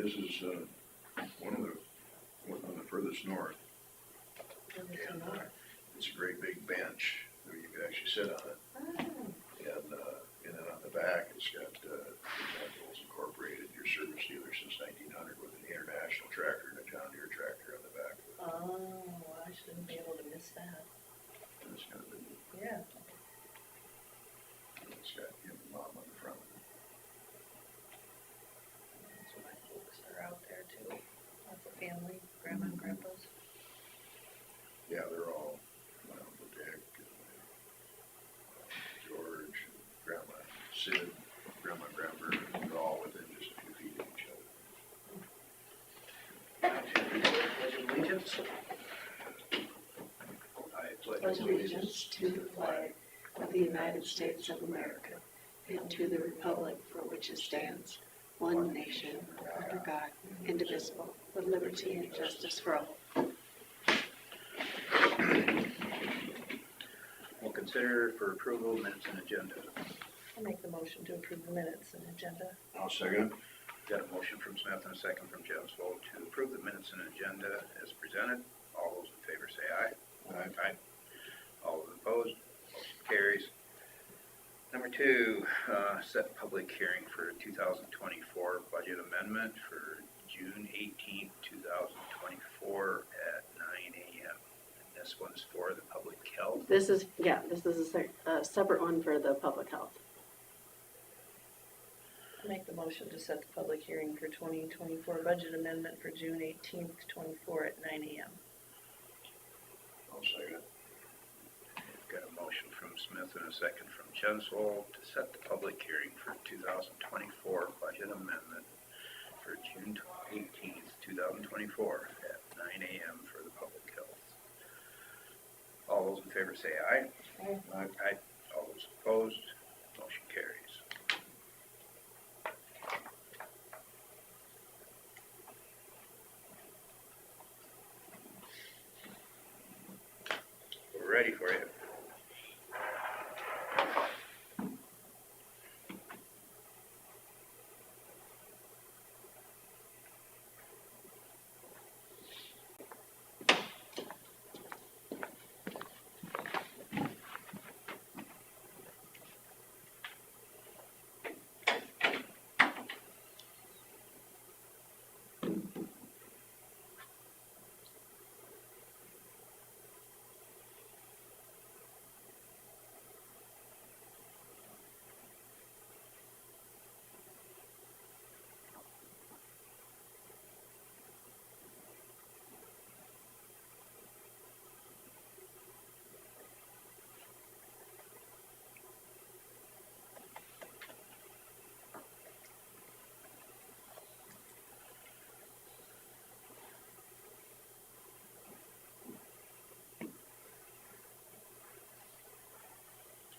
This is one on the furthest north. And it's a great big bench where you can actually sit on it. And then on the back, it's got Winnebago's Incorporated, your service dealer since 1900, with an international tractor and a John Deere tractor on the back. Oh, I shouldn't be able to miss that. And it's kind of a neat. Yeah. And it's got him and mom on the front. So my folks are out there too. Lots of family, grandma and grandpa's. Yeah, they're all, my Uncle Dick and George, and Grandma Sid, Grandma Gramber, they're all within just a few feet of each other. Pledge of allegiance. I pledge allegiance to the flag of the United States of America and to the republic for which it stands, one nation, under God, indivisible, with liberty and justice for all. We'll consider for approval minutes and agenda. I'll make the motion to approve the minutes and agenda. I'll second it. Got a motion from Smith and a second from Jensvold to approve the minutes and agenda as presented. All those in favor say aye. Aye. All those opposed, motion carries. Number 2, set public hearing for 2024 budget amendment for June 18th, 2024 at 9 a.m. And this one's for the public health. This is a separate one for the public health. I'll make the motion to set the public hearing for 2024 budget amendment for June 18th, 24 at 9 a.m. I'll second it. Got a motion from Smith and a second from Jensvold to set the public hearing for 2024 budget amendment for June 18th, 2024 at 9 a.m. for the public health. All those in favor say aye. Aye. Aye. All those opposed, motion carries. We're ready for you.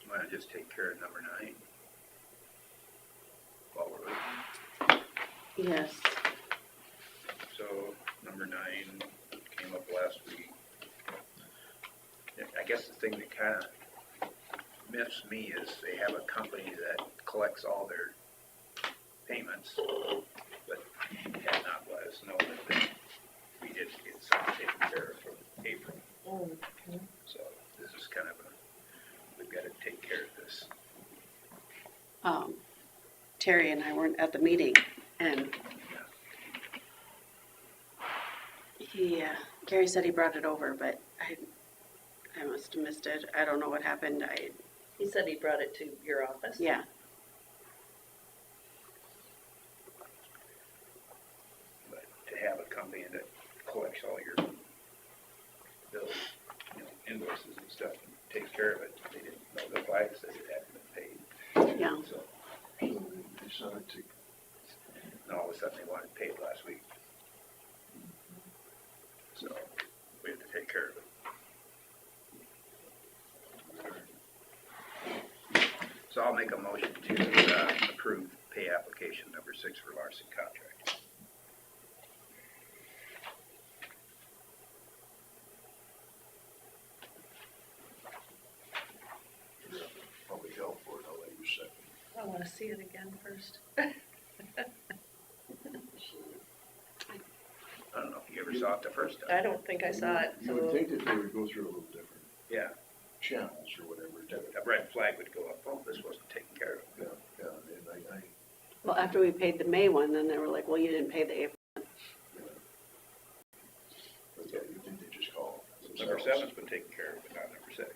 Want to just take care of number 9 while we're waiting? Yes. So number 9 came up last week. I guess the thing that kind of miffs me is they have a company that collects all their payments, but had not let us know that we did get something taken care of from April. Mm-hmm. So this is kind of we've got to take care of this. Terry and I weren't at the meeting, and Gary said he brought it over, but I must have missed it. I don't know what happened. He said he brought it to your office? Yeah. But to have a company that collects all your bills, invoices and stuff, and takes care of it, they didn't know the flag said it hadn't been paid. Yeah. So They decided to, and all of a sudden they wanted paid last week. So we had to take care of it. So I'll make a motion to approve pay application number 6 for Larson contract. public health board, I'll let you second. I want to see it again first. never saw it the first I time. don't think I saw it, You would so, think that they would go through a little different Yeah, channels or whatever. that red flag would go up, oh, this wasn't taken care of. Yeah, yeah, and Well, after we paid the May one, then they were like, well, you didn't pay the April. but yeah, you think they just call Number themselves. 7's been taken care of, but not number 6.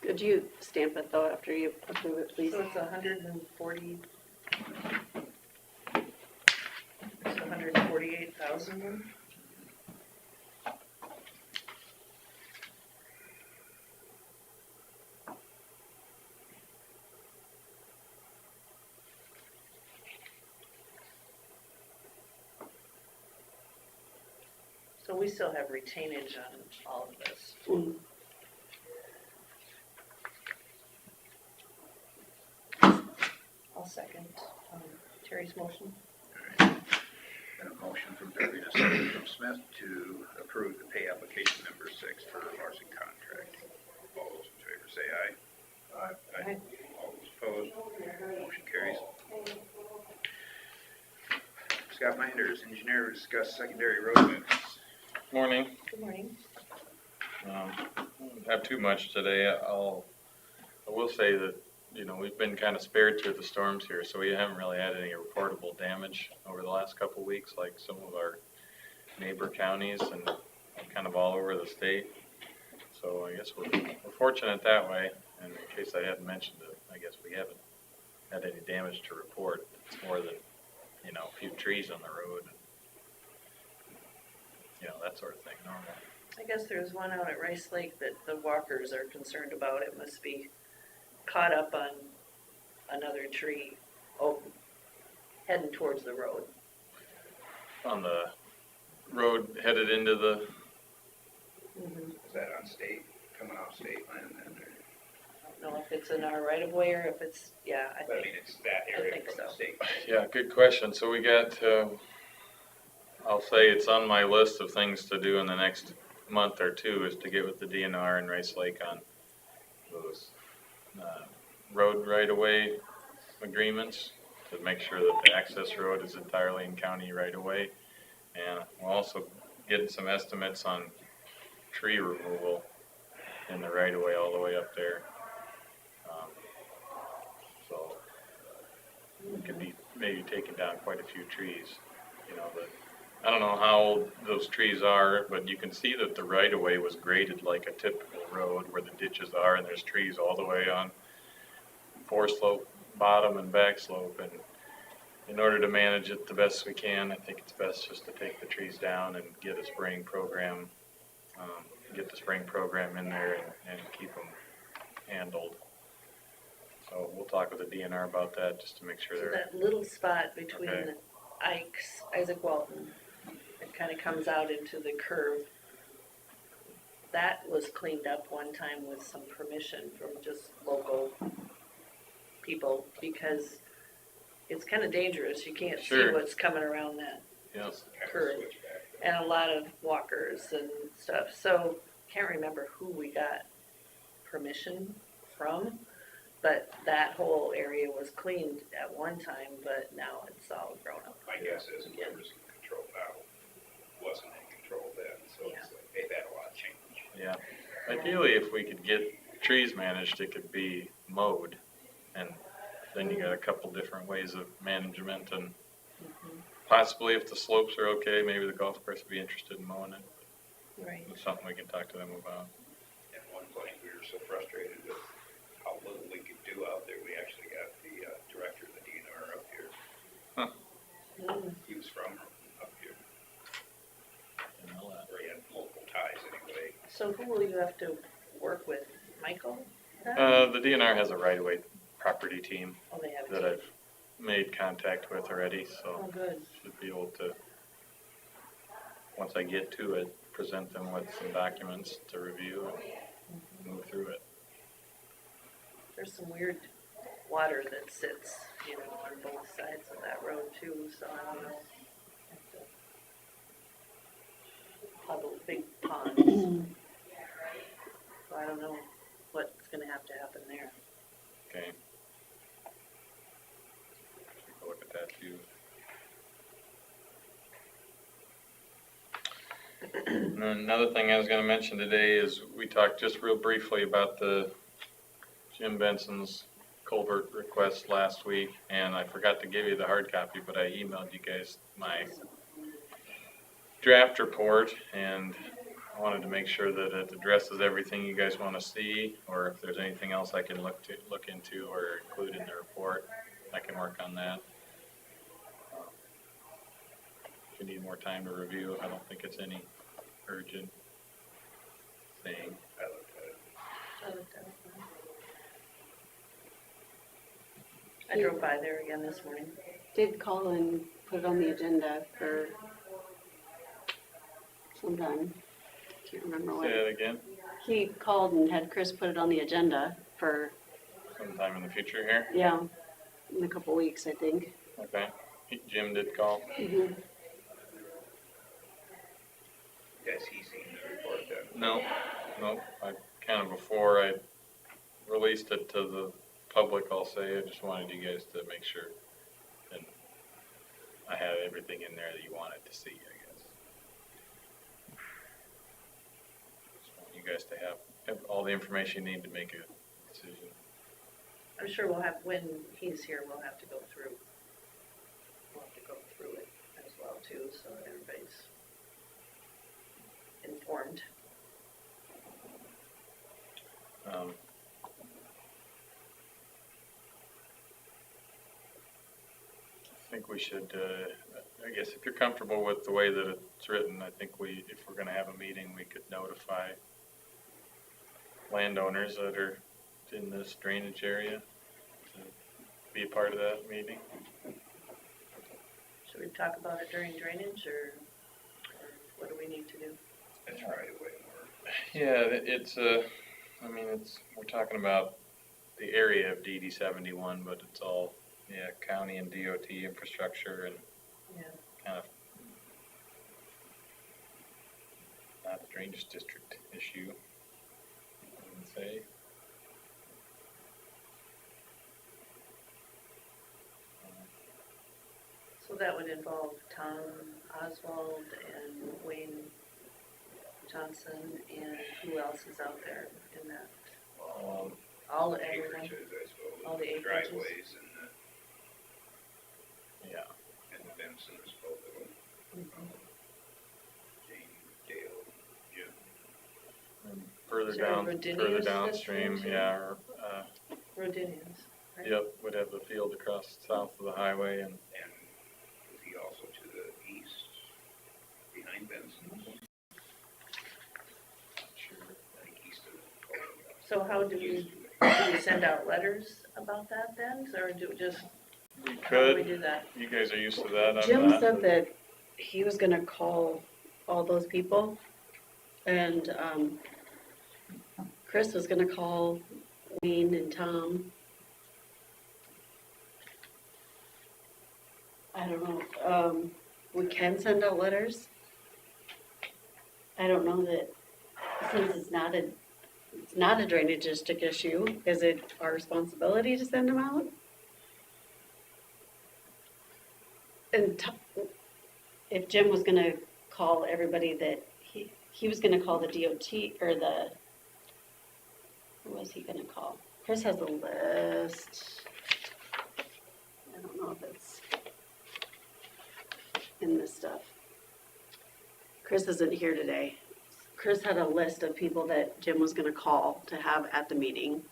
Could you stamp it though after you approve it, please? so it's 140, it's 148,000 then? So we still have retainage on all of this. Mm. I'll second Terry's motion. All right. And a motion from Derby and a second from Smith to approve the pay application number 6 for Larson Contracting. All those in favor say aye. Aye. All those opposed, motion carries. Scott Minders, engineer, to discuss secondary road movements. Morning. Good morning. Don't have too much today. I will say that, we've been kind of spared through the storms here, so we haven't really had any reportable damage over the last couple of weeks, like some of our neighbor counties and kind of all over the state. So I guess we're fortunate that way. And in case I hadn't mentioned it, I guess we haven't had any damage to report. It's more than, a few trees on the road and, that sort of thing, normal. I guess there's one out at Rice Lake that the walkers are concerned about. It must be caught up on another tree, heading towards the road. On the road headed into the, Is that on state, coming off state land then? Or- I don't know if it's in our right of way or if it's, yeah, I But I think, mean, it's that I area think from the so. state. yeah, good question. So we got, I'll say it's on my list of things to do in the next month or two is to get with the DNR and Rice Lake on those road right-of-way agreements to make sure that the access road is entirely in county right-of-way. And we're also getting some estimates on tree removal in the right-of-way all the way up there. So we could be maybe taking down quite a few trees, but I don't know how old those trees are, but you can see that the right-of-way was graded like a typical road where the ditches are and there's trees all the way on four-slope bottom and back slope. And in order to manage it the best we can, I think it's best just to take the trees down and get a spraying program, in there and keep them handled. So we'll talk with the DNR about that just to make sure so they're, that little spot between Okay. Isaac Walton, it kind of comes out into the curve. That was cleaned up one time with some permission from just local people because it's kind of dangerous. You can't see Sure. what's coming around that. yes. Kind of Curve. switch back. And a lot of walkers and stuff. So can't remember who we got permission from, but that whole area was cleaned at one time, but now it's all grown up. My guess is whoever's in control now wasn't in control then, so it's like they've had a lot of change. Yeah, ideally, if we could get trees managed, it could be mowed, and then you got a couple different ways of management, and possibly if the slopes are okay, maybe the golf course would be interested in mowing it. Right. It's something we can talk to them about. At one point, we were so frustrated with how little we could do out there, we actually got the director of the DNR up here. He was from up here, You know, or he had local ties anyway. So who will you have to work with? Michael? the DNR has a right-of-way property team Oh, they have that two. I've made contact with already, Oh, so good. should be able to, once I get to it, present them with some documents to review and move through it. There's some weird water that sits, on both sides of that road too, so I don't know. Puddle, big ponds. So I don't know what's gonna have to happen there. Okay. Take a look at that then another thing I was gonna mention today is we talked just real briefly about the Jim Benson's culvert request last week, and I forgot to give you the hard copy, but I emailed you guys my draft report, and I wanted to make sure that it addresses everything you guys wanna see, or if there's anything else I can look into or include in the report, I can work on that. If you need more time to review, I don't think it's any urgent thing. I looked at it. I drove by there again this morning. Did call and put it on the agenda for sometime. Can't remember Say what. that again, He called and had Chris put it on the agenda for, sometime in the future here, yeah, in a couple weeks, I think. okay? Jim did call. Mhm. Has he seen the report then? No, I kind of before I released it to the public, I'll say, I just wanted you guys to make sure and I had everything in there that you wanted to see, I guess. Just want you guys to have all the information you need to make a decision. I'm sure we'll have, when he's here, we'll have to go through it as well too, so everybody's informed. I think we should, I guess if you're comfortable with the way that it's written, I think if we're gonna have a meeting, we could notify landowners that are in this drainage area to be a part of that meeting. Should we talk about it during drainage, or what do we need to do? That's right away more. Yeah, we're talking about the area of DD 71, but it's all, county and DOT infrastructure and Yeah. kind of not a drainage district issue, I would say. So that would involve Tom Oswald and Wayne Johnson, and who else is out there in that? All the everyone, Acreages, I suppose. all the acreages. Driveways Yeah. and the Bensons, both of them. Mhm. Jane, Dale, Jim. And further Is there down, Rodinius further that's downstream, mentioned? yeah, or, Rodinians, right? yep, would have the field across south of the highway, and And was he also to the east, behind Benson's? sure. I think east of So how do we send out letters about that then, or do we just, We how do we could, do that? you guys are used to that, I'm Jim not. said that he was gonna call all those people, and, Chris was gonna call Wayne and Tom. I don't know, we can send out letters. I don't know that, since it's not a drainage district issue, is it our responsibility to send them out? And if Jim was gonna call everybody that, he was gonna call the DOT, or who was he gonna call? Chris has a list. I don't know if it's in this stuff. Chris isn't here today. Chris had a list of people that Jim was gonna call to have at the meeting.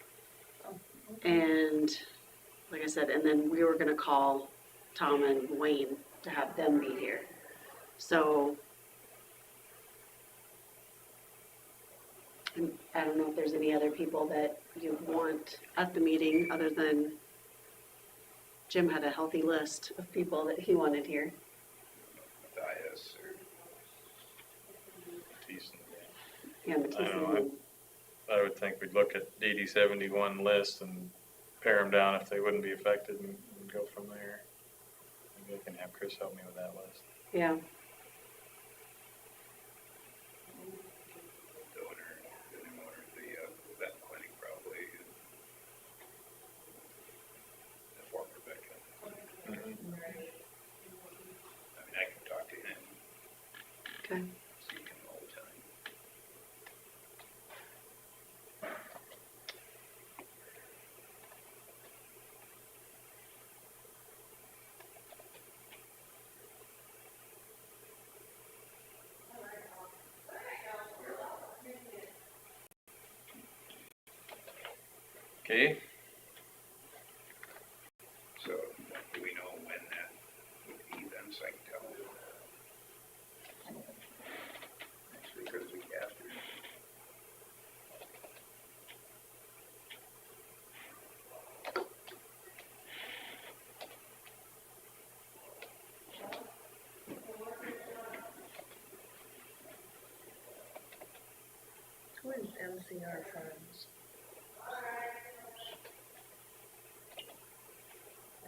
And, like I said, and then we were gonna call Tom and Wayne to have them be here. So, I don't know if there's any other people that you want at the meeting, other than Jim had a healthy list of people that he wanted here. Matthias or Decent. Yeah, Matisse I don't know, and- I would think we'd look at DD 71 list and pare them down if they wouldn't be affected and go from there. Maybe I can have Chris help me with that list. yeah, the owner, the new owner of the vet clinic probably. The former vet clinic. Mm-hmm. I mean, I can talk to him, okay. see him all the time. Okay, So do we know when that would be then, so I can tell them? Next week or the week after? Who is MCR Farms?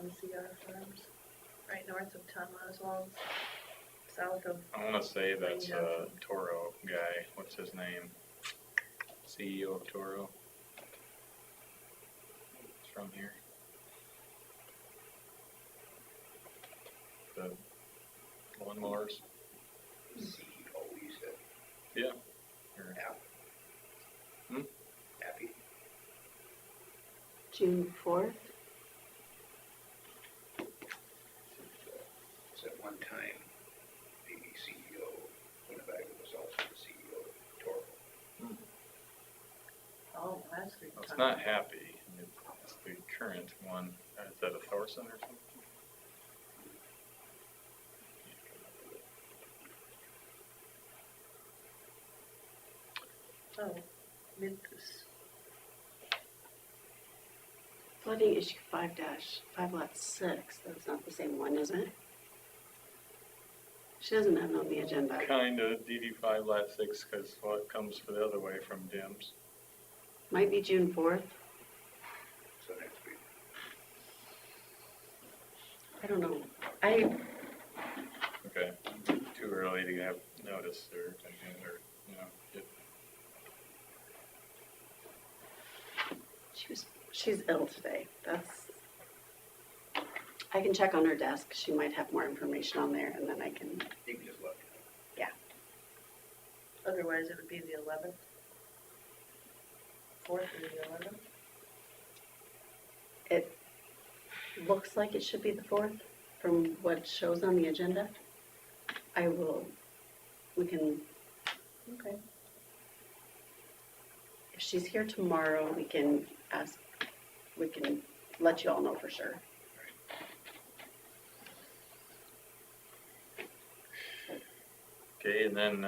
MCR Farms, right north of Tom Oswald's, south of, I wanna say that's a Johnson. Toro guy, what's his name? CEO of Toro. It's from here. The lawnmowers, CEO, you said? yeah. Or- App? Hmm? Happy? June 4th. So at one time, the CEO, Winnebago was also the CEO of Toro. oh, that's who you're Well, it's talking not about. Happy, it's the current one, is that a Thorson or something? Oh, Memphis. Flooding issue 5-5-6. That's not the same one, is it? She doesn't have it on the agenda. Kinda, DD5 lat 6, cause what comes the other way from DIMS. Might be June 4th. So next week. I don't know. Okay, too early to have notice or, you know, get She's ill today. I can check on her desk. She might have more information on there, and then I can. You can just look. Otherwise, it would be the 11th. 4th would be the 11th. It looks like it should be the 4th from what shows on the agenda. We can, Okay. if she's here tomorrow, we can let you all know for sure. Okay, and then,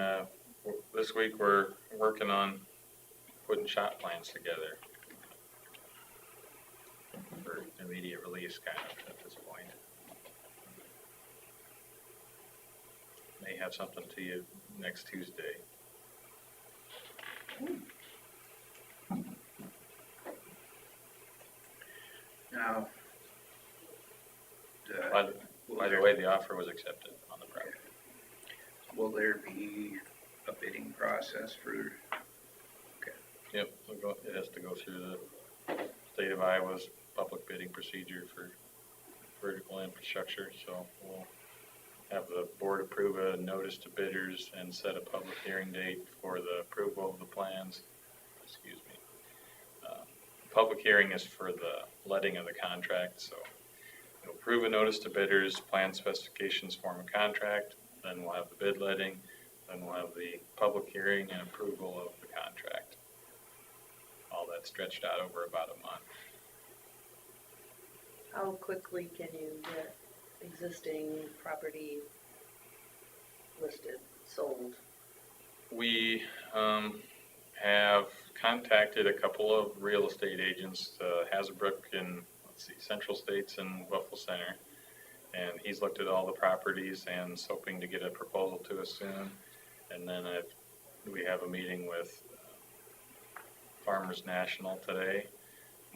this week we're working on putting shot plans together. For immediate release kind of at this point. May have something to you next Tuesday. Now. By the way, the offer was accepted on the property. Will there be a bidding process for, Yep, it has to go through the state of Iowa's public bidding procedure for vertical infrastructure, so we'll have the board approve a notice to bidders and set a public hearing date for the approval of the plans. Excuse me. Public hearing is for the letting of the contract, so we'll approve a notice to bidders, plan specifications, form a contract, then we'll have the bid letting, then we'll have the public hearing and approval of the contract. All that stretched out over about a month. How quickly can you get existing property listed, sold? We have contacted a couple of real estate agents, Hasbrook in, Central States and Buffalo Center. And he's looked at all the properties and is hoping to get a proposal to us soon. And then we have a meeting with Farmers National today,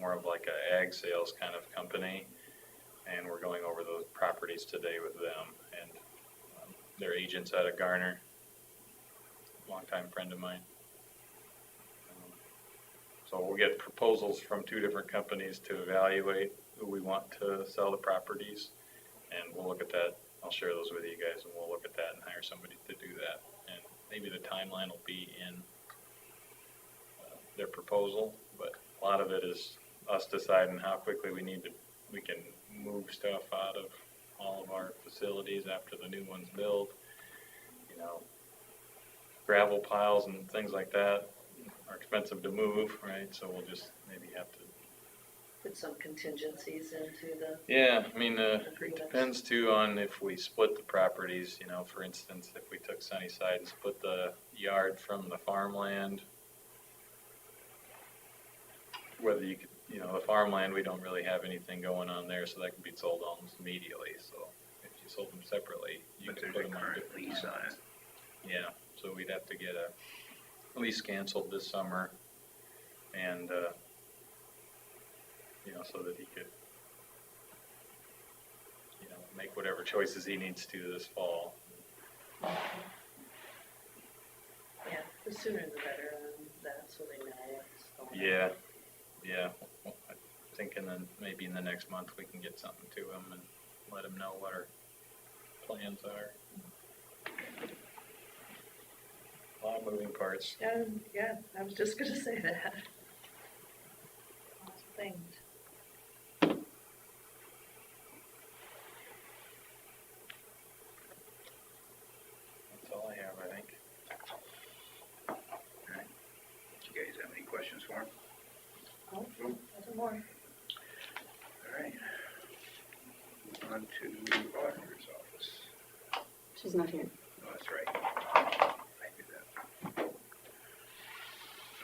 more of like a ag sales kind of company. And we're going over those properties today with them. And their agents out of Garner, longtime friend of mine. So we'll get proposals from 2 different companies to evaluate who we want to sell the properties. And we'll look at that. I'll share those with you guys, and we'll look at that and hire somebody to do that. And maybe the timeline will be in their proposal, but a lot of it is us deciding how quickly we can move stuff out of all of our facilities after the new one's built. You know, gravel piles and things like that are expensive to move, right? So we'll just maybe have to put some contingencies into the Yeah, I mean, it agreements. depends too on if we split the properties, you know, for instance, if we took Sunnyside and split the yard from the farmland, whether you could, you know, the farmland, we don't really have anything going on there, so that can be sold almost immediately, so if you sold them separately, you But could there's put a them on current different lease on timelines. it. Yeah, so we'd have to get a lease canceled this summer and, you know, so that he could, you know, make whatever choices he needs to this fall. Yeah, the sooner the better on that, so they know what's going on. Yeah, I'm thinking then maybe in the next month we can get something to him and let him know what our plans are. A lot of moving parts. Yeah, I was just gonna say that. Lots of things. That's all I have, I think. Alright. Do you guys have any questions for him? Oh, nothing more. Alright. On to auditor's office. She's not here. Oh, that's right. I knew that.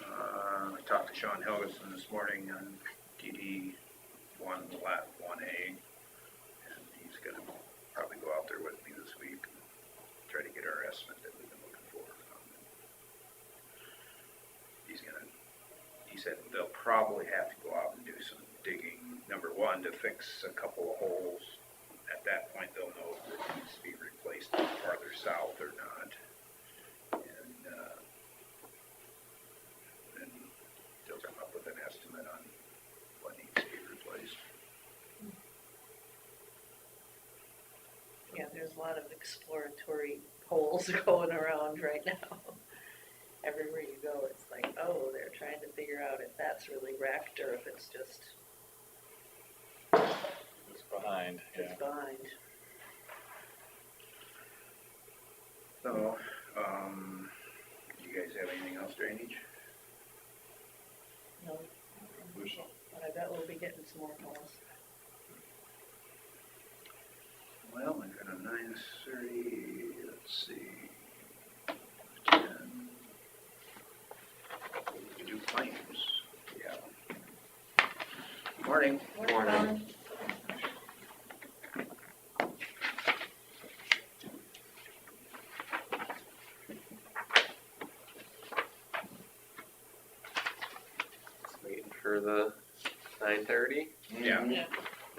I talked to Sean Helgeson this morning on DD one, Lat 1A, and he's gonna probably go out there with me this week and try to get our estimate that we've been looking for. He said they'll probably have to go out and do some digging, number one, to fix a couple of holes. At that point, they'll know if it needs to be replaced farther south or not. And then they'll come up with an estimate on what needs to be replaced. Yeah, there's a lot of exploratory holes going around right now. Everywhere you go, it's like, oh, they're trying to figure out if that's really wrecked or if it's just It's behind, yeah. behind. So, you guys have anything else, drainage? No, but I bet we'll be getting some more calls. Well, I got a 9:30, let's see, 10. We do claims, yeah. Morning. Morning. Waiting for the 9:30. Yeah, Yeah.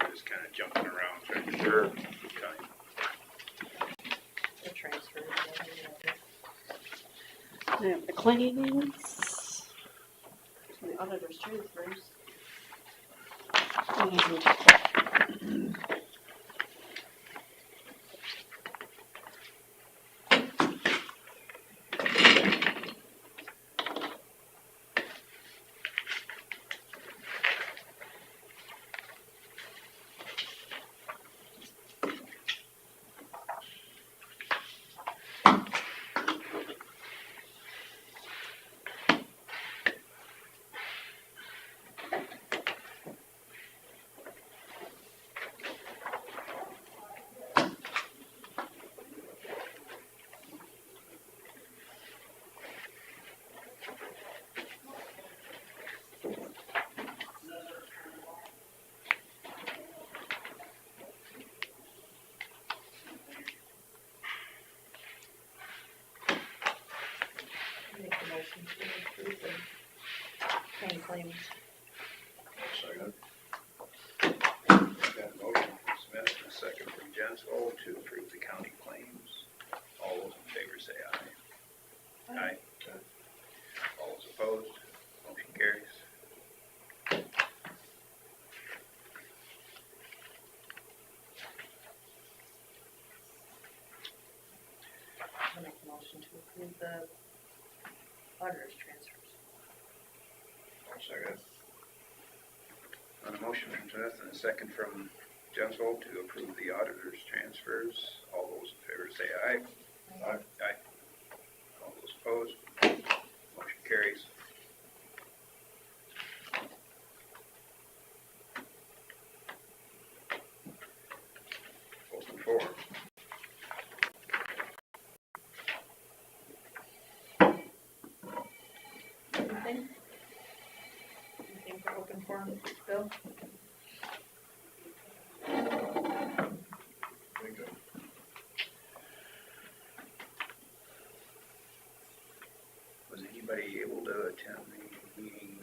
we're just kind of jumping around, trying to Sure. keep time. The transfer. I have the claims. The auditor's transfers. And Make the motion to approve the county claims. Second. Got a motion from Smith and a second from Jensel to approve the county claims. All those in favor say aye. Aye. Okay. All those opposed, motion carries. I'll make the motion to approve the auditor's transfers. Second. On a motion from Smith and a second from Jensel to approve the auditor's transfers, all those in favor say aye. Aye. Aye. All those opposed, motion carries. forum. Anything? Anything for open forum, Bill? Think of Was anybody able to attend the meeting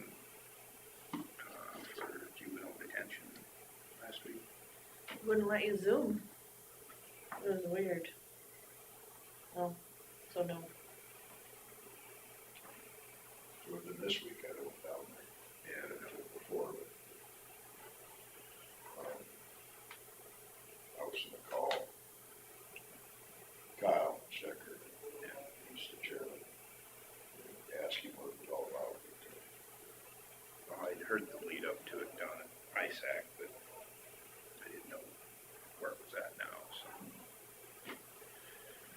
for juvenile detention last week? Wouldn't let you Zoom. It was weird. Oh, so no. within this week, I went down there. Yeah, I didn't know it before, but I was in the call. Kyle Stecker, he's the chairman. Asked him what it was all about. Well, I'd heard the lead up to it down at ISAC, but I didn't know where it was at now, so.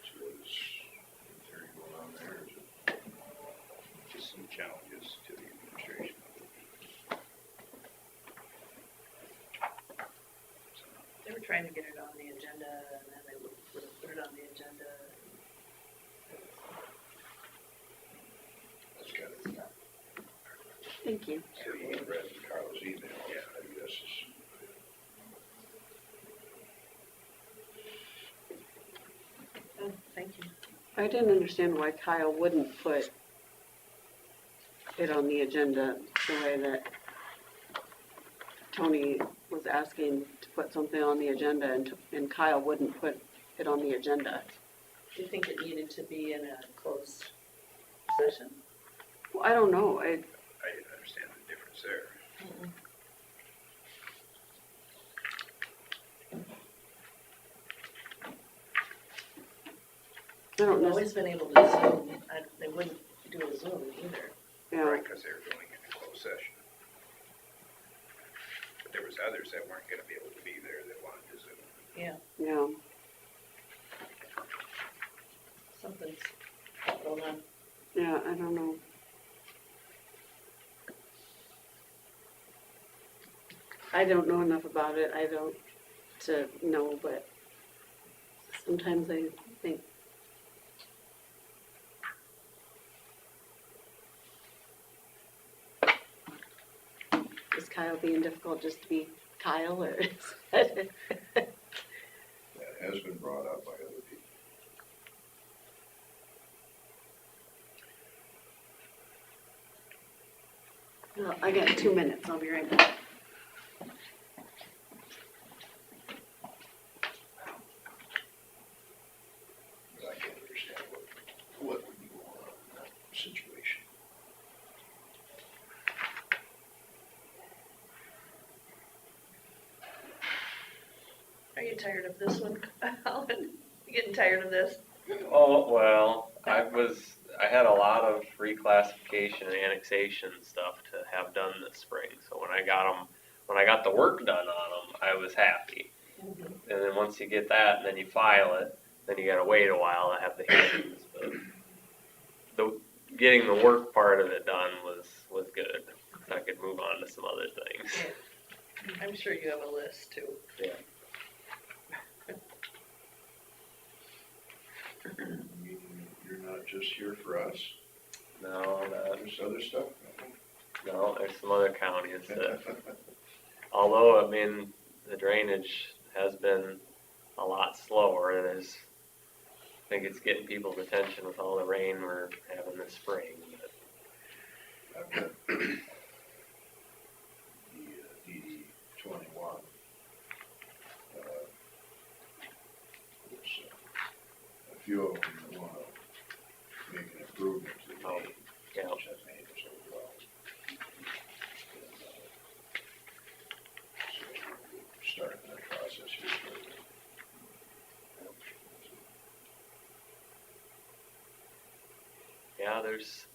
So there's theory going on there. Is it? Just some challenges to the administration. So, They were trying to get it on the agenda and then they wouldn't put it on the agenda. That's kind of, Thank you. so you read Carlos' email, Yeah. I guess is. Oh, thank you. I didn't understand why Kyle wouldn't put it on the agenda the way that Tony was asking to put something on the agenda and Kyle wouldn't put it on the agenda. Do you think it needed to be in a closed session? Well, I don't know. I didn't understand the difference there. I don't I've know. always been able to Zoom. They wouldn't do a Zoom either. Yeah, Right, because they were doing it in a closed session. But there was others that weren't gonna be able to be there that wanted to Zoom. Yeah, yeah. something's going on. Yeah, I don't know. I don't know enough about it. I don't to know, but sometimes I think is Kyle being difficult just to be Kyle, or is That has been brought up by other people. Well, I got 2 minutes. I'll be right back. But I can't understand what would be going on in that situation. Are you tired of this one, Alan? You getting tired of this? Oh, well, I had a lot of reclassification and annexation stuff to have done this spring. So when I got the work done on them, I was happy. And then once you get that and then you file it, then you gotta wait a while to have the hearings. But getting the work part of it done was good. So I could move on to some other things. I'm sure you have a list too. Yeah. You're not just here for us, No, there's other stuff. no, there's some other counties that, although, I mean, the drainage has been a lot slower. I think it's getting people's attention with all the rain we're having this spring. I've got the DD 21. There's a few of them that want to make an improvement to the main, Yeah. which I made as well. So we're starting that process here shortly. Yeah, there's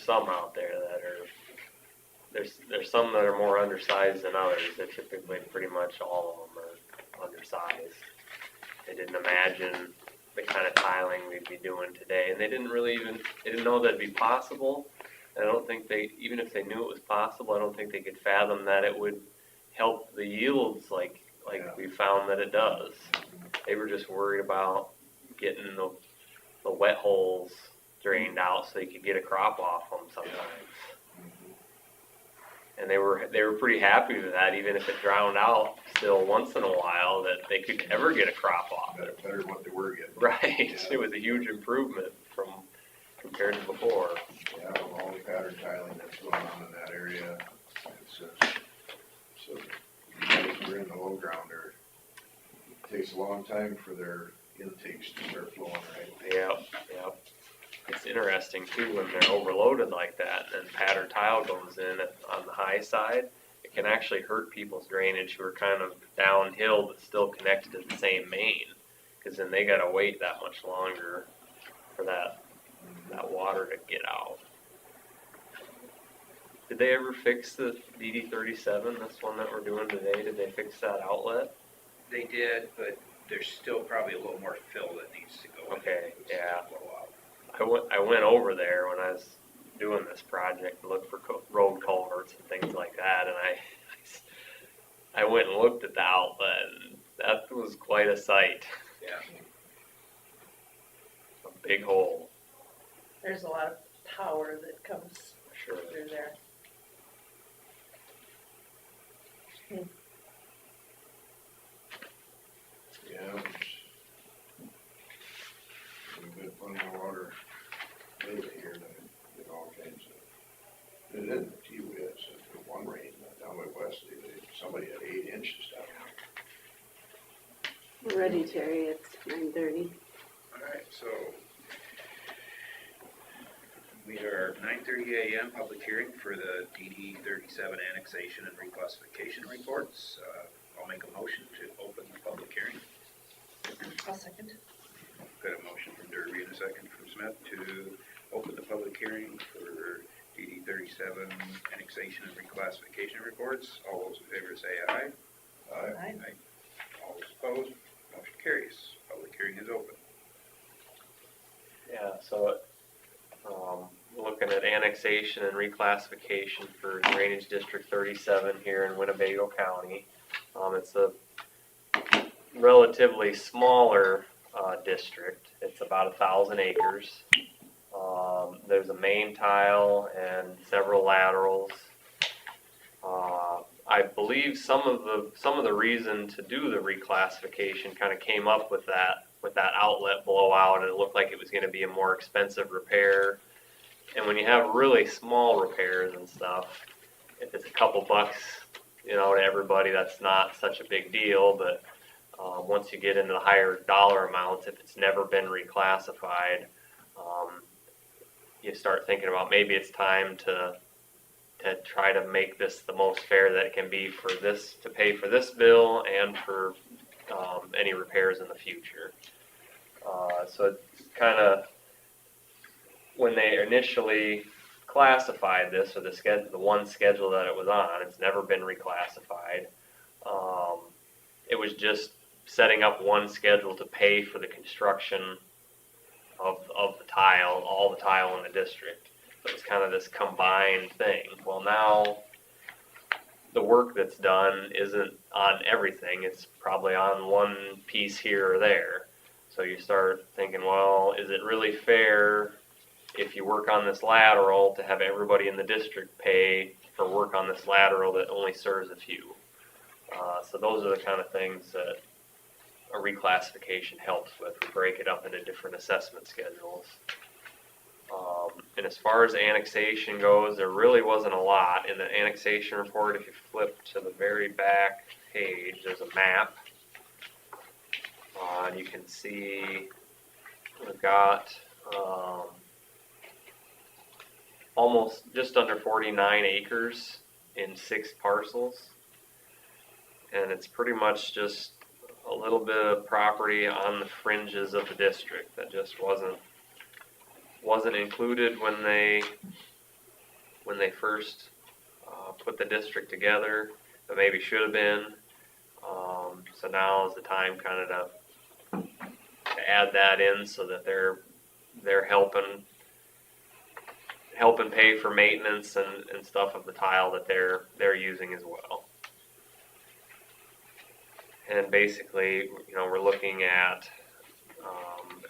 some out there that are, there's some that are more undersized than others. They're typically pretty much all of them are undersized. They didn't imagine the kind of tiling we'd be doing today, and they didn't know that'd be possible. And I don't think even if they knew it was possible, I don't think they could fathom that it would help the yields like Yeah. we found that it does. They were just worried about getting the wet holes drained out so they could get a crop off them sometimes. And they were pretty happy with that, even if it drowned out still once in a while, that they could ever get a crop off it. Better than what they were getting. Right, it was a huge improvement from compared to before. Yeah, with all the pattern tiling that's going on in that area, it's, so you guys were in the low ground there. It takes a long time for their intakes to start flowing, right? Yep. It's interesting too, when they're overloaded like that and pattern tile goes in on the high side, it can actually hurt people's drainage who are kind of downhill but still connected to the same main. Cause then they gotta wait that much longer for that water to get out. Did they ever fix the DD-37, this one that we're doing today? Did they fix that outlet? They did, but there's still probably a little more fill that needs to go in. Okay, yeah. Blow out. I went over there when I was doing this project to look for road culverts and things like that, and I went and looked at the outlet, and that was quite a sight. Yeah. A big hole, There's a lot of power that comes sure. through there. Yeah, we've been plenty of water lately here to get all kinds of, it isn't a few, it's one rain down by West, somebody had 8 inches down there. We're ready, Terry, it's 9:30. Alright, so we are 9:30 a.m. public hearing for the DD-37 annexation and reclassification reports. I'll make a motion to open the public hearing. I'll second. Got a motion from Derby and a second from Smith to open the public hearing for DD-37 annexation and reclassification reports. All those in favor say aye. Aye. All those opposed, motion carries. Public hearing is open. Yeah, so looking at annexation and reclassification for Drainage District 37 here in Winnebago County. It's a relatively smaller district. It's about 1,000 acres. There's a main tile and several laterals. I believe some of the reason to do the reclassification kind of came up with that outlet blowout, and it looked like it was going to be a more expensive repair. And when you have really small repairs and stuff, if it's a couple bucks, to everybody, that's not such a big deal. But once you get into the higher dollar amounts, if it's never been reclassified, you start thinking about maybe it's time to try to make this the most fair that it can be for this, to pay for this bill and for any repairs in the future. So it's kind of, when they initially classified this, or the one schedule that it was on, it's never been reclassified. It was just setting up one schedule to pay for the construction of the tile, all the tile in the district. So it's kind of this combined thing. Well, now the work that's done isn't on everything. It's probably on one piece here or there. So you start thinking, well, is it really fair if you work on this lateral to have everybody in the district pay for work on this lateral that only serves a few? So those are the kind of things that a reclassification helps with. We break it up into different assessment schedules. And as far as annexation goes, there really wasn't a lot. In the annexation report, if you flip to the very back page, there's a map. And you can see we've got almost just under 49 acres in 6 parcels. And it's pretty much just a little bit of property on the fringes of the district that just wasn't included when they first put the district together, but maybe should have been. So now is the time kind of to add that in so that they're helping pay for maintenance and stuff of the tile that they're using as well. And basically, you know, we're looking at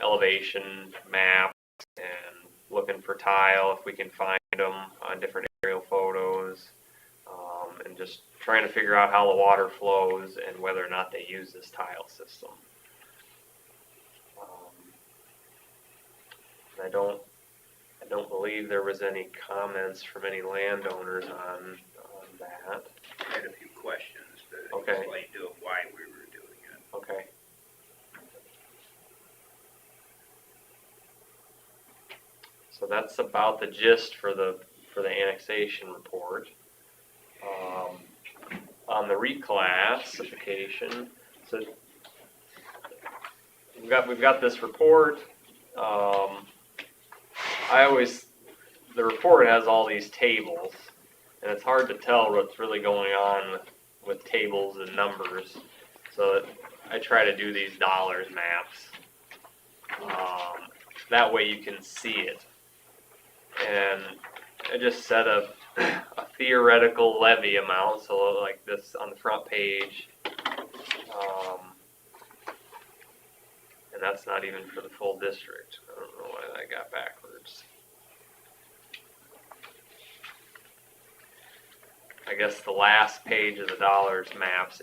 elevation maps and looking for tile if we can find them on different aerial photos, and just trying to figure out how the water flows and whether or not they use this tile system. I don't believe there was any comments from any landowners on that. I had a few questions to Okay. explain to them why we were doing it. Okay. So that's about the gist for the annexation report. On the reclassification, so we've got this report. The report has all these tables, and it's hard to tell what's really going on with tables and numbers. So I try to do these dollars maps. That way you can see it. And I just set a theoretical levy amount, so like this on the front page. And that's not even for the full district. I don't know why that got backwards. I guess the last page of the dollars maps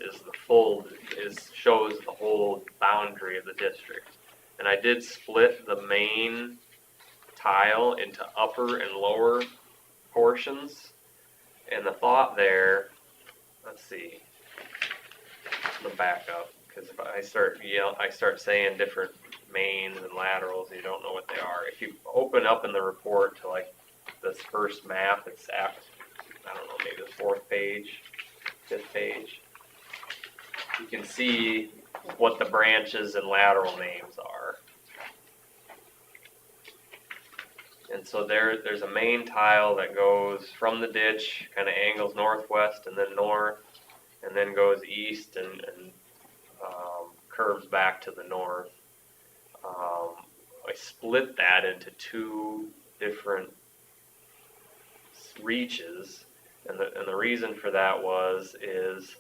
shows the whole boundary of the district. And I did split the main tile into upper and lower portions. And the thought there, let's see, I'm gonna back up, because if I start saying different mains and laterals, you don't know what they are. If you open up in the report to like this first map, it's after, I don't know, maybe the 4th page, 5th page. You can see what the branches and lateral names are. And so there's a main tile that goes from the ditch, kind of angles northwest and then north, and then goes east and curves back to the north. I split that into 2 different reaches, and the reason for that is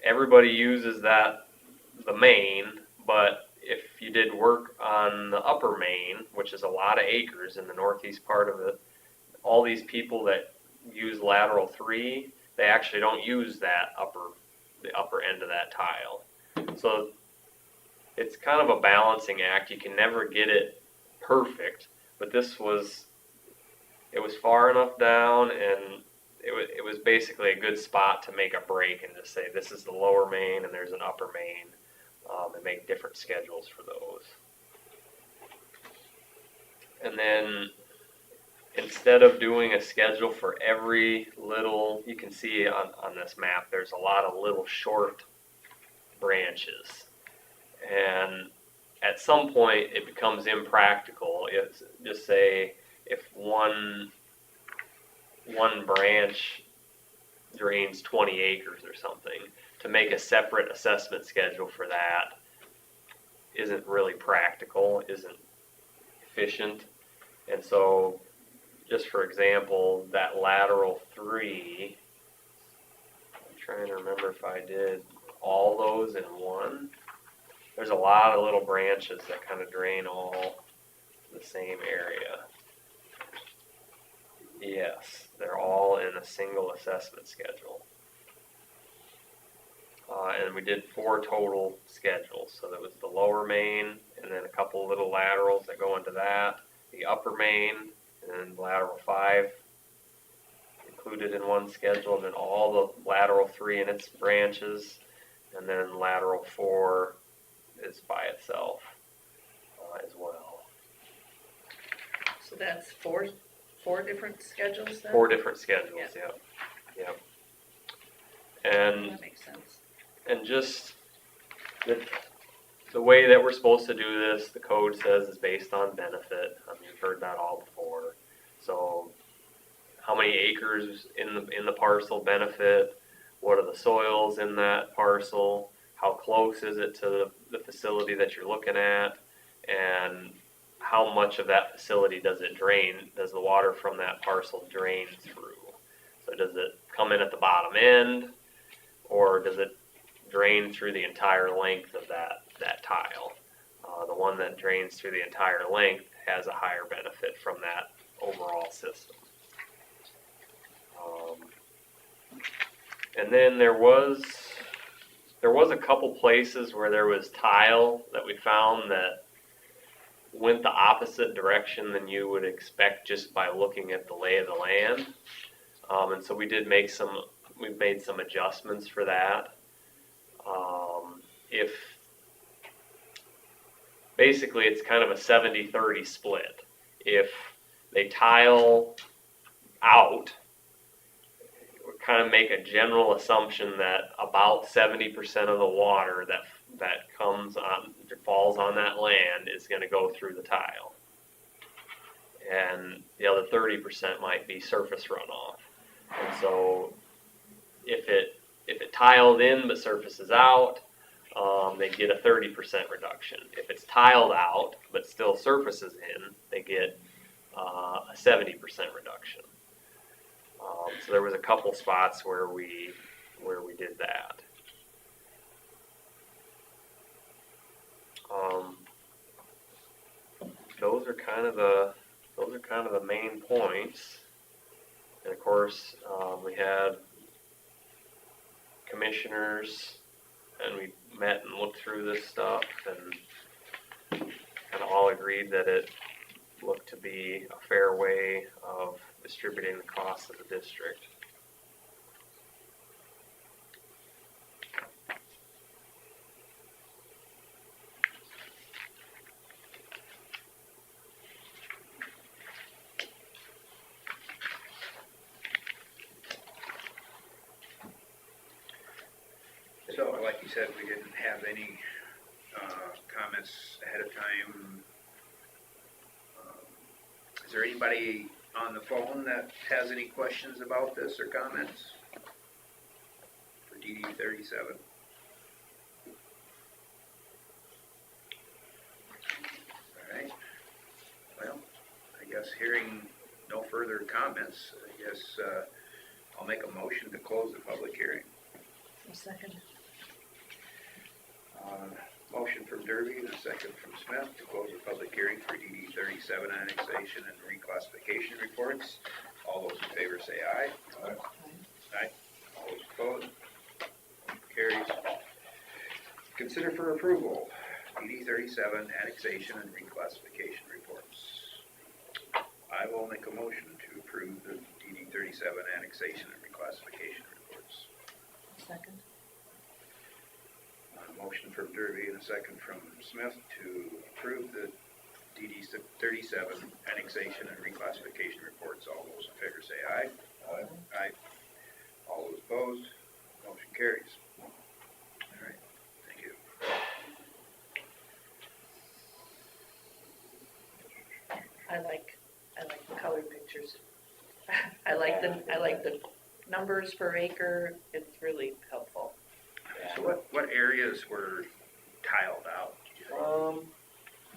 everybody uses the main, but if you did work on the upper main, which is a lot of acres in the northeast part of it, all these people that use lateral 3, they actually don't use the upper end of that tile. So it's kind of a balancing act. You can never get it perfect, but it was far enough down, and it was basically a good spot to make a break and just say this is the lower main and there's an upper main, and make different schedules for those. And then instead of doing a schedule for every little, you can see on this map, there's a lot of little short branches. And at some point it becomes impractical. It's just say if one branch drains 20 acres or something, to make a separate assessment schedule for that isn't really practical, isn't efficient. And so, just for example, that lateral 3, I'm trying to remember if I did all those in one. There's a lot of little branches that kind of drain all the same area. Yes, they're all in a single assessment schedule. And we did 4 total schedules. So there was the lower main, and then a couple little laterals that go into that, the upper main, and then lateral 5 included in one schedule, and then all the lateral 3 and its branches, and then lateral 4 is by itself as well. So that's four different schedules then? 4 different schedules, yep. And That makes sense. And just the way that we're supposed to do this, the code says is based on benefit. You've heard that all before. So how many acres in the parcel benefit? What are the soils in that parcel? How close is it to the facility that you're looking at? And how much of that facility does it drain? Does the water from that parcel drain through? So does it come in at the bottom end, or does it drain through the entire length of that tile. The one that drains through the entire length has a higher benefit from that overall system. And then there was a couple places where there was tile that we found that went the opposite direction than you would expect just by looking at the lay of the land. And so we made some adjustments for that. If basically it's kind of a 70-30 split. If they tile out, we kind of make a general assumption that about 70% of the water that falls on that land is going to go through the tile, and the other 30% might be surface runoff. And so if it tiled in but surfaces out, they get a 30% reduction. If it's tiled out but still surfaces in, they get a 70% reduction. So there was a couple spots where we did that. Those are kind of the main points. And of course, we had commissioners, and we met and looked through this stuff, and kind of all agreed that it looked to be a fair way of distributing the costs of the district. So, like you said, we didn't have any comments ahead of time. Is there anybody on the phone that has any questions about this or comments for DD 37? All right. Well, I guess hearing no further comments, I guess I'll make a motion to close the public hearing. A second. Motion from Derby and a second from Smith to close the public hearing for DD 37 annexation and reclassification reports. All those in favor say aye. Aye. Aye. All those opposed? Carries. Consider for approval DD 37 annexation and reclassification reports. I will make a motion to approve the DD 37 annexation and reclassification reports. Second. Motion from Derby and a second from Smith to approve the DD 37 annexation and reclassification reports. All those in favor say aye. Aye. Aye. All those opposed? Motion carries. All right. Thank you. I like the colored pictures. I like the numbers per acre. It's really helpful. So what areas were tiled out?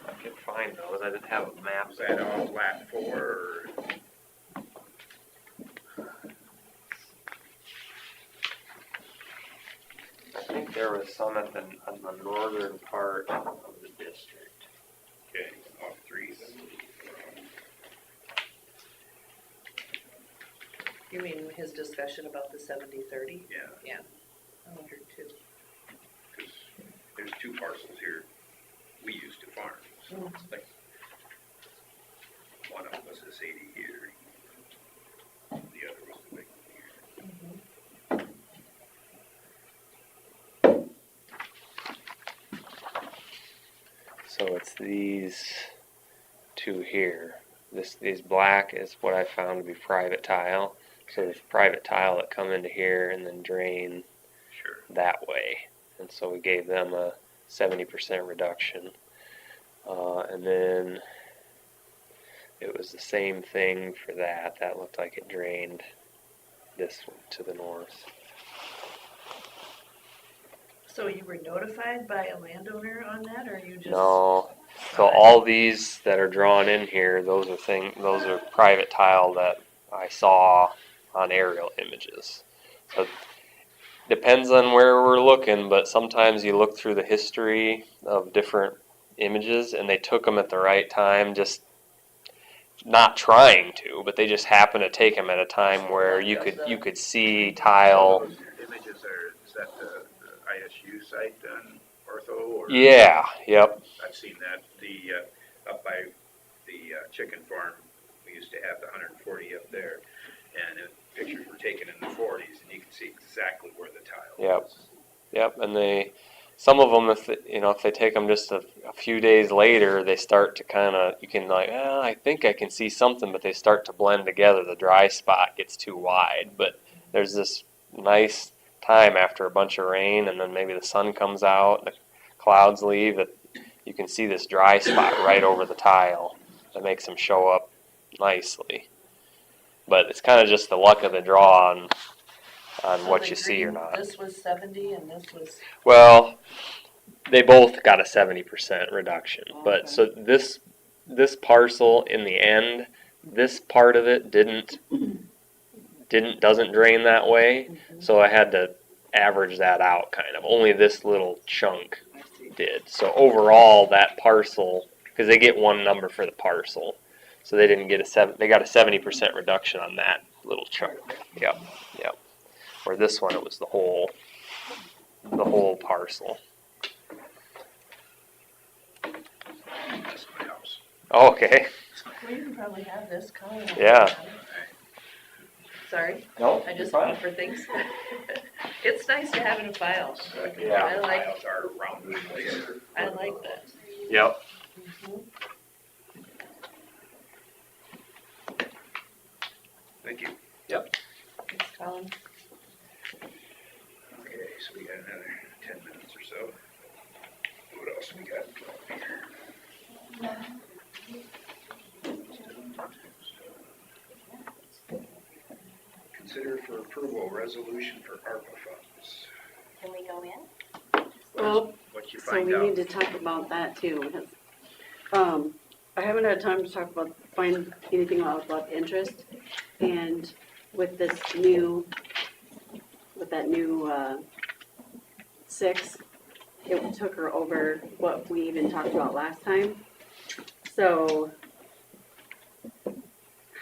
I can find those. I didn't have a map. Was that on lat 4 or? I think there was some on the northern part of the district. Okay, off 3. You mean his discussion about the 70-30? Yeah, I wondered too. because there's 2 parcels here we used to farm. So it's like one of them was this 80 here, the other was the big one here. So it's these 2 here. These black is what I found to be private tile. So there's private tile that come into here and then drain Sure. that way. And so we gave them a 70% reduction. And then it was the same thing for that. That looked like it drained this one to the north. So you were notified by a landowner on that, or you just? No. So all these that are drawn in here, those are private tile that I saw on aerial images. So depends on where we're looking, but sometimes you look through the history of different images and they took them at the right time, just not trying to, but they just happen to take them at a time where you could see tile. Those images is that the ISU site on Ortho? Or? Yeah, yep. I've seen that. Up by the chicken farm, we used to have the 140 up there, and pictures were taken in the 40s, and you can see exactly where the tile Yep. is. Yep, and some of them, if they take them just a few days later, they start to kind of, you can like, I think I can see something, but they start to blend together. The dry spot gets too wide, but there's this nice time after a bunch of rain, and then maybe the sun comes out, the clouds leave, that you can see this dry spot right over the tile that makes them show up nicely. But it's kind of just the luck of the draw on So what the you see or green, not. This was 70 and this was, Well, they both got a 70% reduction, but Okay. so this parcel in the end, this part of it doesn't drain that way, so I had to average that out kind of. Only this little chunk I see. did. So overall, that parcel, because they get one number for the parcel, so they didn't get they got a 70% reduction on that little chunk. Yep. Where this one, it was the whole parcel. That's my house. Okay. Well, you can probably have this color. Yeah. Sorry, No, I just offer things. It's nice to have in a file. Yeah. I like, Tiles are round in place. I like that. Yep. Mhm. Thank you. Thanks, Colin. Okay, so we got another 10 minutes or so. What else we got here? Consider for approval resolution for ARPA funds. Can we go in? Well, What you so find we out? need to talk about that too, because, I haven't had time to talk about, find anything out about interest. And with that new, 6, it took her over what we even talked about last time. So,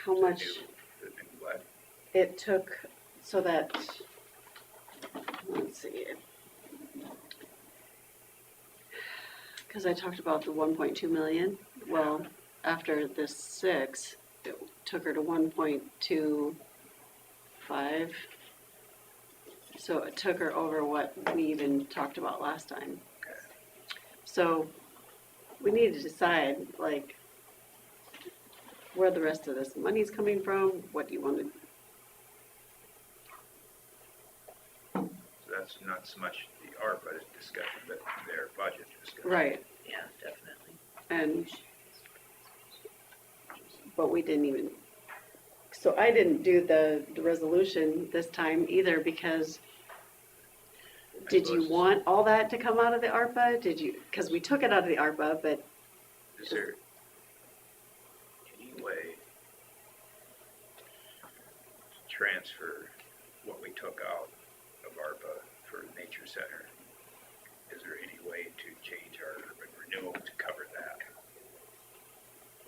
how much The new what? it took, so that, let's see. Because I talked about the 1.2 million, well, after this 6, it took her to 1.25. So it took her over what we even talked about last time. So we need to decide, like, where the rest of this money's coming from, what do you want to, So that's not so much the ARPA discussion, but their budget discussion. right, Yeah, definitely. and, but we didn't even, so I didn't do the resolution this time either, because did you suppose- want all that to come out of the ARPA? Did you, because we took it out of the ARPA, but Is there any way to transfer what we took out of ARPA for Nature Center? Is there any way to change our urban renewal to cover that?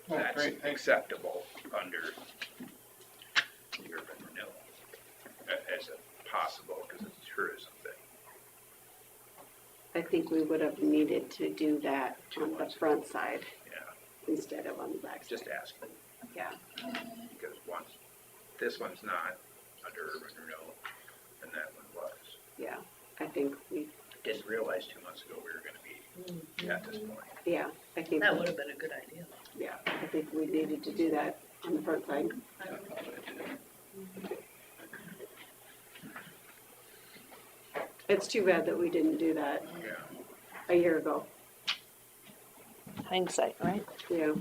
That's acceptable under the urban renewal as a possible, because it's a tourism thing. I think we would have needed to do that on the front side Yeah, instead of on the back side. just asking, Yeah, because this one's not under urban renewal, and that one was. yeah, I think we, Didn't realize 2 months ago we were gonna be at this point. yeah, I think, That would have been a good idea. yeah, I think we needed to do that on the front side. It's too bad that we didn't do that Yeah. a year ago, Hindsight, right? yeah,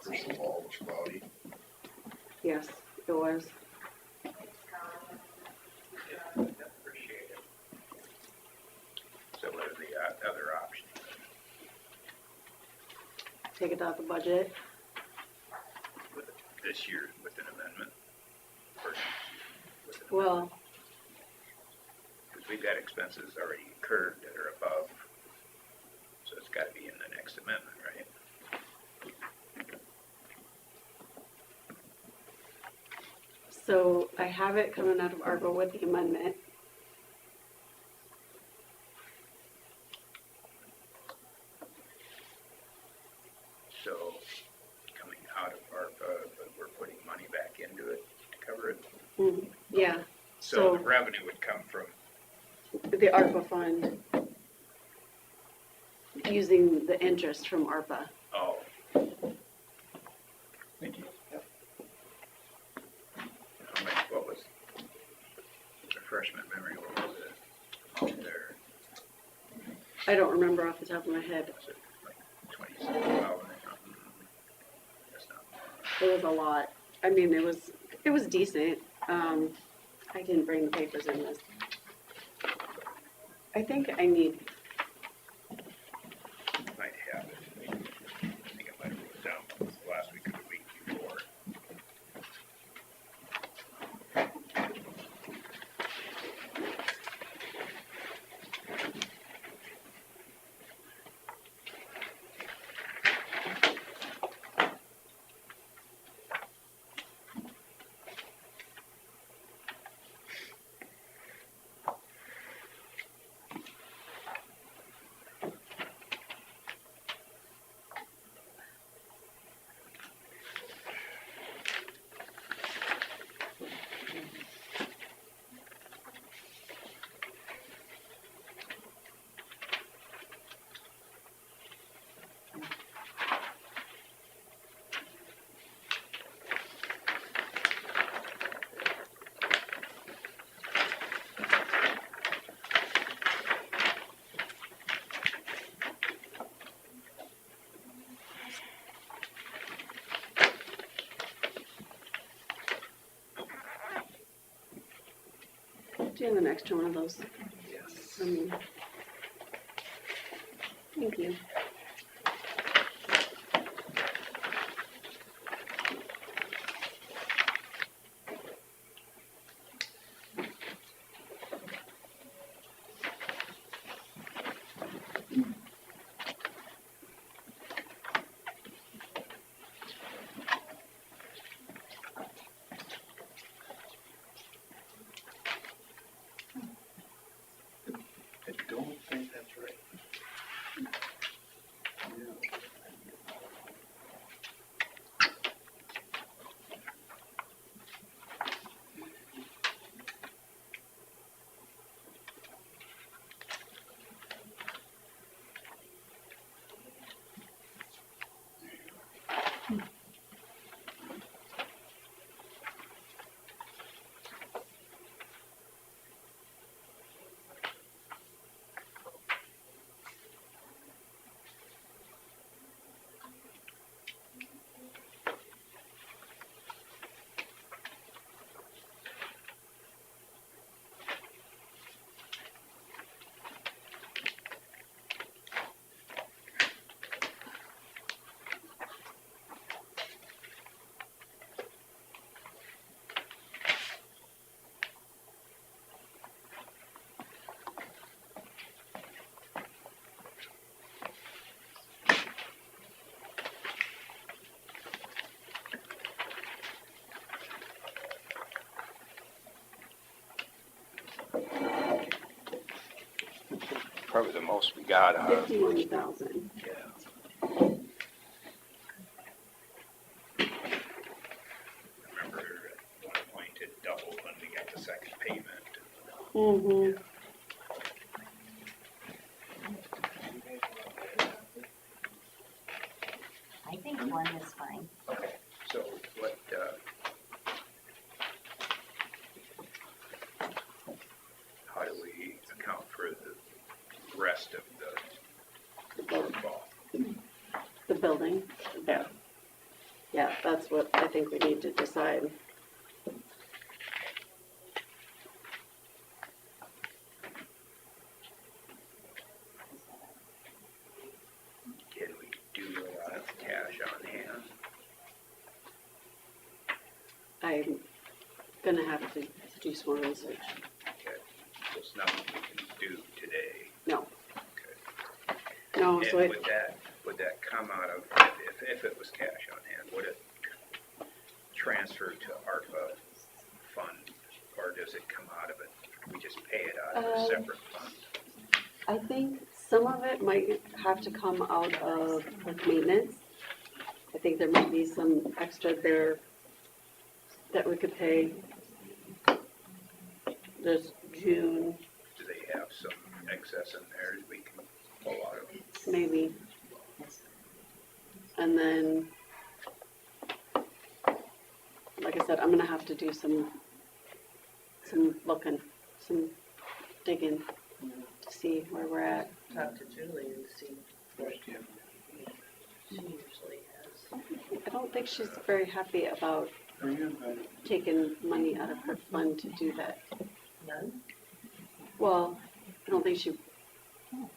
Crystal ball was cloudy. yes, it was. Appreciate it. So what are the other options? Take it out the budget, With this year with an amendment? Or with an well, we've got expenses already incurred that are above, so it's gotta be in the next amendment, right? So I have it coming out of ARPA with the amendment. So, coming out of ARPA, but we're putting money back into it to cover it. Yeah, So So- the revenue would come from, the ARPA fund, using the interest from ARPA. oh, Thank you. how much, what was, refreshment memory, what was it out there? I don't remember off the top of my head. Was it like 27,000 or something? That's not, It was a lot. I mean, it was decent. I didn't bring the papers in this. I think I need, might have it. I think I might have wrote it down last week or the week before. doing an extra one of those. Yes. Thank you. I don't think that's right. Probably the most we got out of. 51,000. Yeah. Remember at one point it doubled when we got the second payment. Mm-hmm. I think one is fine. Okay, so what, how do we account for the rest of the shortfall? The building, yeah. Yeah, that's what I think we need to decide. Can we do a lot of cash on hand? I'm gonna have to do some more research. Okay, just there's nothing we can do today. No. Okay. No, And so it, would that come out of, if it was cash on hand, would it transfer to ARPA fund? Or does it come out of it, we just pay it out of a separate fund? I think some of it might have to come out of like maintenance. I think there might be some extra there that we could pay this June, Do they have some excess in there that we can pull out of? maybe. And then, like I said, I'm gonna have to do some looking, some digging to see where we're at. Talk to Julie and see what she usually has. I don't think she's very happy about taking money out of her fund to do that. None? Well, I don't think she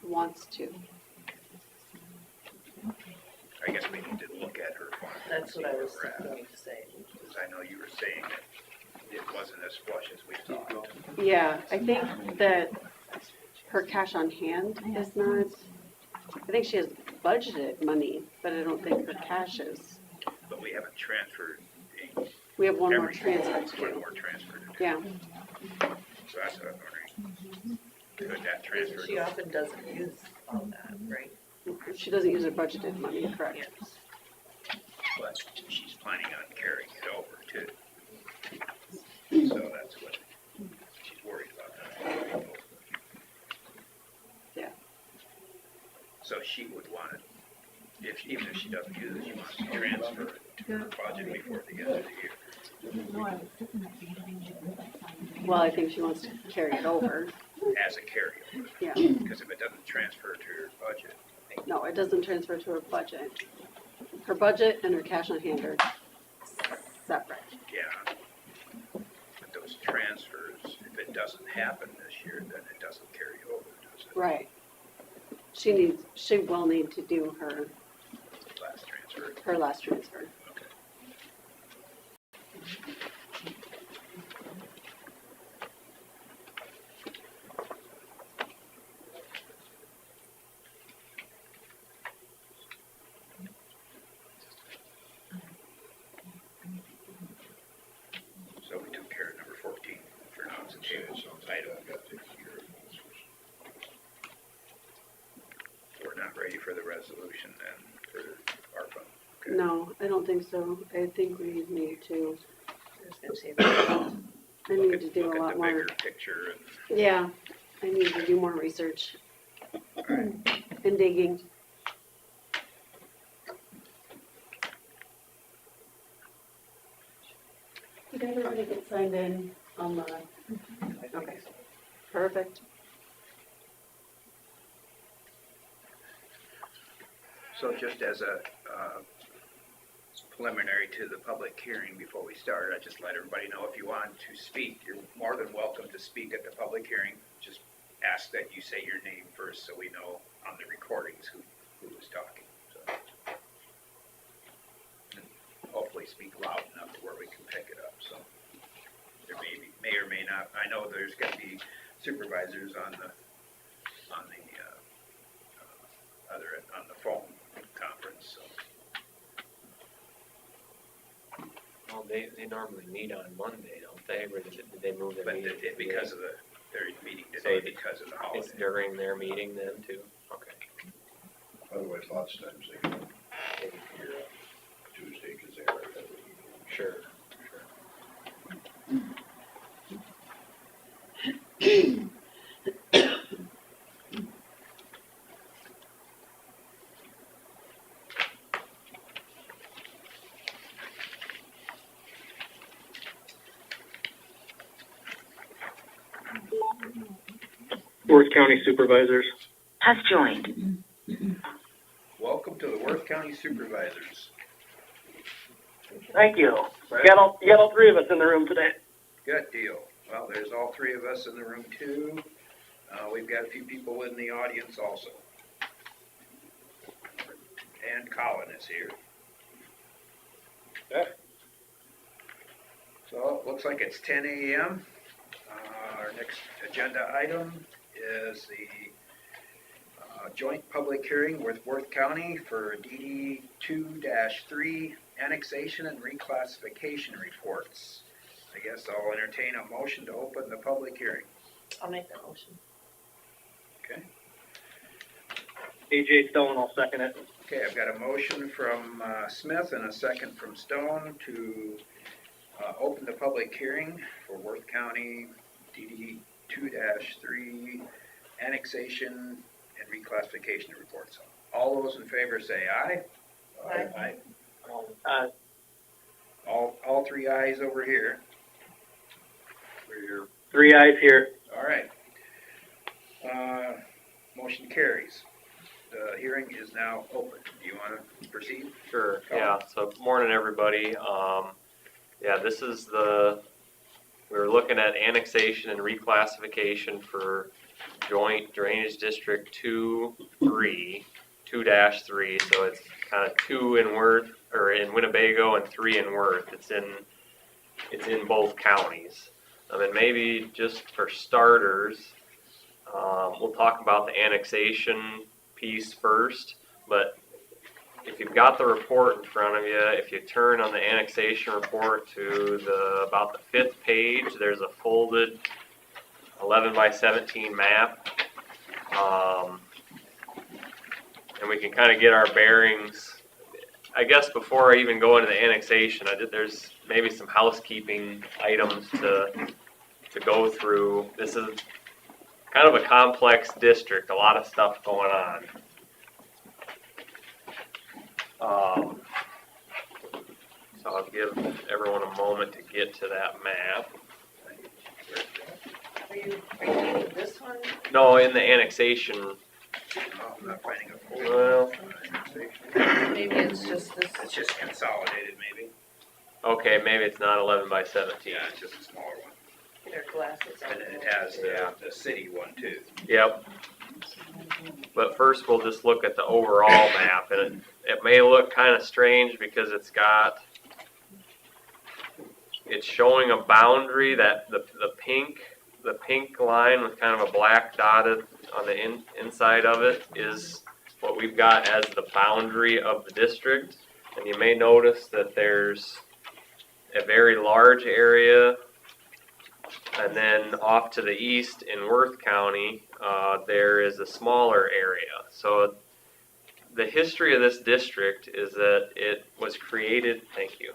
wants to. I guess we need to look at her fund. and That's see what I where was we're at. going to say. Because I know you were saying that it wasn't as flush as we thought. Yeah, I think that her cash on hand is not, I think she has budgeted money, but I don't think her cash is. But we haven't transferred a. We have one more everything. transfer to One do. more transfer to do. Yeah, So that's what I'm wondering. Could that transfer? She often doesn't use all that, right? she doesn't use her budgeted money, correct? Yes. But she's planning on carrying it over too. So that's what she's worried about. That. Yeah. So she would want it, even if she doesn't use it, she wants to transfer it to her budget before the end of the year. Well, I think she wants to carry it over. As a carryover, Yeah, because if it doesn't transfer to her budget, no, it doesn't transfer to her budget. Her budget and her cash on hand are separate. yeah. But those transfers, if it doesn't happen this year, then it doesn't carry over, does it? Right. She will need to do her Last transfer, last transfer. okay. So we took care of number 14 for now, it's a table item. We're not ready for the resolution then for ARPA. Okay. No, I don't think so. I think we need to, I was gonna say that. I need to do Look a at lot the more. bigger picture and Yeah, I need to do more research and digging. Did everybody get signed in on the, okay, perfect. so just as a preliminary to the public hearing before we start, I just let everybody know if you want to speak, you're more than welcome to speak at the public hearing. Just ask that you say your name first so we know on the recordings who was talking. So. And hopefully speak loud enough to where we can pick it up. So there may or may not. I know there's going to be supervisors on the phone conference. So. Well, they normally meet on Monday, don't they? Or did they move their But meeting? because of their meeting So today, because of the It's holiday. during their meeting then too? Okay. Otherwise, lots of times they come here Tuesday because they already have a meeting. Sure. Worth County Supervisors. Has joined. Welcome to the Worth County Supervisors. Thank you. You got all three of us in the room today. Good deal. Well, there's all three of us in the room too. We've got a few people in the audience also. And Colin is here. Yeah. So it looks like it's 10 a.m. Our next agenda item is the joint public hearing with Worth County for DD 2-3 annexation and reclassification reports. I guess I'll entertain a motion to open the public hearing. I'll make that motion. Okay. AJ Stone, I'll second it. Okay, I've got a motion from Smith and a second from Stone to open the public hearing for Worth County DD 2-3 annexation and reclassification reports. All those in favor say aye. Aye. All three ayes over here. We're 3 ayes here. all right. Motion carries. The hearing is now open. Do you want to proceed? Sure, yeah, so morning, everybody. Yeah, this is we were looking at annexation and reclassification for joint drainage district 2-3, so it's kind of 2 in Worth, or in Winnebago, and 3 in Worth. It's in both counties. And maybe just for starters, we'll talk about the annexation piece first, but if you've got the report in front of you, if you turn on the annexation report to about the 5th page, there's a folded 11 by 17 map, and we can kind of get our bearings. I guess before I even go into the annexation, there's maybe some housekeeping items to go through. This is kind of a complex district, a lot of stuff going on. So I'll give everyone a moment to get to that map. Are you reading this one? No, in the annexation. I'm not finding a folder. Well, Maybe it's just this. It's just consolidated, maybe. okay, maybe it's not 11 by 17. Yeah, it's just a smaller one. Get our glasses on. And then it has the city one too. Yep. But first we'll just look at the overall map, and it may look kind of strange because it's showing a boundary that the pink line with kind of a black dotted on the inside of it is what we've got as the boundary of the district. And you may notice that there's a very large area, and then off to the east in Worth County, there is a smaller area. So the history of this district is that it was created, thank you.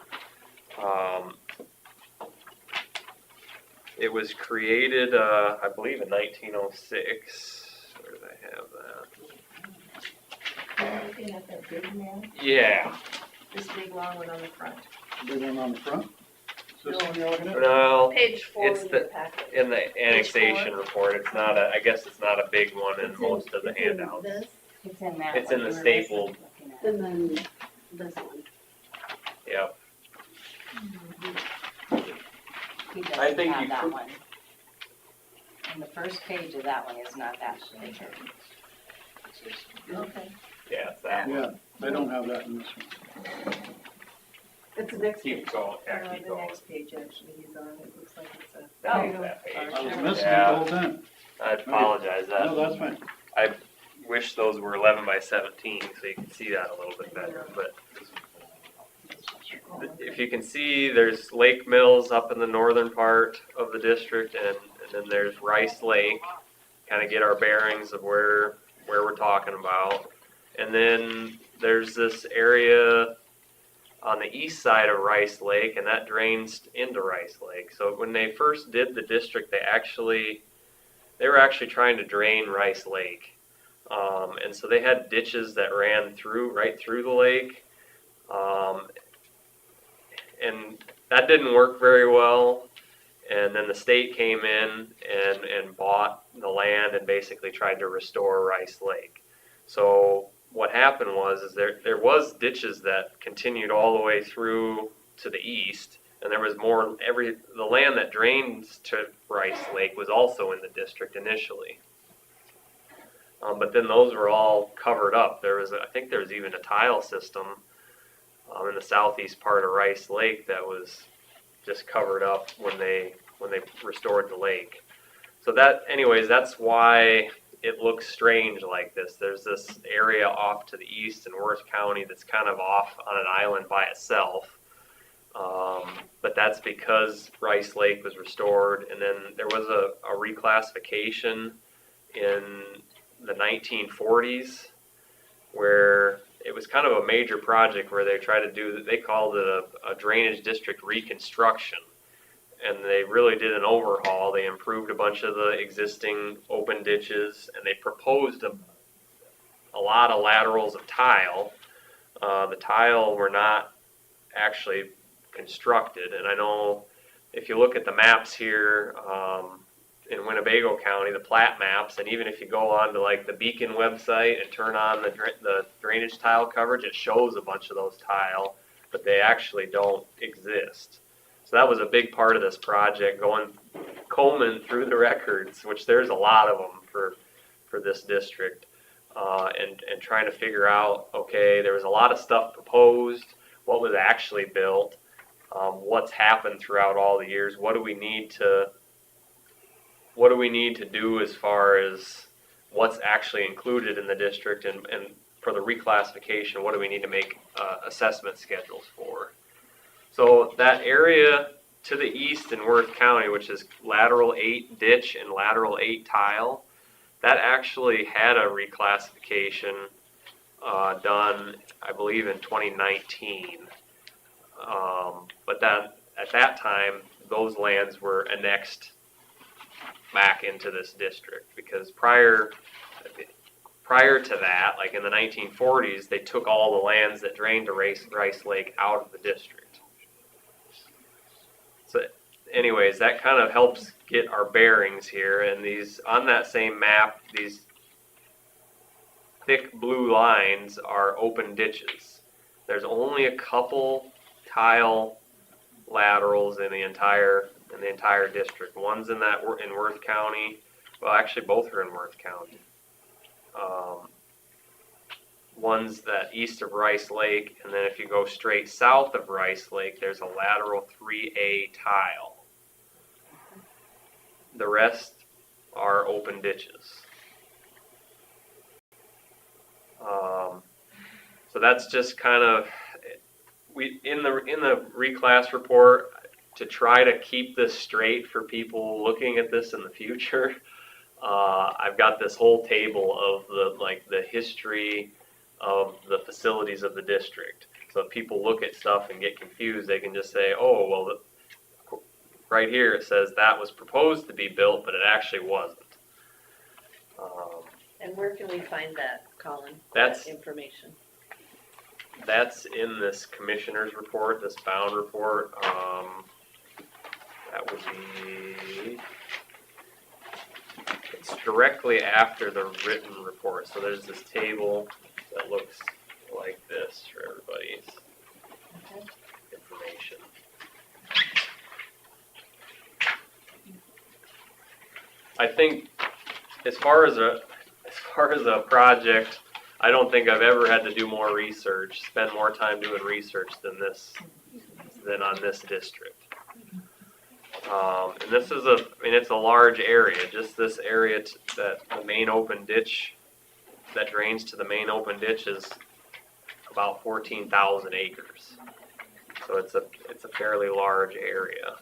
It was created, I believe, in 1906. Where did I have that? Looking at that big map, Yeah. this big long one on the front. Big one on the front? Is this one you're looking at? No, Page 4 It's in the- your packet. in the annexation report, it's not I guess it's not a big one in most of the handouts. It's in that. It's in one the you were stapled. looking at. And then this one. Yep. He I doesn't think you have that could- one. And the first page of that one is not that picture. Okay. Yeah, it's that one. Yeah, I don't have that in this one. It's the next Keep going, yeah, keep The going. next page actually he's on, it looks like it's a. That was that page. I was missing it the Yeah. whole time. I apologize. No, that's fine. I wish those were 11 by 17 so you can see that a little bit better. But if you can see, there's Lake Mills up in the northern part of the district, and then there's Rice Lake. Kind of get our bearings of where we're talking about. And then there's this area on the east side of Rice Lake, and that drains into Rice Lake. So when they first did the district, they were actually trying to drain Rice Lake. And so they had ditches that ran right through the lake. And that didn't work very well. And then the state came in and bought the land and basically tried to restore Rice Lake. So what happened was there was ditches that continued all the way through to the east, and there was more. The land that drains to Rice Lake was also in the district initially, but then those were all covered up. I think there was even a tile system in the southeast part of Rice Lake that was just covered up when they restored the lake. So that, anyways, that's why it looks strange like this. There's this area off to the east in Worth County that's kind of off on an island by itself. But that's because Rice Lake was restored, and then there was a reclassification in the 1940s where it was kind of a major project where they tried to do, they called it a drainage district reconstruction. And they really did an overhaul. They improved a bunch of the existing open ditches, and they proposed a lot of laterals of tile. The tile were not actually constructed, and I know if you look at the maps here in Winnebago County, the plat maps, and even if you go on to like the Beacon website and turn on the drainage tile coverage, it shows a bunch of those tile, but they actually don't exist. So that was a big part of this project, combing through the records, which there's a lot of them for this district, and trying to figure out, okay, there was a lot of stuff proposed, what was actually built, what's happened throughout all the years, what do we need to do as far as what's actually included in the district, and for the reclassification, what do we need to make assessment schedules for? So that area to the east in Worth County, which is lateral 8 ditch and lateral 8 tile, that actually had a reclassification done, I believe, in 2019. But that at that time, those lands were annexed back into this district because prior to that, like in the 1940s, they took all the lands that drained to Rice Lake out of the district. So anyways, that kind of helps get our bearings here. And these, on that same map, these thick blue lines are open ditches. There's only a couple tile laterals in the entire district. One's in Worth County. Well, actually, both are in Worth County. One's that east of Rice Lake, and then if you go straight south of Rice Lake, there's a lateral 3A tile. The rest are open ditches. So that's just kind of, in the reclass report, to try to keep this straight for people looking at this in the future. I've got this whole table of the history of the facilities of the district. So if people look at stuff and get confused, they can just say, oh, well, right here it says that was proposed to be built, but it actually wasn't. And where can we find that, Colin? That's- that information. That's in this commissioner's report, this bound report. That would be, it's directly after the written report. So there's this table that looks like this for everybody's information. I think as far as a project, I don't think I've ever had to do more research, spend more time doing research than on this district. And this is it's a large area. Just this area that the main open ditch that drains to the main open ditch is about 14,000 acres. So it's a fairly large area.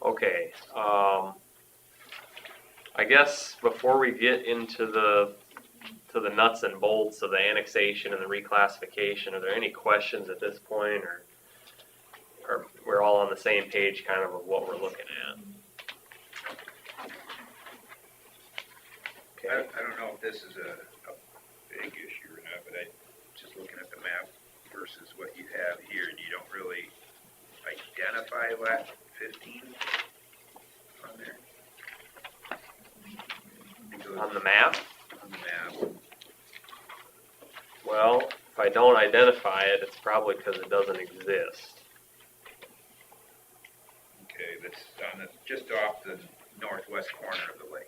Okay. I guess before we get into the nuts and bolts of the annexation and the reclassification, are there any questions at this point, or we're all on the same page kind of what we're looking at? I don't know if this is a big issue or not, but just looking at the map versus what you have here, and you don't really identify lat 15 on there. On the map? On the map. Well, if I don't identify it, it's probably because it doesn't exist. Okay, that's just off the northwest corner of the lake.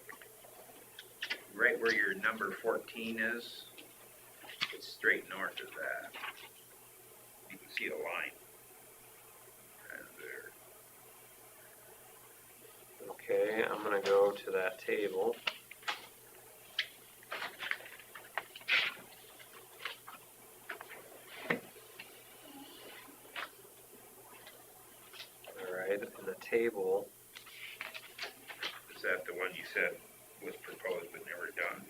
Right where your number 14 is, it's straight north of that. You can see a line. Right there. Okay, I'm gonna go to that table. Alright, in the table, Is that the one you said was proposed but never done?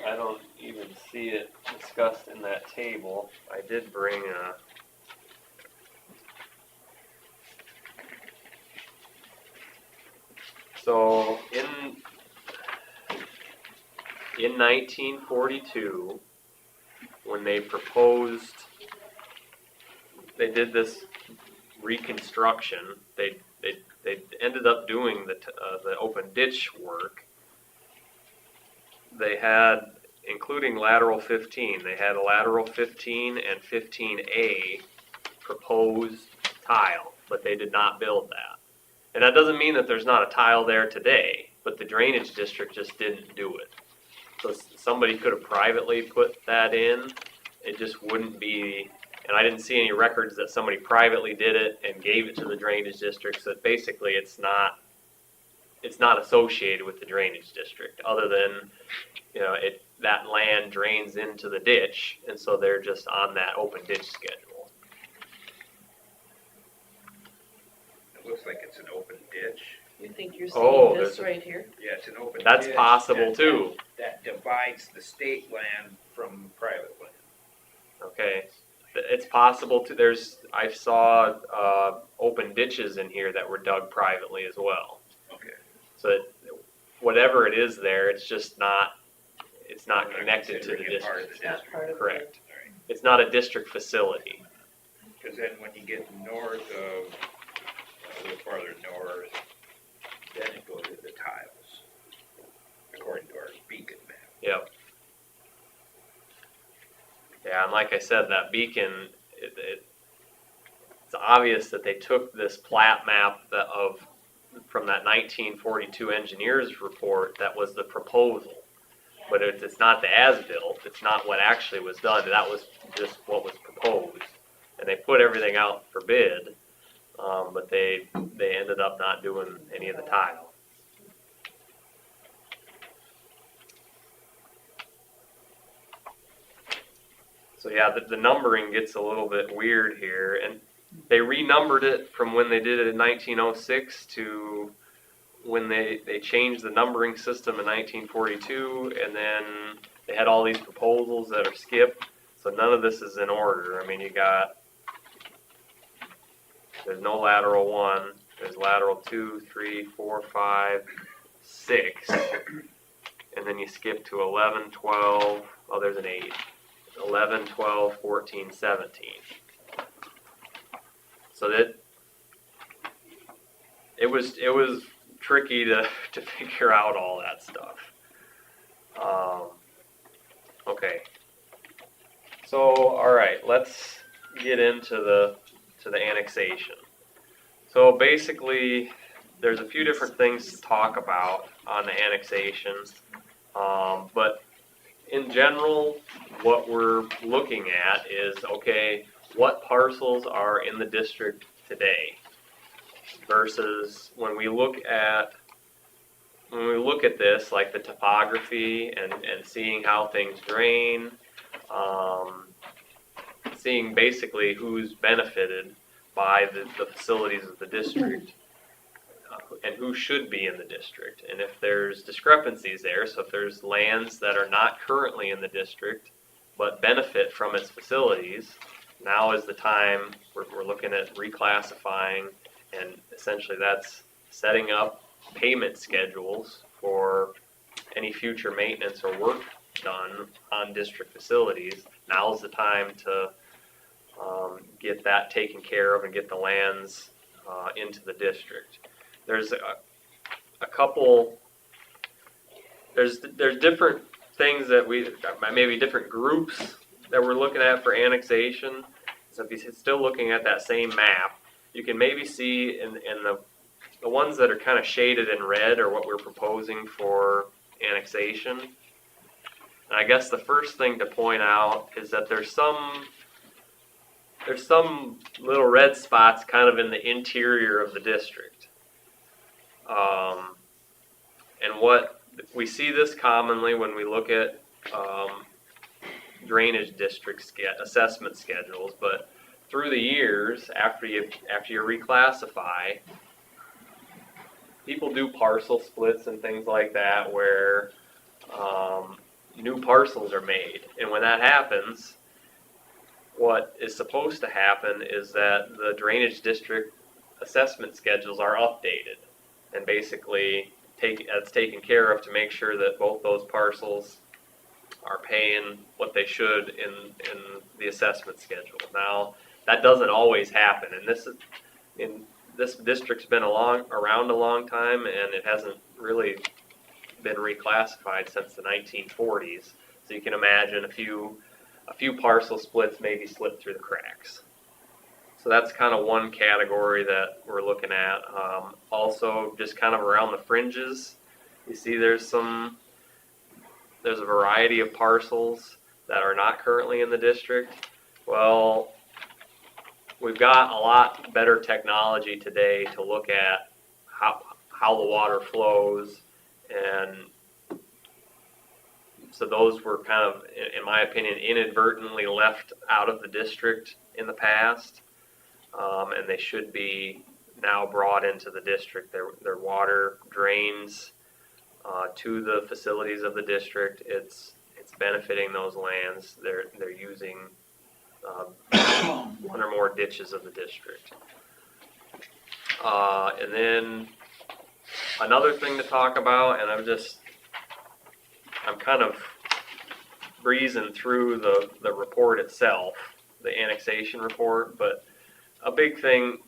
I don't even see it discussed in that table. I did bring a. So in 1942, when they proposed, they did this reconstruction. They ended up doing the open ditch work. They had, including lateral 15, they had a lateral 15 and 15A proposed tile, but they did not build that. And that doesn't mean that there's not a tile there today, but the drainage district just didn't do it. So somebody could have privately put that in, it just wouldn't be, and I didn't see any records that somebody privately did it and gave it to the drainage district, so basically it's not associated with the drainage district, other than, you know, that land drains into the ditch, and so they're just on that open ditch schedule. It looks like it's an open ditch. You think you're Oh, seeing this there's- right here? Yeah, it's an open ditch. That's possible too. That divides the state land from private land. Okay, it's possible to, I saw, open ditches in here that were dug privately as well. Okay. So whatever it is there, it's just not, it's not We're not connected to the considering it part of district. the Not district. part of Correct. All right. It's not a district facility. Because then when you get north of, a little farther north, then it goes to the tiles, according to our beacon map. Yep. Yeah, and like I said, that beacon, it's obvious that they took this plat map from that 1942 engineers report that was the proposal. But it's not the as-built, it's not what actually was done, that was just what was proposed. And they put everything out for bid, but they ended up not doing any of the tile. So yeah, the numbering gets a little bit weird here, and they renumbered it from when they did it in 1906 to when they changed the numbering system in 1942, and then they had all these proposals that are skipped, so none of this is in order. I mean, there's no lateral 1, there's lateral 2, 3, 4, 5, 6, and then you skip to 11, 12, oh, there's an 8. 11, 12, 14, 17. So that it was tricky to figure out all that stuff. Okay. So all right, let's get into the annexation. So basically, there's a few different things to talk about on the annexation, but in general, what we're looking at is, okay, what parcels are in the district today versus when we look at this, like the topography and seeing how things drain, seeing basically who's benefited by the facilities of the district. And who should be in the district. And if there's discrepancies there, so if there's lands that are not currently in the district but benefit from its facilities, now is the time we're looking at reclassifying, and essentially that's setting up payment schedules for any future maintenance or work done on district facilities. Now's the time to get that taken care of and get the lands into the district. There's a couple, there's different things that maybe different groups that we're looking at for annexation. So if you're still looking at that same map, you can maybe see in the ones that are kind of shaded in red are what we're proposing for annexation. And I guess the first thing to point out is that there's some little red spots kind of in the interior of the district. And what we see this commonly when we look at drainage district assessment schedules, but through the years, after you reclassify, people do parcel splits and things like that where new parcels are made. And when that happens, what is supposed to happen is that the drainage district assessment schedules are updated and basically it's taken care of to make sure that both those parcels are paying what they should in the assessment schedule. Now, that doesn't always happen, and this district's been around a long time, and it hasn't really been reclassified since the 1940s. So you can imagine a few parcel splits maybe slipped through the cracks. So that's kind of one category that we're looking at. Also, just kind of around the fringes, you see there's a variety of parcels that are not currently in the district. Well, we've got a lot better technology today to look at how the water flows, and so those were kind of, in my opinion, inadvertently left out of the district in the past, and they should be now brought into the district. Their water drains to the facilities of the district. It's benefiting those lands. They're using one or more ditches of the district. And then another thing to talk about, and I'm kind of breezing through the report itself, the annexation report, but a big thing,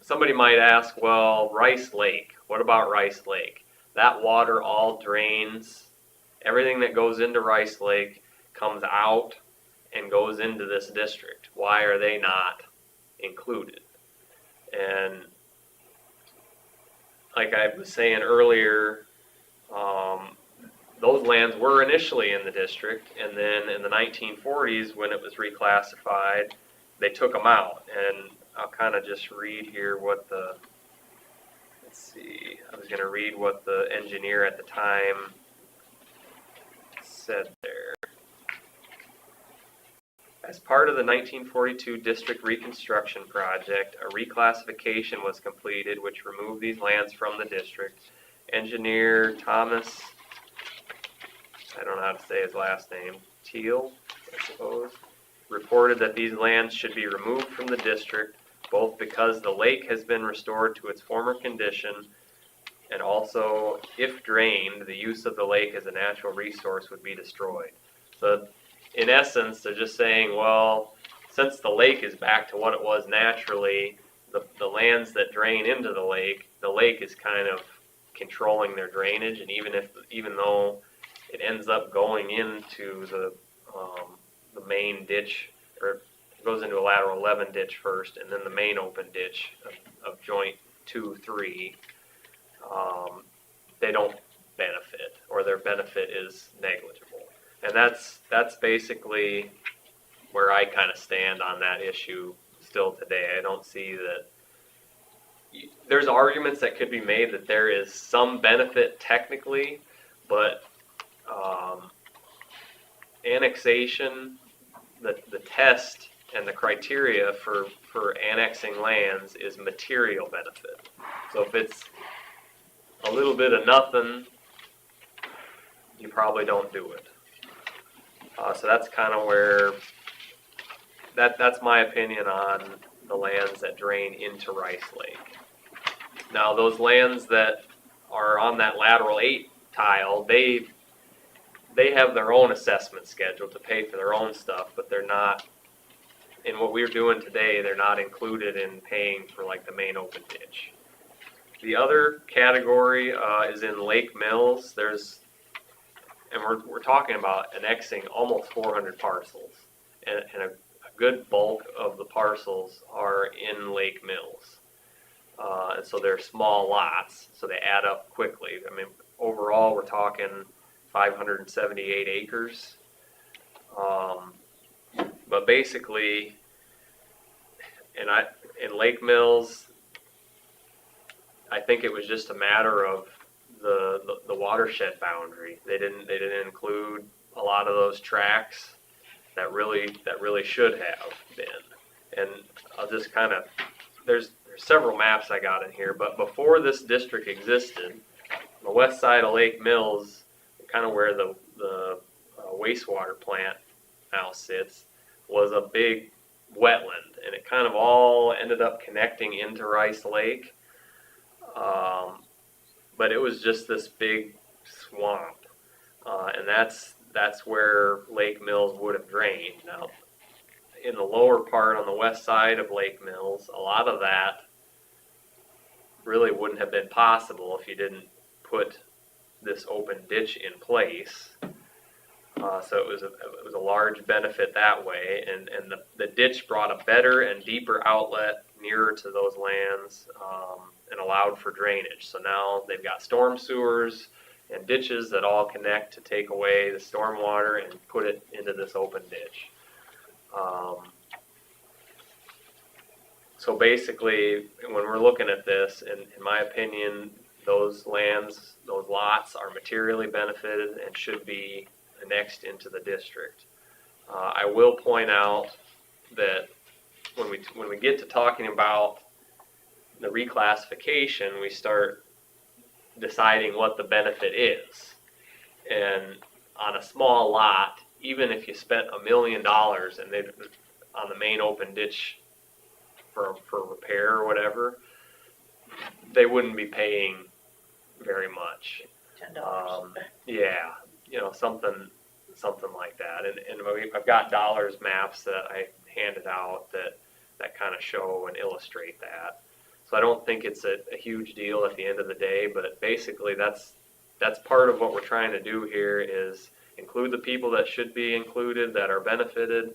somebody might ask, well, Rice Lake, what about Rice Lake? That water all drains. Everything that goes into Rice Lake comes out and goes into this district. Why are they not included? And like I was saying earlier, those lands were initially in the district, and then in the 1940s, when it was reclassified, they took them out. And I'll kind of just read here what I was going to read what the engineer at the time said there. As part of the 1942 district reconstruction project, a reclassification was completed which removed these lands from the district. Engineer Thomas, I don't know how to say his last name, Teal, I suppose, reported that these lands should be removed from the district, both because the lake has been restored to its former condition, and also, if drained, the use of the lake as a natural resource would be destroyed. So, in essence, they're just saying, well, since the lake is back to what it was naturally, the lands that drain into the lake is kind of controlling their drainage, and even though it ends up going into the main ditch, or it goes into a lateral 11 ditch first, and then the main open ditch of joint 2-3, they don't benefit, or their benefit is negligible. And that's basically where I kind of stand on that issue still today. I don't see that. There's arguments that could be made that there is some benefit technically, but annexation, the test and the criteria for annexing lands is material benefit. So if it's a little bit of nothing, you probably don't do it. So that's kind of where that's my opinion on the lands that drain into Rice Lake. Now those lands that are on that lateral 8 tile, they have their own assessment schedule to pay for their own stuff, but they're not, in what we're doing today, they're not included in paying for like the main open ditch. The other category is in Lake Mills. And we're talking about annexing almost 400 parcels, and a good bulk of the parcels are in Lake Mills. And so they're small lots, so they add up quickly. I mean, overall, we're talking 578 acres. But basically, in Lake Mills, I think it was just a matter of the watershed boundary. They didn't include a lot of those tracks that really should have been. And I'll just kind of, there's several maps I got in here, but before this district existed, on the west side of Lake Mills, kind of where the wastewater plant now sits, was a big wetland, and it kind of all ended up connecting into Rice Lake. But it was just this big swamp, and that's where Lake Mills would have drained. Now, in the lower part on the west side of Lake Mills, a lot of that really wouldn't have been possible if you didn't put this open ditch in place. So it was a large benefit that way, and the ditch brought a better and deeper outlet nearer to those lands, and allowed for drainage. So now they've got storm sewers and ditches that all connect to take away the storm water and put it into this open ditch. So basically, when we're looking at this, in my opinion, those lands, those lots are materially benefited and should be annexed into the district. I will point out that when we get to talking about the reclassification, we start deciding what the benefit is. And on a small lot, even if you spent $1 million and they on the main open ditch for repair or whatever, they wouldn't be paying very much. $10. Yeah, something like that. And I've got dollars maps that I handed out that kind of show and illustrate that. So I don't think it's a huge deal at the end of the day, but basically that's part of what we're trying to do here is include the people that should be included, that are benefited,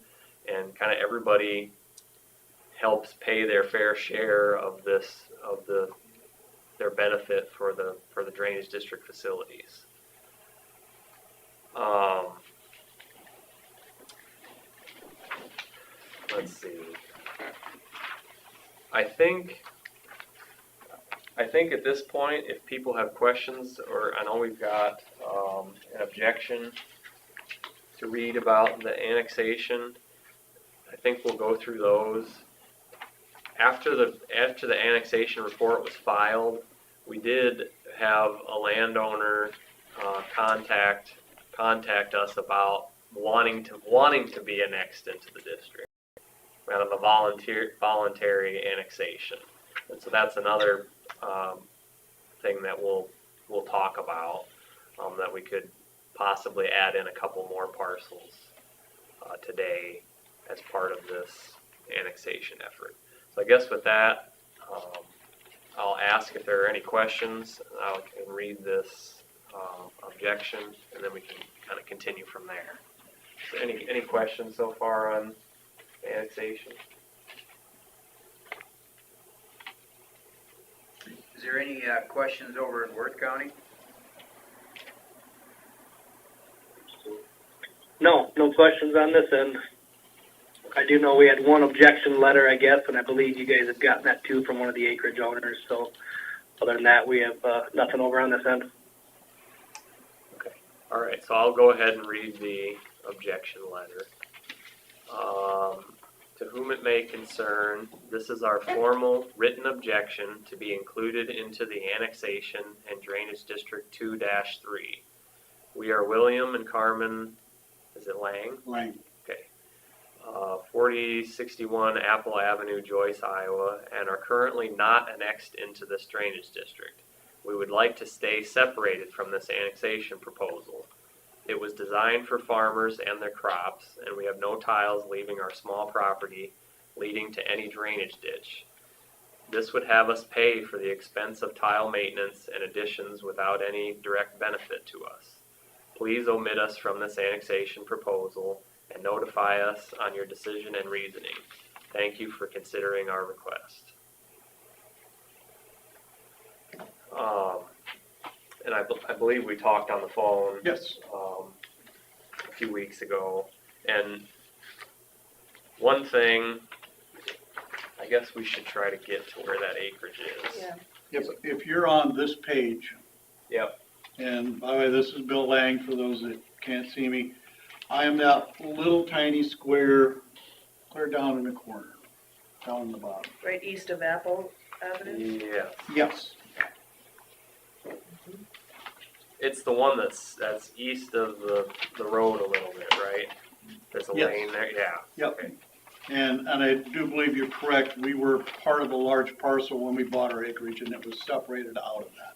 and kind of everybody helps pay their fair share of their benefit for the drainage district facilities. Let's see. I think at this point, if people have questions, or I know we've got an objection to read about the annexation, I think we'll go through those. After the annexation report was filed, we did have a landowner contact us about wanting to be annexed into the district, kind of a voluntary annexation. And so that's another thing that we'll talk about, that we could possibly add in a couple more parcels today as part of this annexation effort. So I guess with that, I'll ask if there are any questions. I can read this objection, and then we can kind of continue from there. So any questions so far on annexation? Is there any questions over in Worth County? No questions on this end. I do know we had one objection letter, I guess, and I believe you guys have gotten that too from one of the acreage owners. So other than that, we have nothing over on this end. Okay. All right. So I'll go ahead and read the objection letter. To whom it may concern, this is our formal written objection to be included into the annexation and Drainage District 2-3. We are William and Carmen, is it Lang? Lang. Okay. 4061 Apple Avenue, Joyce, Iowa, and are currently not annexed into this drainage district. We would like to stay separated from this annexation proposal. It was designed for farmers and their crops, and we have no tiles leaving our small property leading to any drainage ditch. This would have us pay for the expense of tile maintenance and additions without any direct benefit to us. Please omit us from this annexation proposal and notify us on your decision and reasoning. Thank you for considering our request. And I believe we talked on the phone. Yes. A few weeks ago, and one thing, I guess we should try to get to where that acreage is. Yeah. If you're on this page, Yep. and by the way, this is Bill Lang, for those that can't see me, I am that little tiny square clear down in the corner, down in the bottom. Right east of Apple Avenue? Yeah. Yes, It's the one that's east of the road a little bit, right? There's a Yes. lane there, yeah. Yep. Okay. and I do believe you're correct. We were part of a large parcel when we bought our acreage, and it was separated out of that.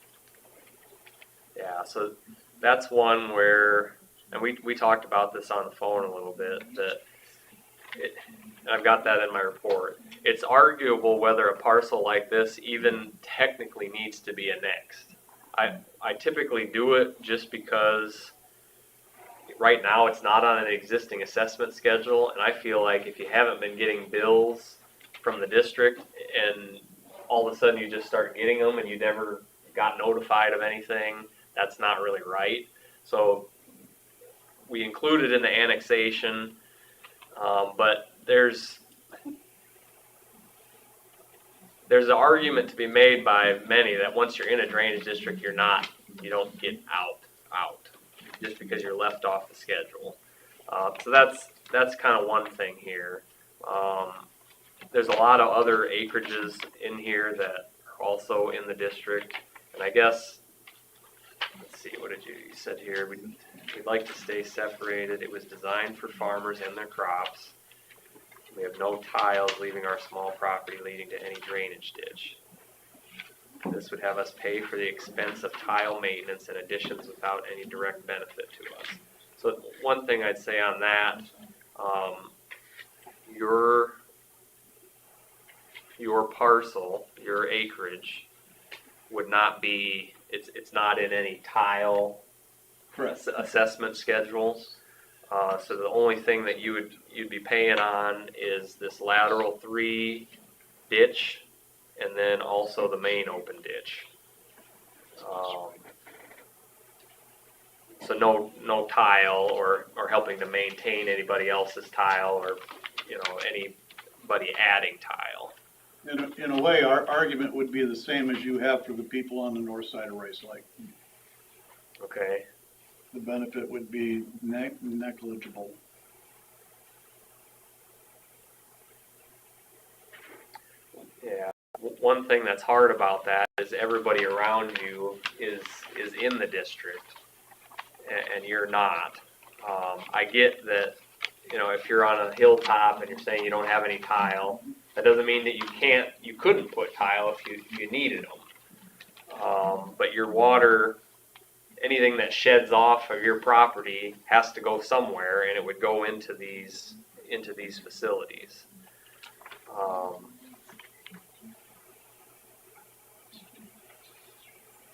Yeah, so that's one where, and we talked about this on the phone a little bit, that and I've got that in my report. It's arguable whether a parcel like this even technically needs to be annexed. I typically do it just because right now it's not on an existing assessment schedule, and I feel like if you haven't been getting bills from the district and all of a sudden you just start getting them and you never got notified of anything, that's not really right. So we include it in the annexation, but there's an argument to be made by many that once you're in a drainage district, you don't get out just because you're left off the schedule. So that's kind of one thing here. There's a lot of other acreages in here that are also in the district, and I guess, let's see, what did you said here? We'd like to stay separated. It was designed for farmers and their crops. We have no tiles leaving our small property leading to any drainage ditch. This would have us pay for the expense of tile maintenance and additions without any direct benefit to us. So one thing I'd say on that, your parcel, your acreage, would not be, it's not in any tile Correct. assessment schedules. So the only thing that you'd be paying on is this lateral 3 ditch, and then also the main open ditch. So no tile or helping to maintain anybody else's tile, or anybody adding tile. In a way, our argument would be the same as you have for the people on the north side of Rice Lake. Okay. The benefit would be negligible. Yeah. One thing that's hard about that is everybody around you is in the district, and you're not. I get that, if you're on a hilltop and you're saying you don't have any tile, that doesn't mean that you couldn't put tile if you needed them. But your water, anything that sheds off of your property has to go somewhere, and it would go into these facilities.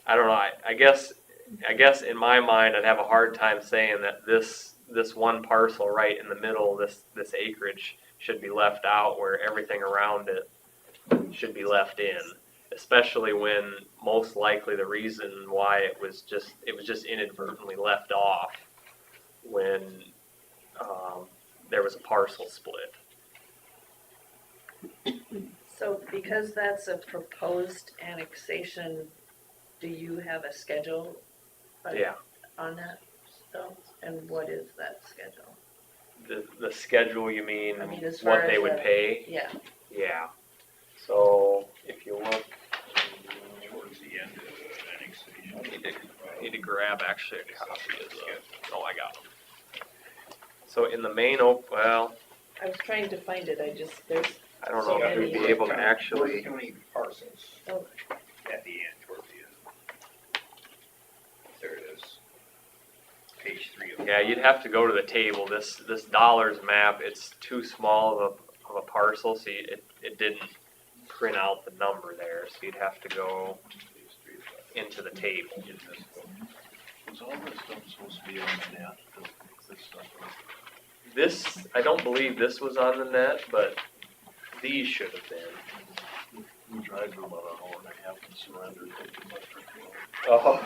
I don't know. I guess in my mind, I'd have a hard time saying that this one parcel right in the middle, this acreage, should be left out, where everything around it should be left in. Especially when most likely the reason why it was just inadvertently left off when there was a parcel split. So because that's a proposed annexation, do you have a schedule Yeah. on that still? And what is that schedule? The schedule, you mean, I mean, as far what they as would the- pay? Yeah. Yeah. So if you look, Towards the end of the annexation. I need to grab actually a copy of the. Oh, I got them. So in the main well, I was trying to find it, there's, I don't So know if many- you'd be able to actually. County parcels oh, at the end, towards the end. There it is. Page 3 of. Yeah, you'd have to go to the table. This dollars map, it's too small of a parcel, so it didn't print out the number there. So you'd have to go into the table. Was all this stuff supposed to be on the net? This stuff was- This, I don't believe this was on the net, but these should have been. We drive for about an hour and a half and surrendered. Thinking about it. Oh.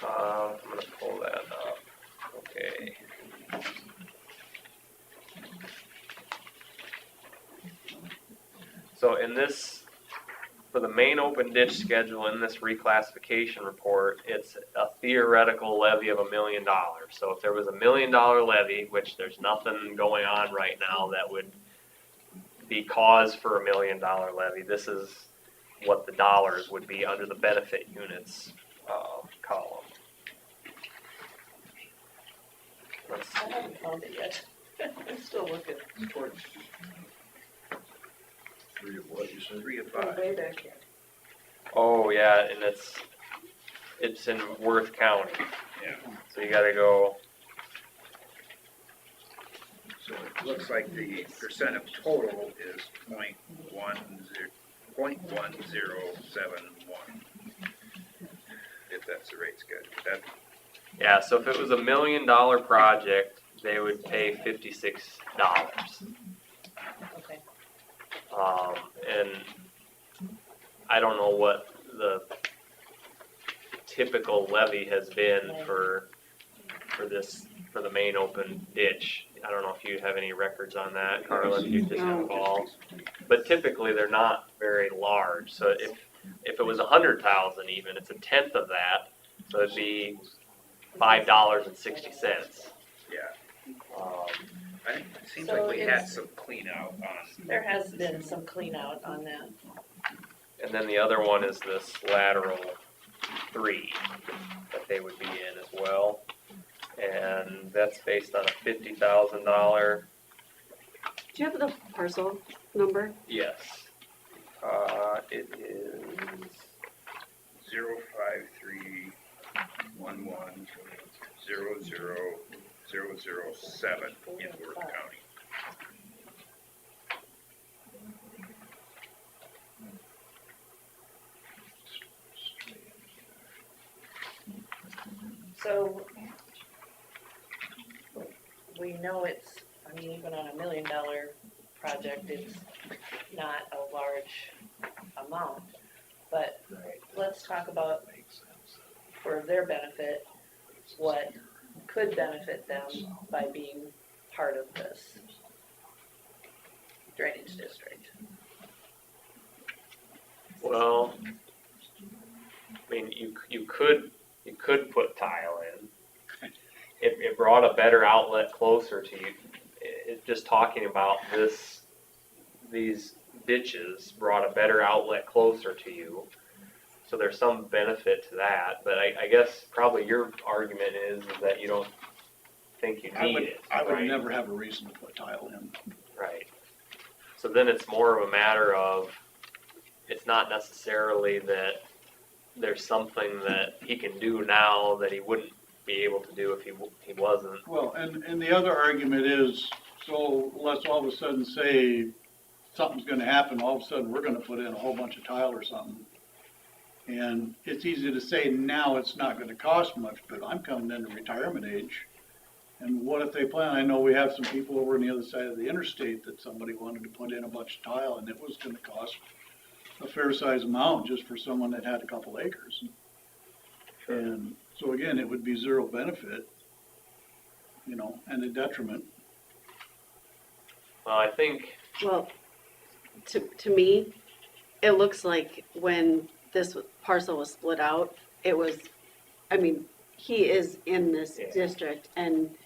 I'm gonna pull that up. Okay. So in this, for the main open ditch schedule in this reclassification report, it's a theoretical levy of $1 million. So if there was $1 million levy, which there's nothing going on right now that would be cause for $1 million levy, this is what the dollars would be under the benefit units column. I haven't found it yet. I'm still looking. Towards 3 of what you said? 3 of Oh, 5. way back here. Oh, yeah, and it's in Worth County. Yeah. So you gotta go, So it looks like the percent of total is 0.1071, if that's the rate schedule. That, yeah, so if it was $1 million project, they would pay $56. Okay. And I don't know what the typical levy has been for this, for the main open ditch. I don't know if you have any records on that, Carla, if you just recall. But typically, they're not very large, so if it was 100,000 even, it's a tenth of that, so it'd be $5.60. yeah, Um, I think it seems So like we had it's- some clean out on. There has been some clean out on that. And then the other one is this lateral 3 that they would be in as well. And that's based on a $50,000, Do you have the parcel number? yes. It is 05311000007 in Worth County. So we know it's, I mean, even on $1 million project, it's not a large amount. But let's talk about, for their benefit, what could benefit them by being part of this drainage district. Well, I mean, you could put tile in. It brought a better outlet closer to you. Just talking about these ditches brought a better outlet closer to you. So there's some benefit to that, but I guess probably your argument is that you don't think you need it, I would right? never have a reason to put tile in. Right. So then it's more of a matter of, it's not necessarily that there's something that he can do now that he wouldn't be able to do if he wasn't. Well, and the other argument is, so let's all of a sudden say something's gonna happen, all of a sudden we're gonna put in a whole bunch of tile or something. And it's easy to say now it's not gonna cost much, but I'm coming into retirement age. And what if they plan, I know we have some people over on the other side of the interstate that somebody wanted to put in a bunch of tile and it was gonna cost a fair size amount just for someone that had a couple acres. And so again, it would be zero benefit, you know, and a detriment. Well, I think, Well, to me, it looks like when this parcel was split out, it was, I mean, he is in this Yeah. district, and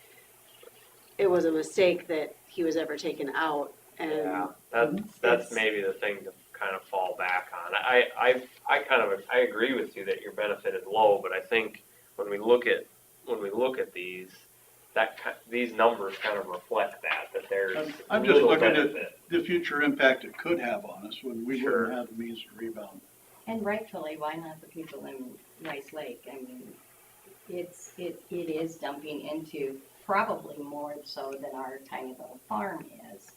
it was a mistake that he was ever taken out, yeah, and that's It's- maybe the thing to kind of fall back on. I agree with you that your benefit is low, but I think when we look at these, these numbers kind of reflect that there's I'm just little looking at benefit. the future impact it could have on us when we Sure. wouldn't have the means to rebound. And rightfully, why not the people in Rice Lake? I mean, it is dumping into probably more so than our tiny little farm is.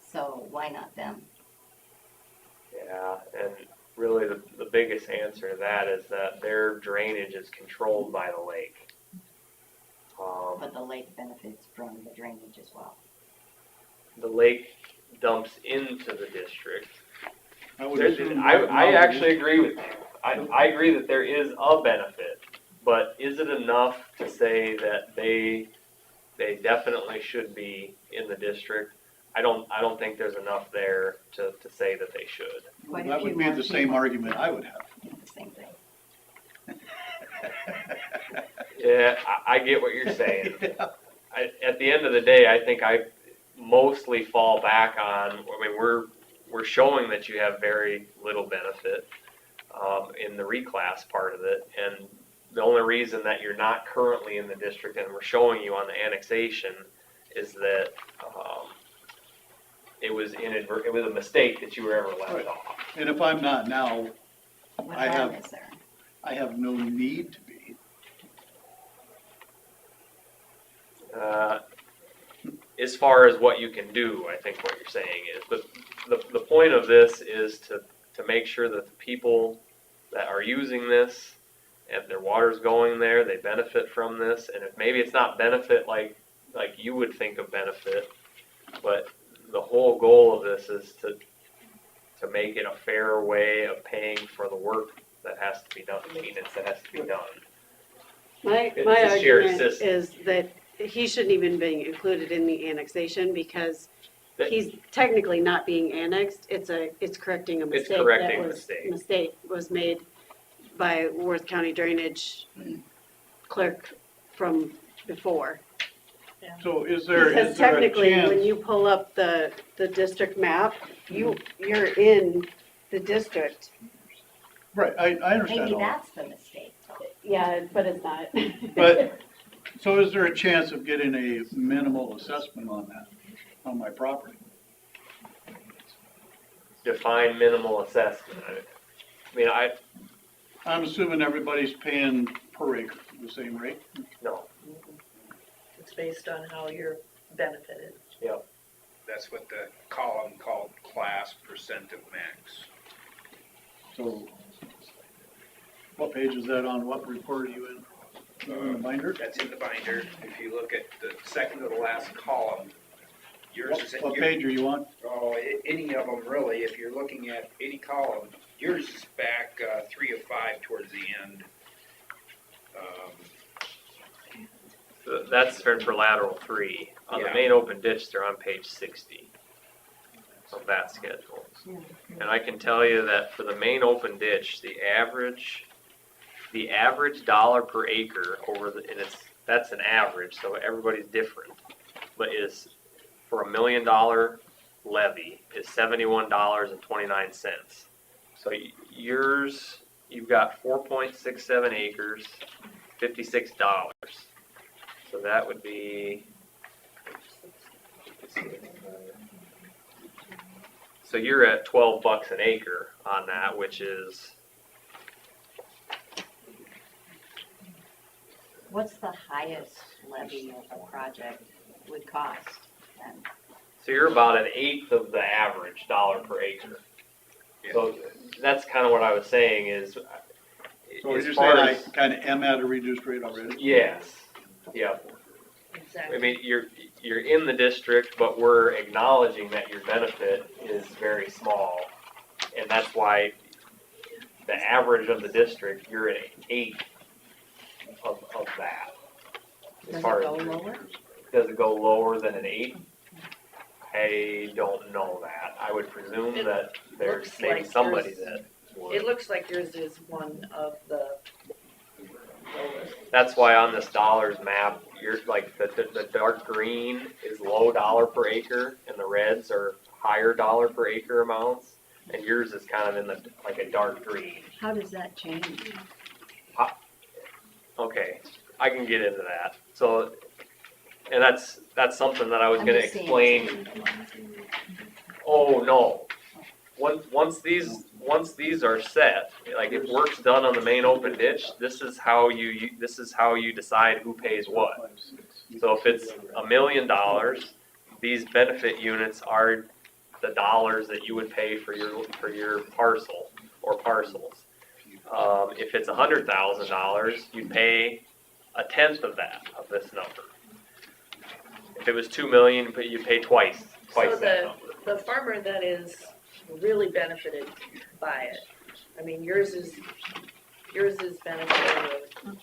So why not them? Yeah, and really the biggest answer to that is that their drainage is controlled by the lake. But the lake benefits from the drainage as well. The lake dumps into the district. I would assume right I now- actually agree with you. I agree that there is a benefit, but is it enough to say that they definitely should be in the district? I don't think there's enough there to say that they should. Quite a That few would be more the same people. argument I would have. Same thing. Yeah, I get what you're saying. At the end of the day, I think I mostly fall back on, I mean, we're showing that you have very little benefit in the reclass part of it, and the only reason that you're not currently in the district and we're showing you on the annexation is that it was it was a mistake that you were ever left Right. off. And if I'm not now, What I harm have- is there? I have no need to be. As far as what you can do, I think what you're saying is, but the point of this is to make sure that the people that are using this, and their water's going there, they benefit from this, and if maybe it's not benefit like you would think of benefit, but the whole goal of this is to make it a fair way of paying for the work that has to be done, the maintenance that has to be done. My It's a shared argument system. is that he shouldn't even be included in the annexation because That- he's technically not being annexed. It's correcting a It's mistake. correcting a that was mistake. Mistake was made by Worth County Drainage clerk from before. So is there Because a technically, when chance? you pull up the district map, you're in the district. Right, I understand Maybe all. that's the mistake. Yeah, but it's not. But, so is there a chance of getting a minimal assessment on that, on my property? Define minimal assessment. I mean, I'm assuming everybody's paying per acre, the same rate? no, It's based on how you're benefited. That's what the column called class percent of max. So, what page is that on? What report are you in? In the binder? That's in the binder. If you look at the second to the last column, yours is, What page are you on? any of them really, if you're looking at any column, yours is back 3 of 5 towards the end. that's for lateral 3. On the Yeah. main open ditch, they're on page 60 of that schedule. And I can tell you that for the main open ditch, the average dollar per acre and that's an average, so everybody's different, but is for $1 million levy is $71.29. So yours, you've got 4.67 acres, $56. So that would be. So you're at $12 an acre on that, which is. What's the highest levy a project would cost then? So you're about an eighth of the average dollar per acre. So that's kind of what I was saying is. So are as you far saying I as- kinda am at a reduced rate already? Yes, yep. I Exactly. mean, you're in the district, but we're acknowledging that your benefit is very small. And that's why the average of the district, you're at an eighth of that. As Does it far go as, lower? does it go lower than an eighth? I don't know that. I would presume It that there's looks maybe like somebody yours- that would. It looks like yours is one of the lowest. That's why on this dollars map, you're like, the dark green is low dollar per acre, and the reds are higher dollar per acre amounts, and yours is kind of in like a dark green. How does that change? Okay, I can get into that. So, and that's something that I was I'm gonna just seeing explain. Oh, no. Once these are set, like if work's done on the main open ditch, this is how you decide who pays what. So if it's $1 million, these benefit units are the dollars that you would pay for your parcel or parcels. If it's $100,000, you'd pay a tenth of this number. If it was 2 million, you pay twice So that number. the farmer that is really benefited by it, I mean, yours is benefited with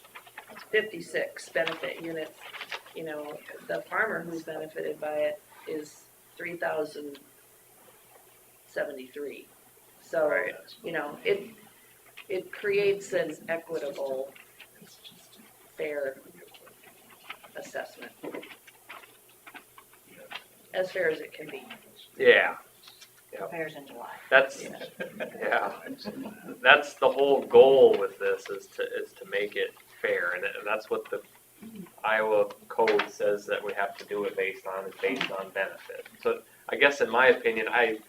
56 benefit units. You know, the farmer who's benefited by it is 3,073. So, Right. you know, it creates an equitable, fair assessment. As fair as it can be. Yeah, Fairs in July. that's, yeah, that's the whole goal with this is to make it fair, and that's what the Iowa code says that we have to do it based on, is based on benefit. So I guess in my opinion, I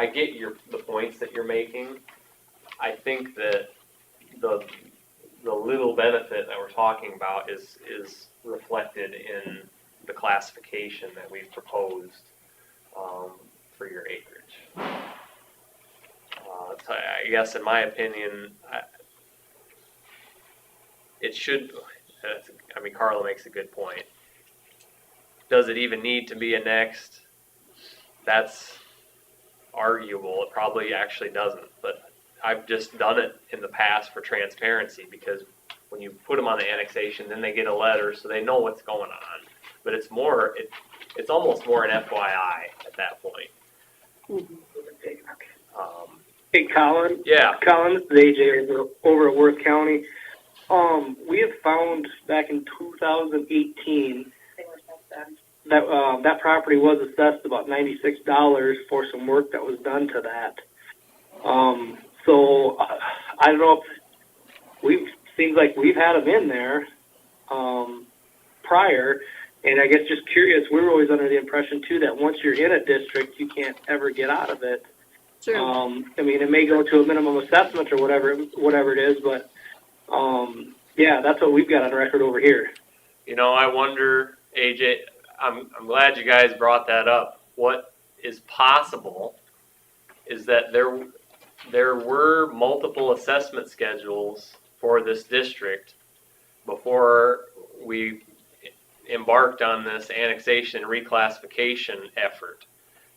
get the points that you're making. I think that the little benefit that we're talking about is reflected in the classification that we've proposed for your acreage. So I guess in my opinion, it should, I mean, Carla makes a good point. Does it even need to be annexed? That's arguable. It probably actually doesn't, but I've just done it in the past for transparency, because when you put them on the annexation, then they get a letter so they know what's going on. But it's almost more an FYI at that point. Hey, Colin. Yeah. Colin, this is AJ over at Worth County. We have found back in 2018 that property was assessed about $96 for some work that was done to that. So I don't know if seems like we've had them in there prior, and I guess just curious. We were always under the impression too that once you're in a district, you can't ever get out of it. True. I mean, it may go to a minimum assessment or whatever it is, but yeah, that's what we've got on record over here. You know, I wonder, AJ, I'm glad you guys brought that up. What is possible is that there were multiple assessment schedules for this district before we embarked on this annexation reclassification effort.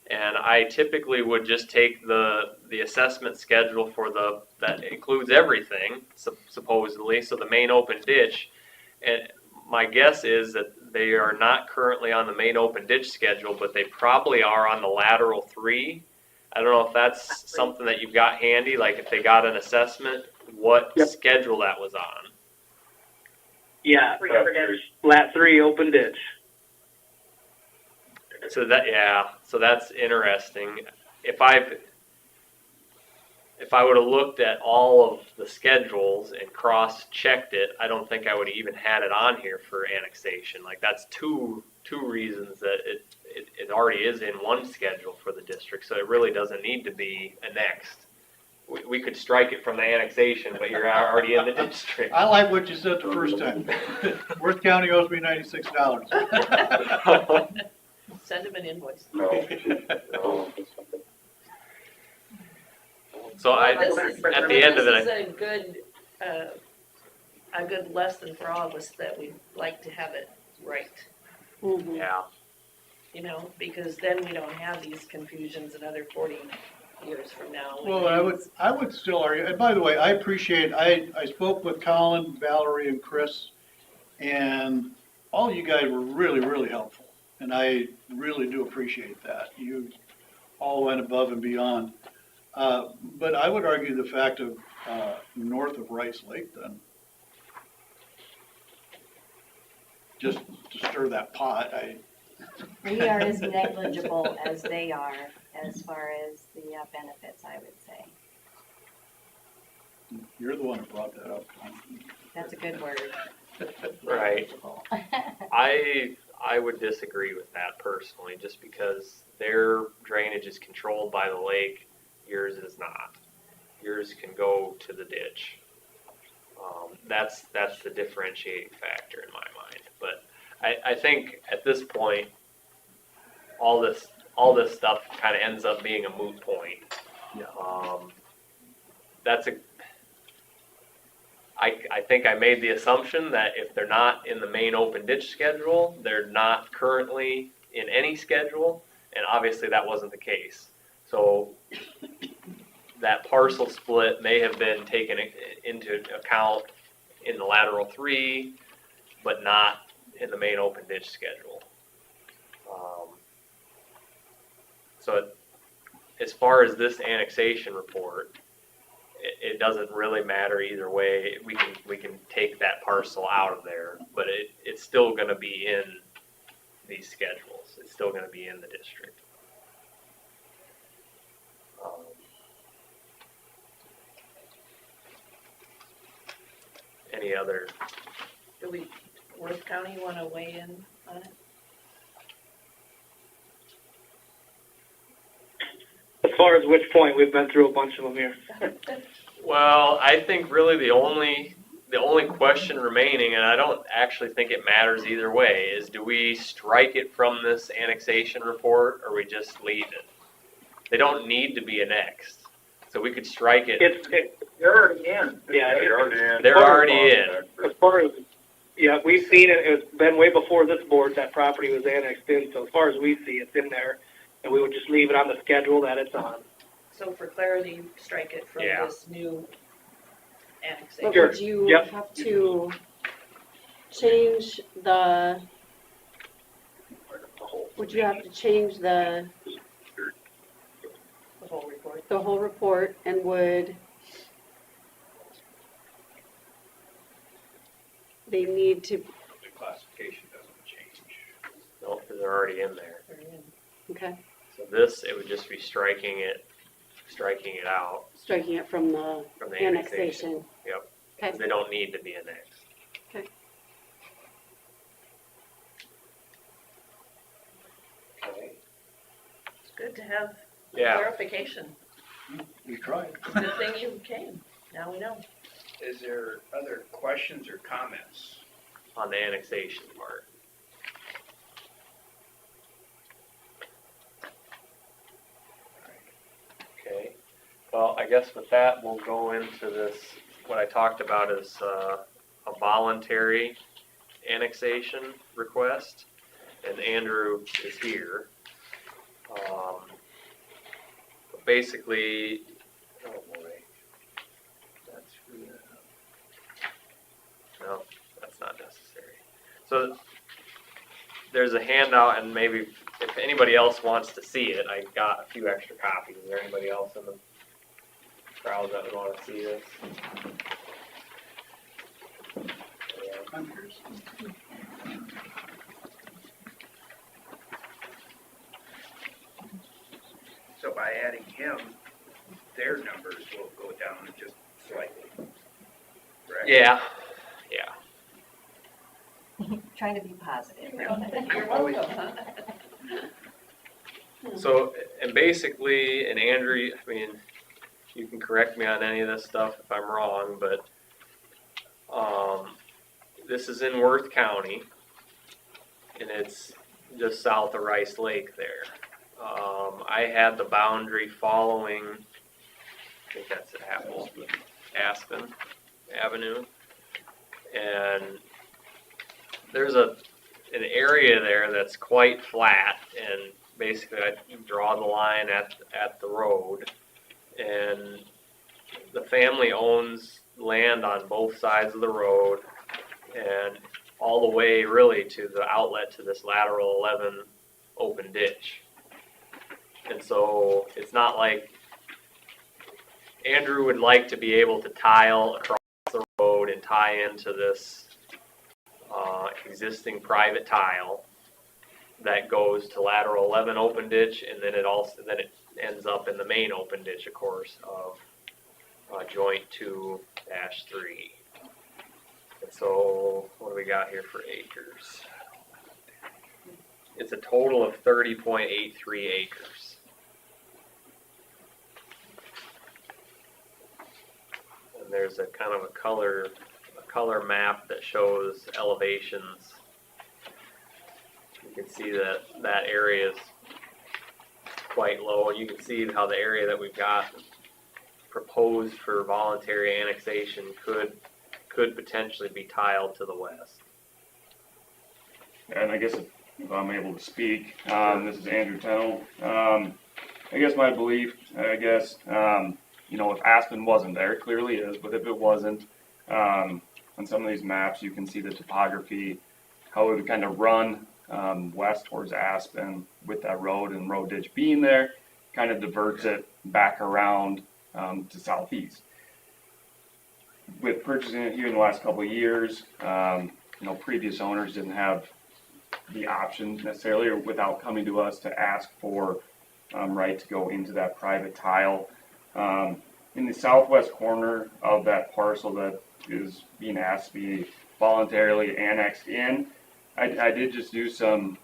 And I typically would just take the assessment schedule for that includes everything, supposedly, so the main open ditch. And my guess is that they are not currently on the main open ditch schedule, but they probably are on the lateral 3. I don't know if that's something that you've got handy, like if they got an assessment, what schedule that was on. Yeah, lat 3 open ditch. So that's interesting. If I would have looked at all of the schedules and cross-checked it, I don't think I would have even had it on here for annexation. Like, that's two reasons that it already is in one schedule for the district, so it really doesn't need to be annexed. We could strike it from the annexation, but you're already in the district. I like what you said the first time. Worth County owes me $96. Send them an invoice. So at the end of This is it, a good lesson for all of us that we'd like to have it right, yeah. you know, because then we don't have these confusions another 40 years from now. Well, I would still argue, and by the way, I appreciate, I spoke with Colin, Valerie, and Chris, and all you guys were really, really helpful. And I really do appreciate that. You all went above and beyond. But I would argue the fact of north of Rice Lake then, just to stir that pot, We are as negligible as they are as far as the benefits, I would say. You're the one who brought that up, Colin. That's a good word. Right. Negligible. I would disagree with that personally, just because their drainage is controlled by the lake, yours is not. Yours can go to the ditch. That's the differentiating factor in my mind. But I think at this point, all this stuff kind of ends up being a moot point. Yeah. I think I made the assumption that if they're not in the main open ditch schedule, they're not currently in any schedule, and obviously that wasn't the case. So that parcel split may have been taken into account in the lateral 3, but not in the main open ditch schedule. So as far as this annexation report, it doesn't really matter either way. We can take that parcel out of there, but it's still gonna be in these schedules. It's still gonna be in the district. Any other, Do we, Worth County wanna weigh in on it? As far as which point, we've been through a bunch of them here. well, I think really the only question remaining, and I don't actually think it matters either way, is do we strike it from this annexation report or we just leave it? They don't need to be annexed, so we could strike it. They're already in. Yeah, They're already in. as far as, yeah, we've seen it, it's been way before this board, that property was annexed in, so as far as we see, it's in there, and we would just leave it on the schedule that it's on. So for clarity, strike it from Yeah. this new But annexation. Sure. would you Yep. have to change the, would you have to change The whole report. the whole report, and would they need to, The classification doesn't change. No, because they're already in there. They're in. okay, So this, it would just be striking it out striking it from the from the annexation. annexation? Yep. Okay. 'Cause they don't need to be annexed. Okay. Okay. It's good to have Yeah. clarification. We tried. Good thing you came. Now we know. Is there other questions or comments? On the annexation part. Okay, well, I guess with that, we'll go into this, what I talked about is a voluntary annexation request, and Andrew is here. Basically, oh boy, that's, no, that's not necessary. So there's a handout, and maybe if anybody else wants to see it, I got a few extra copies. Is there anybody else in the crowd that would want to see this? Yeah. I'm curious. So by adding him, their numbers will go down just slightly, correct? Yeah, yeah. Trying to be positive. You're welcome. So, and basically, and Andrew, I mean, you can correct me on any of this stuff if I'm wrong, but this is in Worth County, and it's just south of Rice Lake there. I had the boundary following, I think that's at Aspen Avenue, and there's an area there that's quite flat, and basically I draw the line at the road, and the family owns land on both sides of the road, and all the way really to the outlet to this lateral 11 open ditch. And so it's not like Andrew would like to be able to tile across the road and tie into this existing private tile that goes to lateral 11 open ditch, and then it ends up in the main open ditch, of course, of joint 2-3. And so what do we got here for acres? It's a total of 30.83 acres. And there's a kind of a color map that shows elevations. You can see that area is quite low. You can see how the area that we've got proposed for voluntary annexation could potentially be tiled to the west. And I guess if I'm able to speak, this is Andrew Tennell. I guess my belief, if Aspen wasn't there, it clearly is, but if it wasn't, on some of these maps, you can see the topography, how it would kind of run west towards Aspen with that road and road ditch being there, kind of diverts it back around to southeast. With purchasing it here in the last couple of years, previous owners didn't have the option necessarily, or without coming to us to ask for right to go into that private tile. In the southwest corner of that parcel that is being asked to be voluntarily annexed in, I did just do some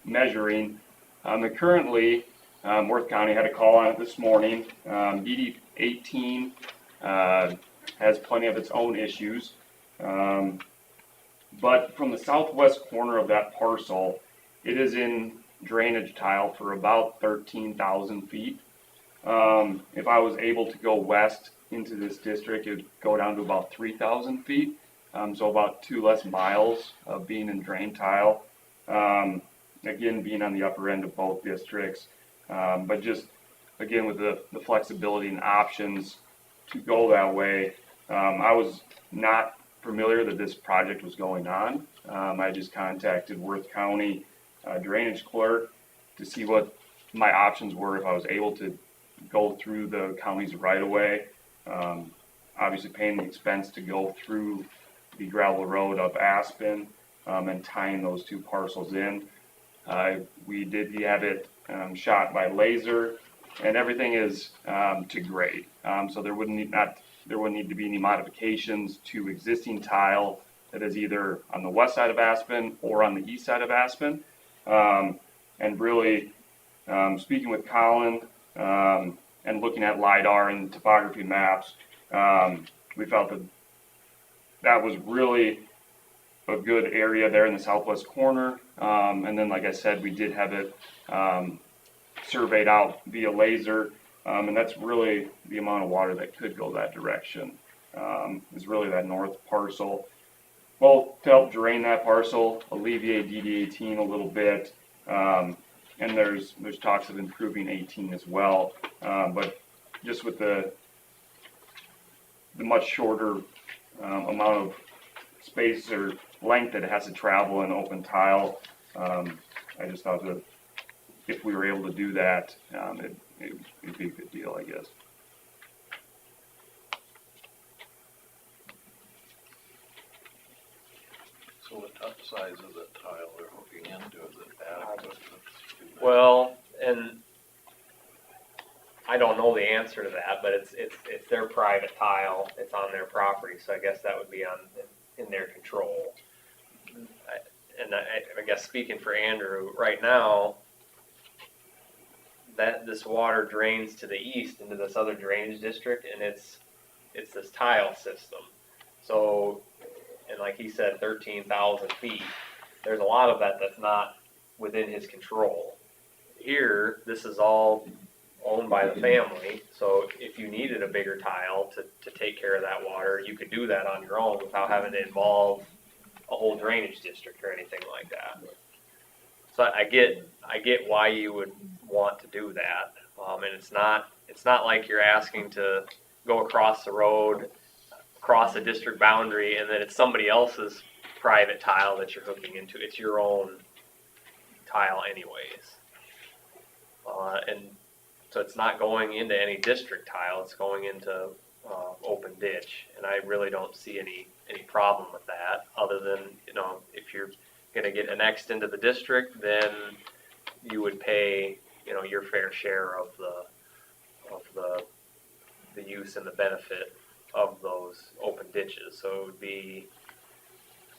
measuring. And currently, Worth County had a call on it this morning. DD 18 has plenty of its own issues. But from the southwest corner of that parcel, it is in drainage tile for about 13,000 feet. If I was able to go west into this district, it would go down to about 3,000 feet. So about 2 less miles of being in drain tile. Again, being on the upper end of both districts. But just, again, with the flexibility and options to go that way, I was not familiar that this project was going on. I just contacted Worth County drainage clerk to see what my options were if I was able to go through the county's right of way. Obviously paying the expense to go through the gravel road of Aspen and tying those two parcels in. We did have it shot by laser, and everything is to grade. So there wouldn't need to be any modifications to existing tile that is either on the west side of Aspen or on the east side of Aspen. And really, speaking with Colin and looking at LiDAR and topography maps, we felt that that was really a good area there in the southwest corner. And then, like I said, we did have it surveyed out via laser. And that's really the amount of water that could go that direction, is really that north parcel. Well, to help drain that parcel, alleviate DD 18 a little bit, and there's talks of improving 18 as well. But just with the much shorter amount of space or length that it has to travel in open tile, I just thought that if we were able to do that, it'd be a good deal, I guess. So what size of the tile they're hooking into, is it adequate? Well, and I don't know the answer to that, but it's their private tile. It's on their property, so I guess that would be in their control. I guess speaking for Andrew, right now, that this water drains to the east into this other drainage district, and it's this tile system. So, and like he said, 13,000 feet. There's a lot of that that's not within his control. Here, this is all owned by the family, so if you needed a bigger tile to take care of that water, you could do that on your own without having to involve a whole drainage district or anything like that. So I get why you would want to do that, and it's not like you're asking to go across the road, cross a district boundary, and then it's somebody else's private tile that you're hooking into. It's your own tile anyways, and so it's not going into any district tile. It's going into open ditch, and I really don't see any problem with that, other than, if you're going to get annexed into the district, then you would pay, your fair share of the use and the benefit of those open ditches. So it would be,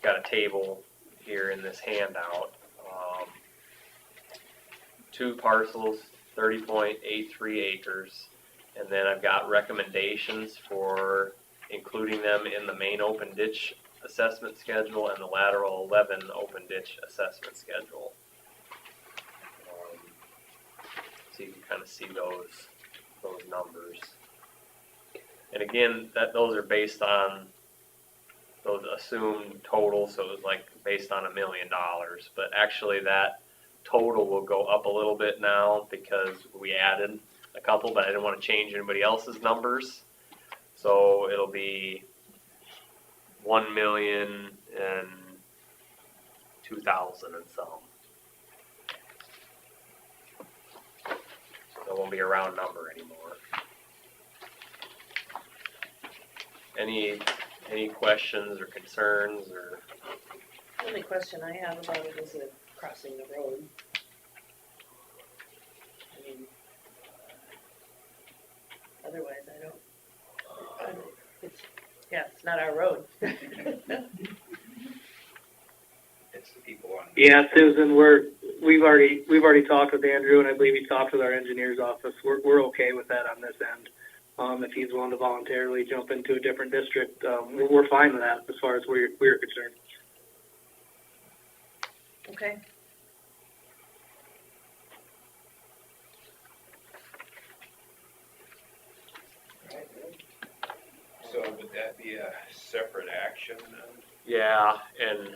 got a table here in this handout, 2 parcels, 30.83 acres, and then I've got recommendations for including them in the main open ditch assessment schedule and the lateral 11 open ditch assessment schedule. So you can kind of see those numbers. And again, those are based on those assumed totals, so it was like based on $1 million. But actually that total will go up a little bit now because we added a couple, but I didn't want to change anybody else's numbers. So it'll be 2,000 and some. It won't be a round number anymore. Any questions or concerns or? The only question I have about it is the crossing the road. I mean, otherwise I don't, it's, yeah, it's not our road. It's the people on. Yeah, Susan, we've already talked with Andrew, and I believe he talked with our engineer's office. We're okay with that on this end. If he's willing to voluntarily jump into a different district, we're fine with that as far as we're concerned. Okay. So would that be a separate action then? Yeah, and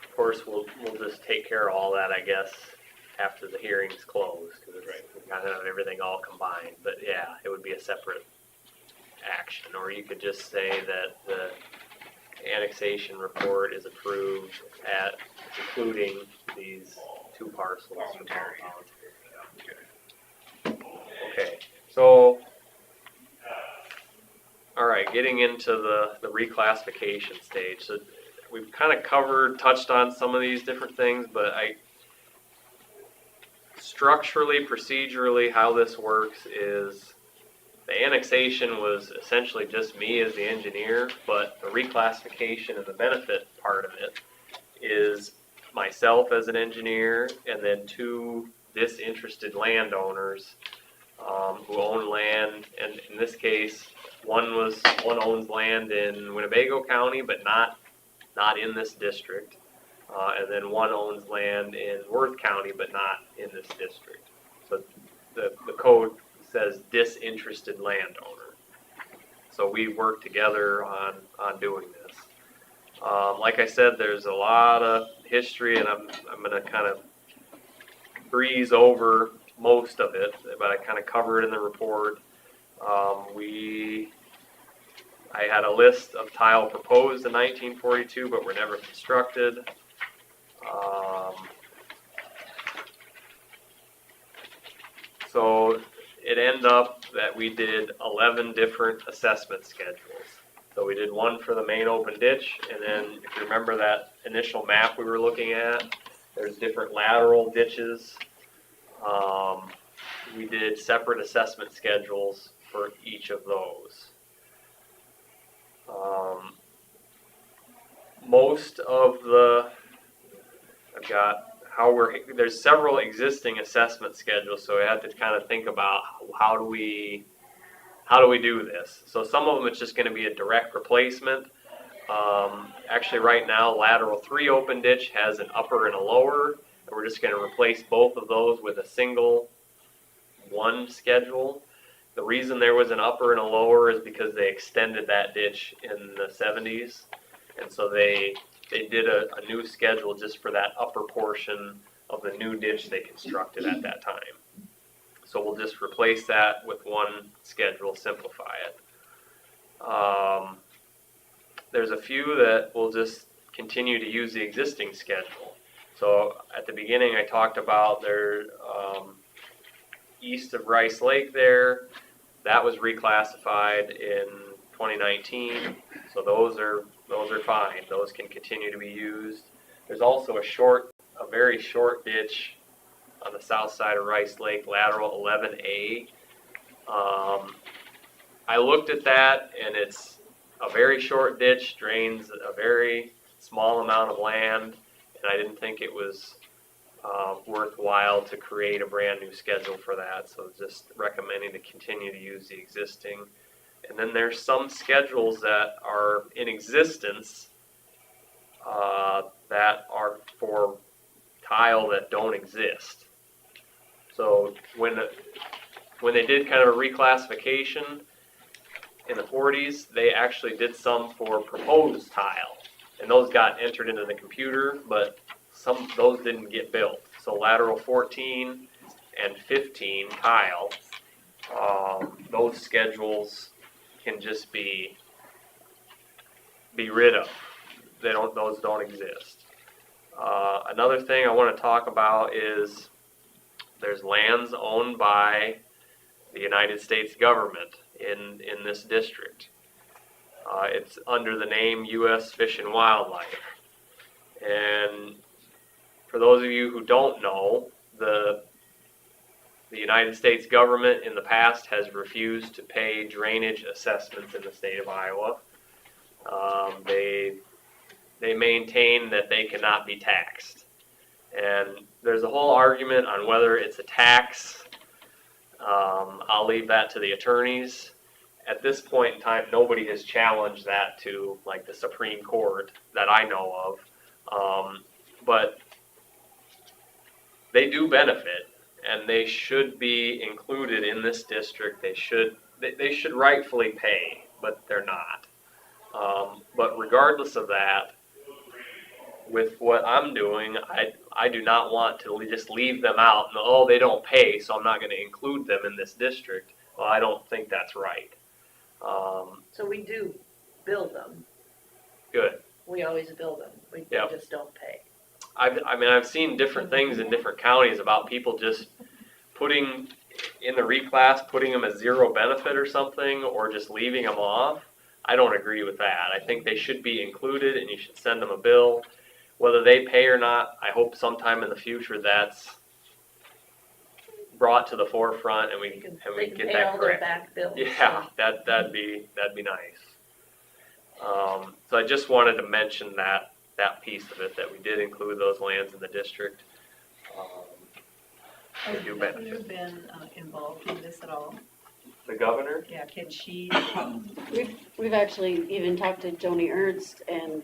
of course, we'll just take care of all that, I guess, after the hearing's closed, because we kind of have everything all combined. But yeah, it would be a separate action, or you could just say that the annexation report is approved at including these two parcels. Voluntary. Okay, so, all right, getting into the reclassification stage. So we've kind of touched on some of these different things, but structurally, procedurally, how this works is the annexation was essentially just me as the engineer, but the reclassification and the benefit part of it is myself as an engineer and then two disinterested landowners who own land, and in this case, one owns land in Winnebago County, but not in this district, and then one owns land in Worth County, but not in this district. So the code says disinterested landowner. So we work together on doing this. Like I said, there's a lot of history, and I'm going to kind of breeze over most of it, but I kind of cover it in the report. I had a list of tile proposed in 1942, but were never constructed. So it ended up that we did 11 different assessment schedules. So we did one for the main open ditch, and then if you remember that initial map we were looking at, there's different lateral ditches. We did separate assessment schedules for each of those. Most of there's several existing assessment schedules, so we had to kind of think about how do we do this. So some of them it's just going to be a direct replacement. Actually right now lateral 3 open ditch has an upper and a lower, and we're just going to replace both of those with a single one schedule. The reason there was an upper and a lower is because they extended that ditch in the 70s, and so they did a new schedule just for that upper portion of the new ditch they constructed at that time. So we'll just replace that with one schedule, simplify it. There's a few that will just continue to use the existing schedule. So at the beginning I talked about their east of Rice Lake there. That was reclassified in 2019, so those are fine. Those can continue to be used. There's also a very short ditch on the south side of Rice Lake, lateral 11A. I looked at that, and it's a very short ditch, drains a very small amount of land, and I didn't think it was worthwhile to create a brand new schedule for that, so just recommending to continue to use the existing. And then there's some schedules that are in existence that are for tile that don't exist. So when they did kind of a reclassification in the 40s, they actually did some for proposed tile, and those got entered into the computer, but those didn't get built. So lateral 14 and 15 tile, those schedules can just be rid of. those don't exist. Another thing I want to talk about is there's lands owned by the United States government in this district. It's under the name U.S. Fish and Wildlife. And for those of you who don't know, the United States government in the past has refused to pay drainage assessments in the state of Iowa. They maintain that they cannot be taxed. And there's a whole argument on whether it's a tax. I'll leave that to the attorneys. At this point in time, nobody has challenged that to like the Supreme Court that I know of. But they do benefit, and they should be included in this district. They should rightfully pay, but they're not. But regardless of that, with what I'm doing, I do not want to just leave them out and, oh, they don't pay, so I'm not going to include them in this district. Well, I don't think that's right. So we do bill them. Good. We always bill them. We Yep. just don't pay. I've seen different things in different counties about people just putting in the reclass, putting them as zero benefit or something, or just leaving them off. I don't agree with that. I think they should be included, and you should send them a bill. Whether they pay or not, I hope sometime in the future that's brought to the forefront, and we They can can get pay that all their correct. back bills. Yeah, that'd be nice. So I just wanted to mention that piece of it, that we did include those lands in the district. They Has do the benefit. governor been involved in this at all? The governor? Yeah, can she, We've actually even talked to Joni Ernst and,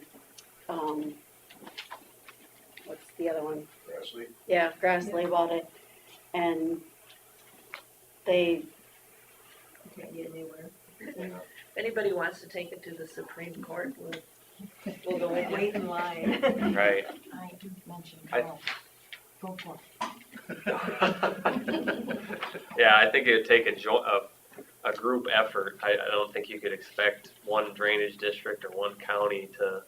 what's the other one? Grassley? Yeah, Grassley about it, and they, can't get anywhere? If anybody wants to take it to the Supreme Court, we'll go in. Wait in line. Right. I mentioned I- golf. Go for it. Yeah, I think it'd take a group effort. I don't think you could expect one drainage district or one county to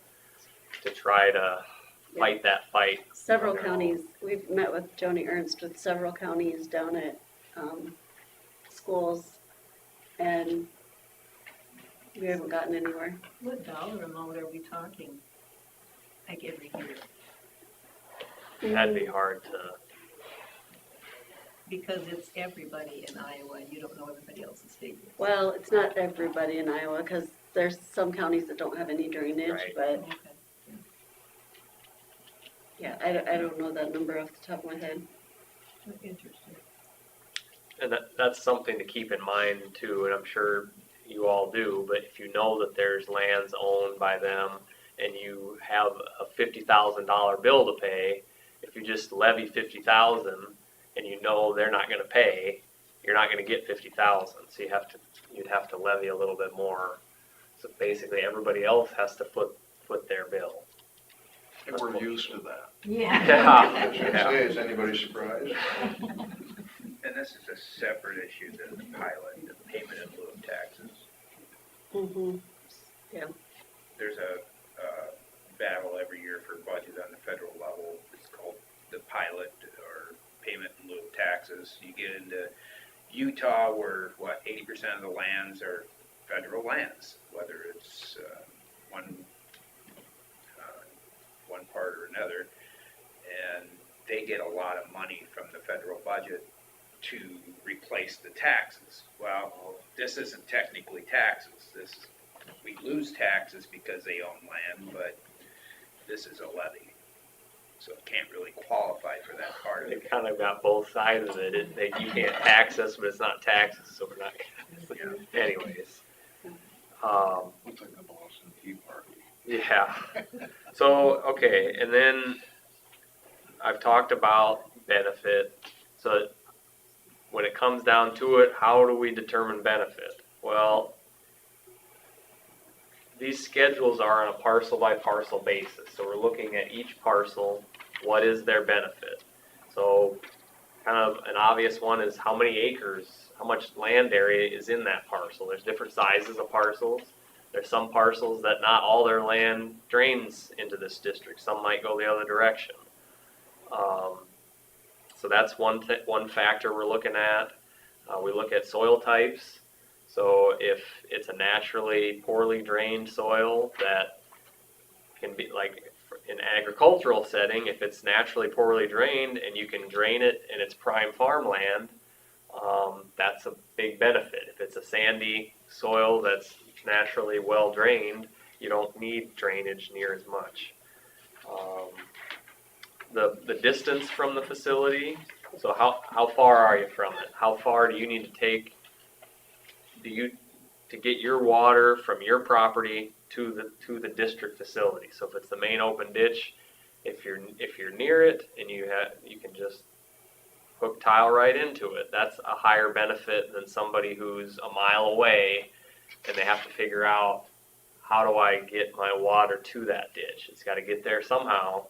try to fight that fight. several on their counties, we've met with Joni Ernst with several counties down at, schools, and we haven't gotten anywhere. What dollar amount are we talking? Like every year? That'd be hard to. Because it's everybody in Iowa, you don't know everybody else's figures. Well, it's not everybody in Iowa, cause there's some counties that don't have any drainage, Right. but, Okay. yeah, I don't know that number off the top of my head. Interesting. And that's something to keep in mind too, and I'm sure you all do, but if you know that there's lands owned by them and you have a $50,000 bill to pay, if you just levy 50,000 and you know they're not gonna pay, you're not gonna get 50,000, so you'd have to levy a little bit more. So basically, everybody else has to foot their bill. And we're used to that. Yeah. I was gonna say, is anybody surprised? And this is a separate issue than the pilot, the payment in lieu of taxes. Mm-hmm. There's a battle every year for budget on the federal level. It's called the pilot or payment in lieu of taxes. You get into Utah where, 80% of the lands are federal lands, whether it's one part or another. And they get a lot of money from the federal budget to replace the taxes. Well, this isn't technically taxes. We lose taxes because they own land, but this is a levy. So it can't really qualify for that part of They it. kind of got both sides of it. You can't tax us, but it's not taxes, so we're not. Anyways. Looks like the Boston Tea Party. Yeah. So, okay, and then I've talked about benefit. So when it comes down to it, how do we determine benefit? Well, these schedules are on a parcel by parcel basis. So we're looking at each parcel, what is their benefit? So kind of an obvious one is how many acres, how much land area is in that parcel. There's different sizes of parcels. There's some parcels that not all their land drains into this district. Some might go the other direction. So that's one factor we're looking at. We look at soil types. So if it's a naturally poorly drained soil that can be like in agricultural setting, if it's naturally poorly drained and you can drain it and it's prime farmland, that's a big benefit. If it's a sandy soil that's naturally well drained, you don't need drainage near as much. The distance from the facility, so how far are you from it? How far do you need to take to get your water from your property to the district facility? So if it's the main open ditch, if you're near it and you can just hook tile right into it, that's a higher benefit than somebody who's a mile away and they have to figure out, how do I get my water to that ditch? It's got to get there somehow,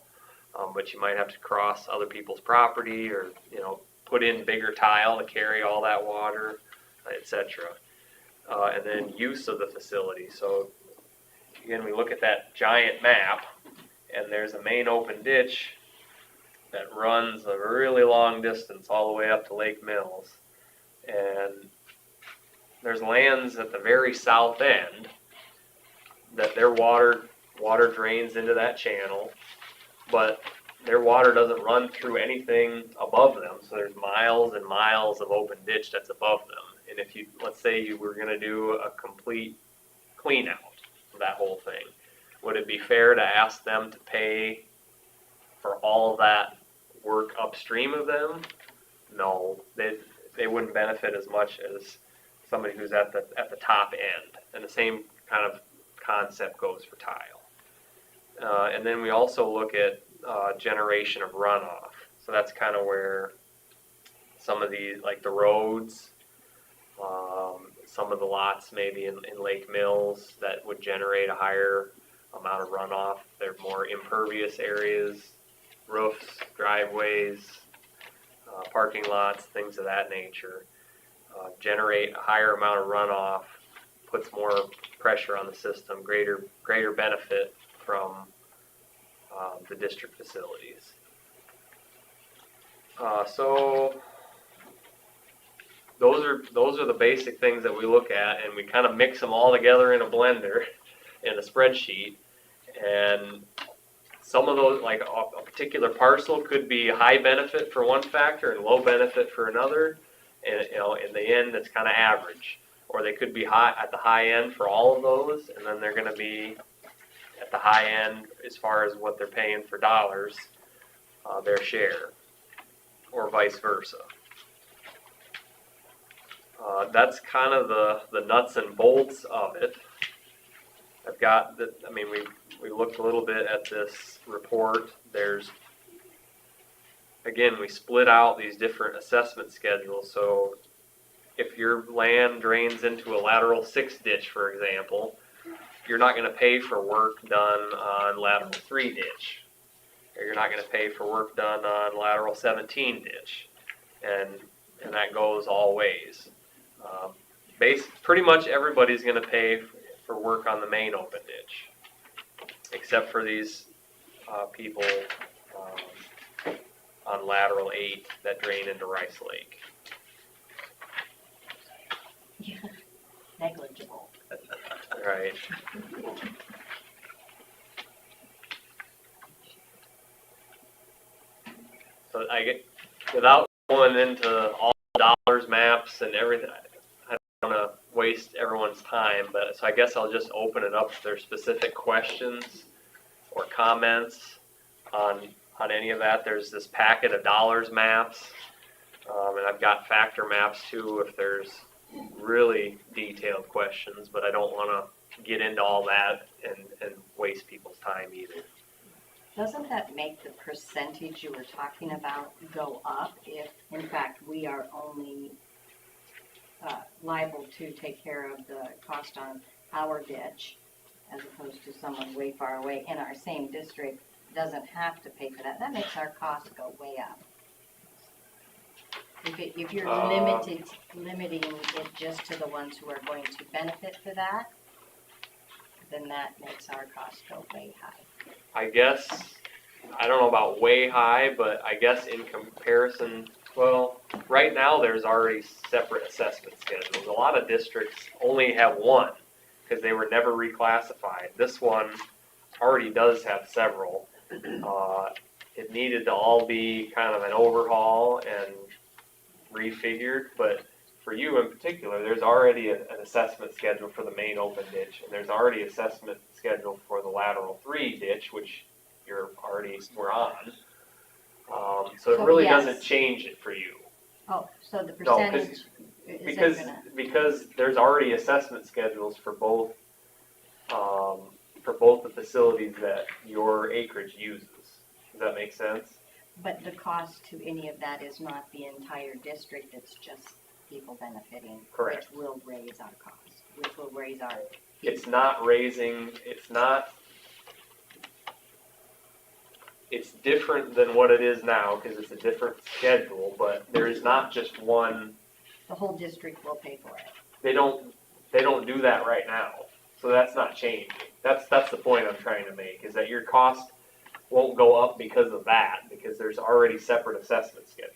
but you might have to cross other people's property, or put in bigger tile to carry all that water, etc. And then use of the facility. So again, we look at that giant map, and there's a main open ditch that runs a really long distance all the way up to Lake Mills, and there's lands at the very south end that their water drains into that channel, but their water doesn't run through anything above them. So there's miles and miles of open ditch that's above them. And if let's say you were going to do a complete clean out of that whole thing, would it be fair to ask them to pay for all of that work upstream of them? No, they wouldn't benefit as much as somebody who's at the top end. And the same kind of concept goes for tile. And then we also look at generation of runoff. So that's kind of where some of these, like the roads, some of the lots maybe in Lake Mills that would generate a higher amount of runoff. They're more impervious areas, roofs, driveways, parking lots, things of that nature. Generate a higher amount of runoff, puts more pressure on the system, greater benefit from the district facilities. So those are the basic things that we look at, and we kind of mix them all together in a blender in a spreadsheet. And some of those, like a particular parcel, could be high benefit for one factor and low benefit for another. And in the end, it's kind of average. Or they could be at the high end for all of those, and then they're going to be at the high end as far as what they're paying for dollars, their share, or vice versa. That's kind of the nuts and bolts of it. I've got that. I mean, we looked a little bit at this report. Again, we split out these different assessment schedules. So if your land drains into a lateral 6 ditch, for example, you're not going to pay for work done on lateral 3 ditch. Or you're not going to pay for work done on lateral 17 ditch. And that goes all ways. Pretty much everybody's going to pay for work on the main open ditch, except for these people on lateral 8 that drain into Rice Lake. Yeah, negligible. Right. So without going into all the dollars, maps, and everything, I don't want to waste everyone's time, but so I guess I'll just open it up if there's specific questions or comments on any of that. There's this packet of dollars maps, and I've got factor maps too if there's really detailed questions, but I don't want to get into all that and waste people's time either. Doesn't that make the percentage you were talking about go up if, in fact, we are only liable to take care of the cost on our ditch as opposed to someone way far away in our same district doesn't have to pay for that? That makes our cost go way up. If you're limiting it just to the ones who are going to benefit for that, then that makes our cost go way high. I guess, I don't know about way high, but I guess in comparison, well, right now there's already separate assessment schedules. A lot of districts only have one because they were never reclassified. This one already does have several. It needed to all be kind of an overhaul and refigured, but for you in particular, there's already an assessment schedule for the main open ditch, and there's already assessment schedule for the lateral 3 ditch, which we're on. So it So, really yes. doesn't change it for you. Oh, so the No, percentage is because gonna, because there's already assessment schedules for both the facilities that your acreage uses. Does that make sense? but the cost to any of that is not the entire district, it's just people benefiting. Correct. Which will raise our cost, which will raise our. It's not raising. It's different than what it is now because it's a different schedule. But there is not just one. The whole district will pay for it. They don't do that right now. So that's not changing. That's the point I'm trying to make, is that your cost won't go up because of that, because there's already separate assessment schedules.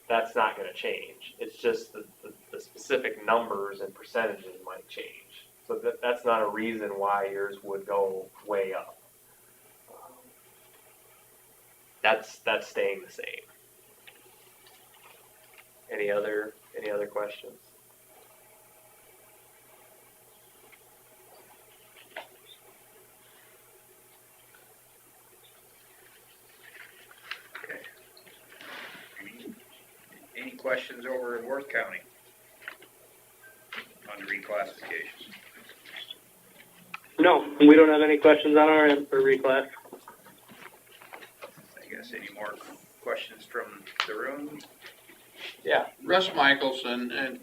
That's not going to change. It's just the specific numbers and percentages might change. So that's not a reason why yours would go way up. That's staying the same. Any other questions? Okay. Any questions over in Worth County on reclassifications? No, we don't have any questions on our end for reclass. I guess any more questions from the room? Yeah. Russ Michelson, and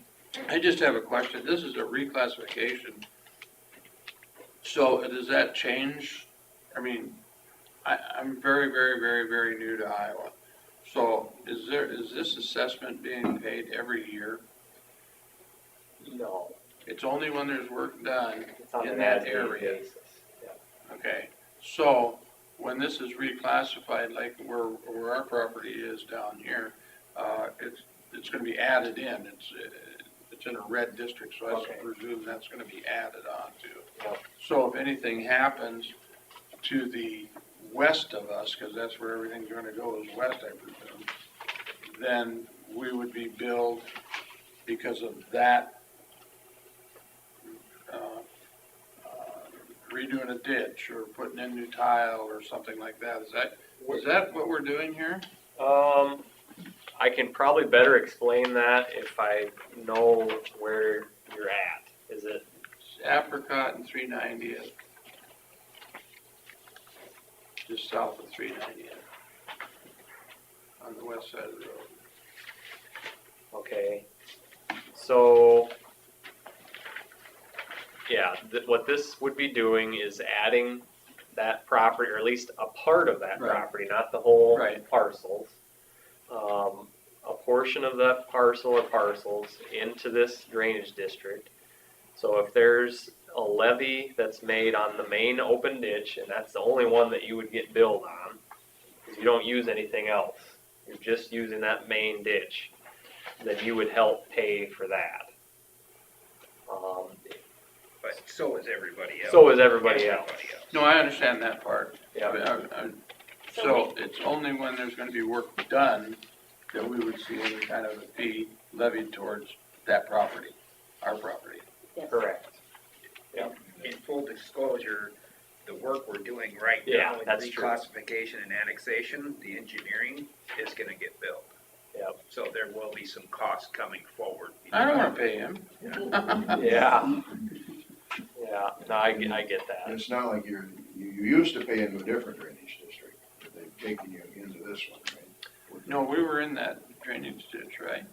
I just have a question. This is a reclassification. So does that change? I mean, I'm very, very, very, very new to Iowa. So is this assessment being paid every year? No. It's only when there's work done It's on in an that as-needed area? basis. Yeah. Okay, so when this is reclassified, like where our property is down here, it's gonna be added in. It's in a red district, so I Okay. presume that's gonna be added on to. Yep. So if anything happens to the west of us, because that's where everything's gonna go is west, I presume, then we would be billed because of that, redoing a ditch or putting in new tile or something like that. Is that what we're doing here? I can probably better explain that if I know where you're at. Is it? It's Apricot and 390th. Just south of 390th. On the west side of the road. Okay. So, yeah, what this would be doing is adding that property, or at least a part of that Right. property, not the whole Right. parcels. A portion of that parcel or parcels into this drainage district. So if there's a levee that's made on the main open ditch, and that's the only one that you would get billed on, because you don't use anything else, you're just using that main ditch, then you would help pay for that. But so is everybody else. So is everybody else. No, I understand that part. Yeah. So it's only when there's gonna be work done that we would see any kind of a fee levied towards that property, our property. Correct. In full disclosure, the work we're doing right Yeah, now in that's true. reclassification and annexation, the engineering is gonna get billed. Yep. So there will be some costs coming forward. I don't wanna pay him. Yeah. Yeah, no, I get that. It's not like you used to pay into a different drainage district, but they've taken you into this one, right? No, we were in that drainage ditch, right?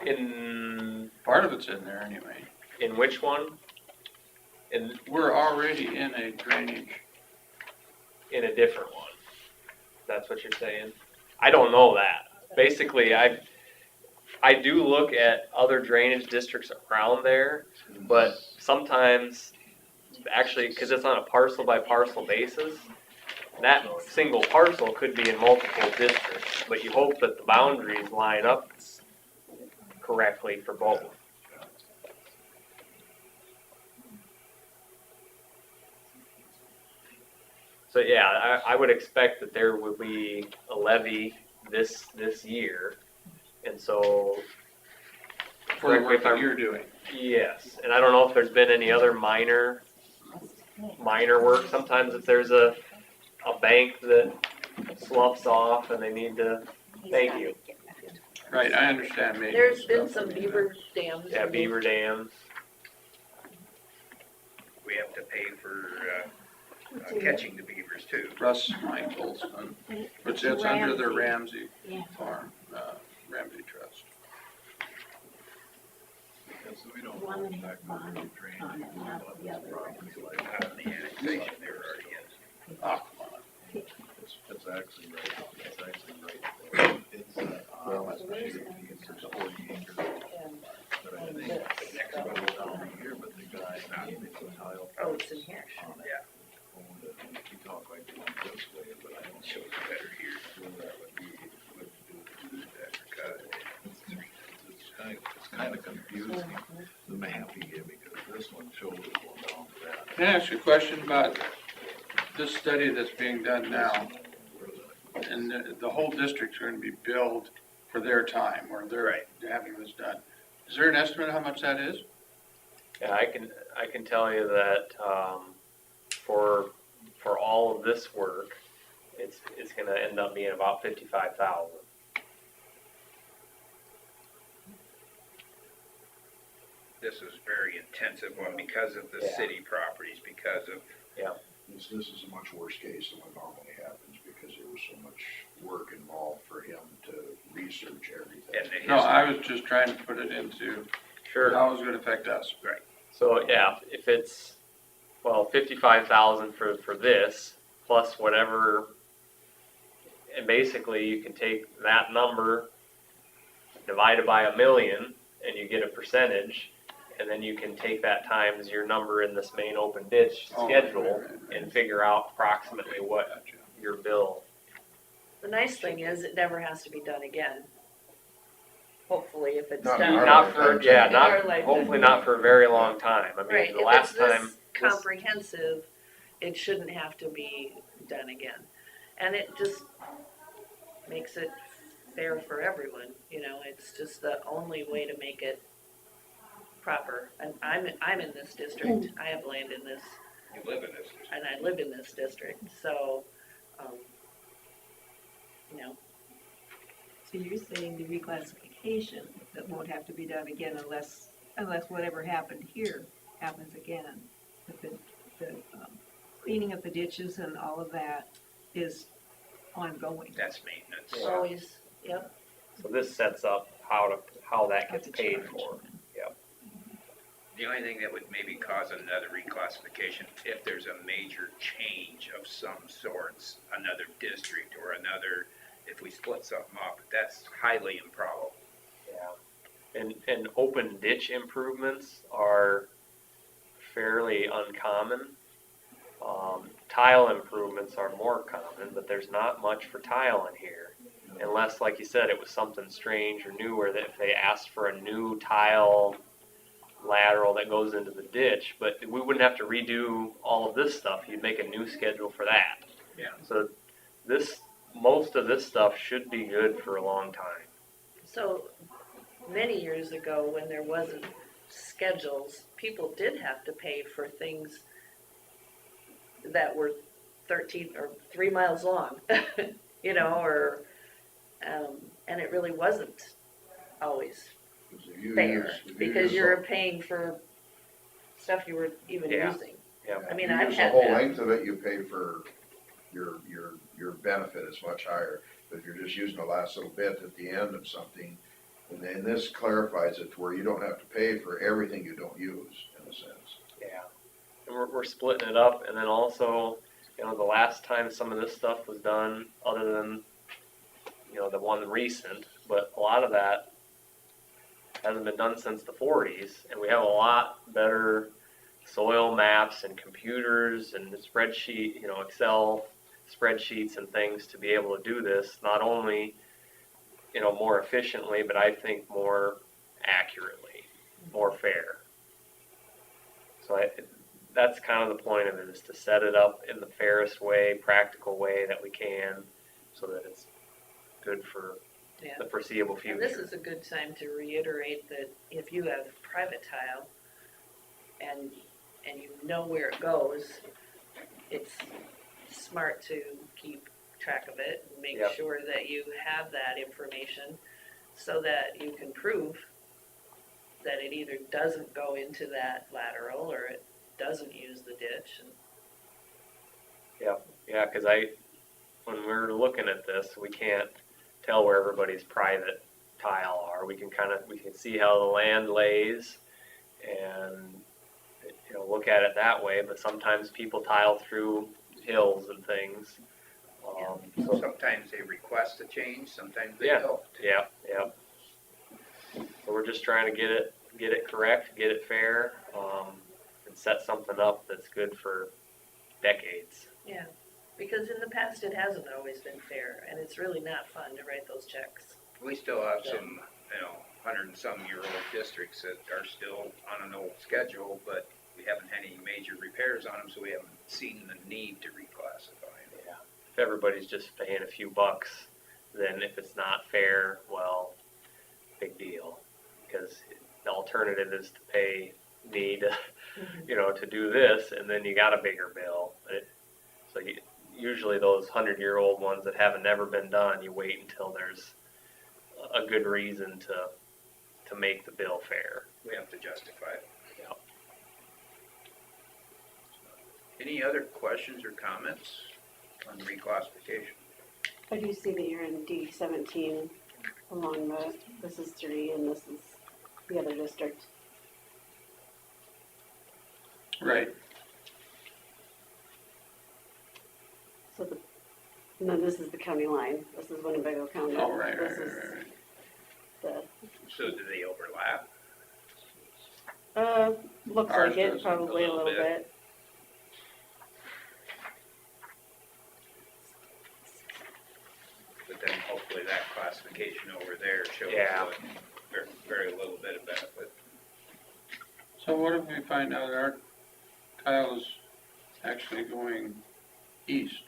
In Part of it's in there anyway. which one? We're already in a drainage. In a different one. That's what you're saying? I don't know that. Basically, I do look at other drainage districts around there, but sometimes, actually, because it's on a parcel by parcel basis, that single parcel could be in multiple districts, but you hope that the boundaries line up correctly for both. So yeah, I would expect that there will be a levy this year, and so. For the correct me work if that I'm- you're doing. Yes, and I don't know if there's been any other minor work. Sometimes if there's a bank that sloughs off and they need to, thank you. Right, I understand maybe. There's been some beaver dams. Yeah, beaver dams. We have to pay for, catching the beavers too. Russ Michaels, it's under the Ramsey Yeah. Farm, Ramsey Trust. Because we don't One hold and a back half on bond drainage, on it, not the other. property like Out of the annexation, they were already in. Oh, come on. It's actually right, it's actually right there. It's, there's 40 acres. But I think the next one was down here, but the guy, it's a tile. Oh, it's in here. on it. Yeah. Owned it, and he talked like this way, but I don't Shows better here. feel that would be, would do that. Cut it. It's kind of confusing, the map he gave me, because this one shows it going down to that. Can I ask you a question about this study that's being done now? And the whole district's going to be billed for their time, or they're having this done. Is there an estimate of how much that is? Yeah, I can tell you that for all of this work, it's going to end up being about 55,000. This is very intensive one because of the Yeah. city properties, because of, This is a much worse case than what normally happens, because there was so much work involved for him to research everything. and the history. No, I was just trying to put it into Sure. how it's going to affect us. Right. So yeah, if it's 55,000 for this plus whatever, and basically you can take that number, divide it by 1,000,000, and you get a percentage, and then you can take that times your number in this main open ditch Oh, schedule right. and figure out approximately what Gotcha. your bill. The nice thing is, it never has to be done again. Hopefully, if it's Not done. in our Not for, lifetime. yeah, In our not, lifetime. hopefully not for a very long time. I Right, mean, the if last it's time. this comprehensive, it shouldn't have to be done again. And it just makes it fair for everyone, you know, it's just the only way to make it proper. And I'm in this district, I have land in this, You live in this. and I live in this district, so, you know, So you're saying the reclassification that won't have to be done again unless whatever happened here happens again. But the cleaning of the ditches and all of that is ongoing. That's maintenance. Yeah. always, yep. So this sets up how that Have gets to paid charge. for. The only thing that would maybe cause another reclassification, if there's a major change of some sorts, another district or another, if we split something up, that's highly improbable. Yeah. And open ditch improvements are fairly uncommon. Tile improvements are more common, but there's not much for tile in here. Unless, like you said, it was something strange or new, or that if they asked for a new tile lateral that goes into the ditch, but we wouldn't have to redo all of this stuff. You'd make a new schedule for that. Yeah. So most of this stuff should be good for a long time. So, many years ago, when there wasn't schedules, people did have to pay for things that were 13 or 3 miles long, you know, or, and it really wasn't always fair, because you're paying for stuff you were even Yeah. using. Yeah. I mean, You I've use the had whole that. length of it, you pay for your benefit is much higher. But if you're just using the last little bit at the end of something, and then this clarifies it to where you don't have to pay for everything you don't use, in a sense. Yeah. And we're splitting it up, and then also, you know, the last time some of this stuff was done, other than, you know, the one recent, but a lot of that hasn't been done since the 40s, and we have a lot better soil maps and computers and spreadsheet, Excel spreadsheets and things to be able to do this, not only, more efficiently, but I think more accurately, more fair. So that's kind of the point of it, is to set it up in the fairest way, practical way that we can, so that it's good for Yeah. the foreseeable future. And this is a good time to reiterate that if you have private tile and you know where it goes, it's smart to keep track of it and make Yep. sure that you have that information so that you can prove that it either doesn't go into that lateral or it doesn't use the ditch. Yeah, because when we're looking at this, we can't tell where everybody's private tile are. We can see how the land lays and, look at it that way, but sometimes people tile through hills and things. So sometimes they request a change, sometimes they Yeah. don't. Yeah. So we're just trying to get it correct, get it fair, and set something up that's good for decades. Yeah, because in the past it hasn't always been fair and it's really not fun to write those checks. We still have some, 100-and-some-year-old districts that are still on an old schedule, but we haven't had any major repairs on them, so we haven't seen the need to reclassify them. Yeah. If everybody's just paying a few bucks, then if it's not fair, well, big deal. Because the alternative is to pay me to, to do this, and then you got a bigger bill. Usually those 100-year-old ones that haven't never been done, you wait until there's a good reason to make the bill fair. We have to justify it. Yeah. Any other questions or comments on reclassification? I do see that you're in D 17 along this is 3 and this is the other district. Right. And then this is the county line. This is Winnebago County. Oh, right. This is the, So do they overlap? looks Ours like it, does probably a little bit. But then hopefully that classification over there shows Yeah. very little bit of benefit. So what if we find out our tile is actually going east?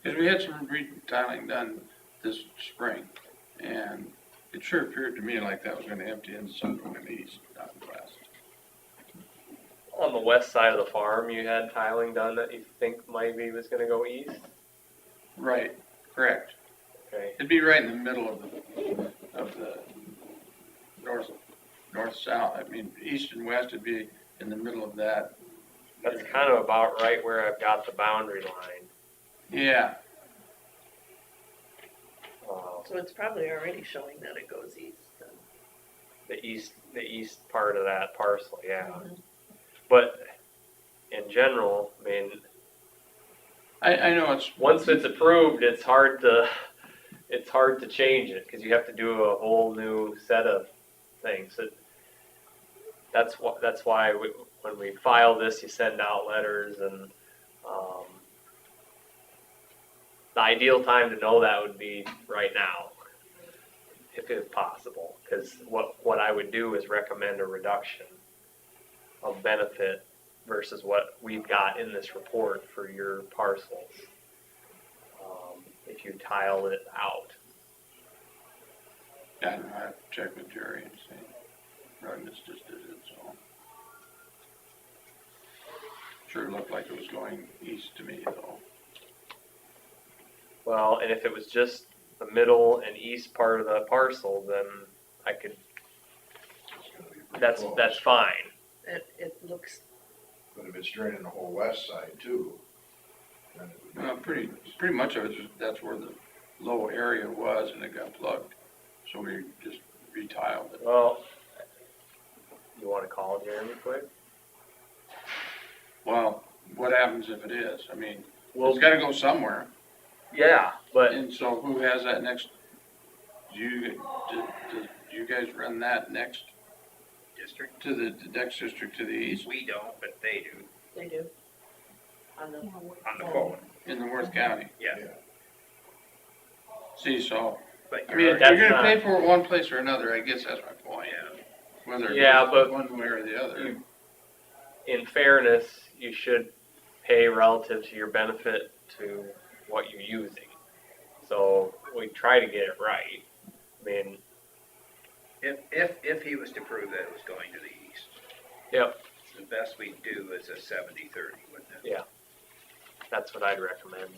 Because we had some retiling done this spring, and it sure appeared to me like that was gonna empty into some going east, not west. On the west side of the farm, you had tiling done that you think maybe was going to go east? Right, correct. Okay. It'd be right in the middle of the north-south. I mean, east and west would be in the middle of that. That's kind of about right where I've got the boundary line. Yeah, So it's probably already showing that it goes east then. The east part of that parcel, yeah. But in general, I mean, I know it's. once it's approved, it's hard to change it because you have to do a whole new set of things. That's why when we file this, you send out letters, and the ideal time to know that would be right now, if it's possible. Because what I would do is recommend a reduction of benefit versus what we've got in this report for your parcels. If you tile it out. Yeah, I know, I have to check with Jerry and see. Rognus just did it, so. Sure looked like it was going east to me, though. Well, and if it was just the middle and east part of the parcel, then I could, that's fine. It looks, But if it's draining the whole west side too, then it would be. Well, pretty much of it, that's where the low area was and it got plugged. So we just retiled it. Well, you wanna call Jeremy quick? Well, what happens if it is? I mean, Well, it's gotta go somewhere. Yeah, but And so who has that next, do you guys run that next District, to the next district to the east we don't, but they do, They do. On the, on the phone, in the Worth County? yeah. See, so, But I mean, if That's you're gonna pay not- for it one place or another, I guess that's my point. Yeah. Whether it Yeah, goes but- one way or the other. you- in fairness, you should pay relative to your benefit to what you're using. So we try to get it right. I mean, If he was to prove that it was going to the east, yep, the best we'd do is a 70-30, wouldn't it? yeah, that's what I'd recommend.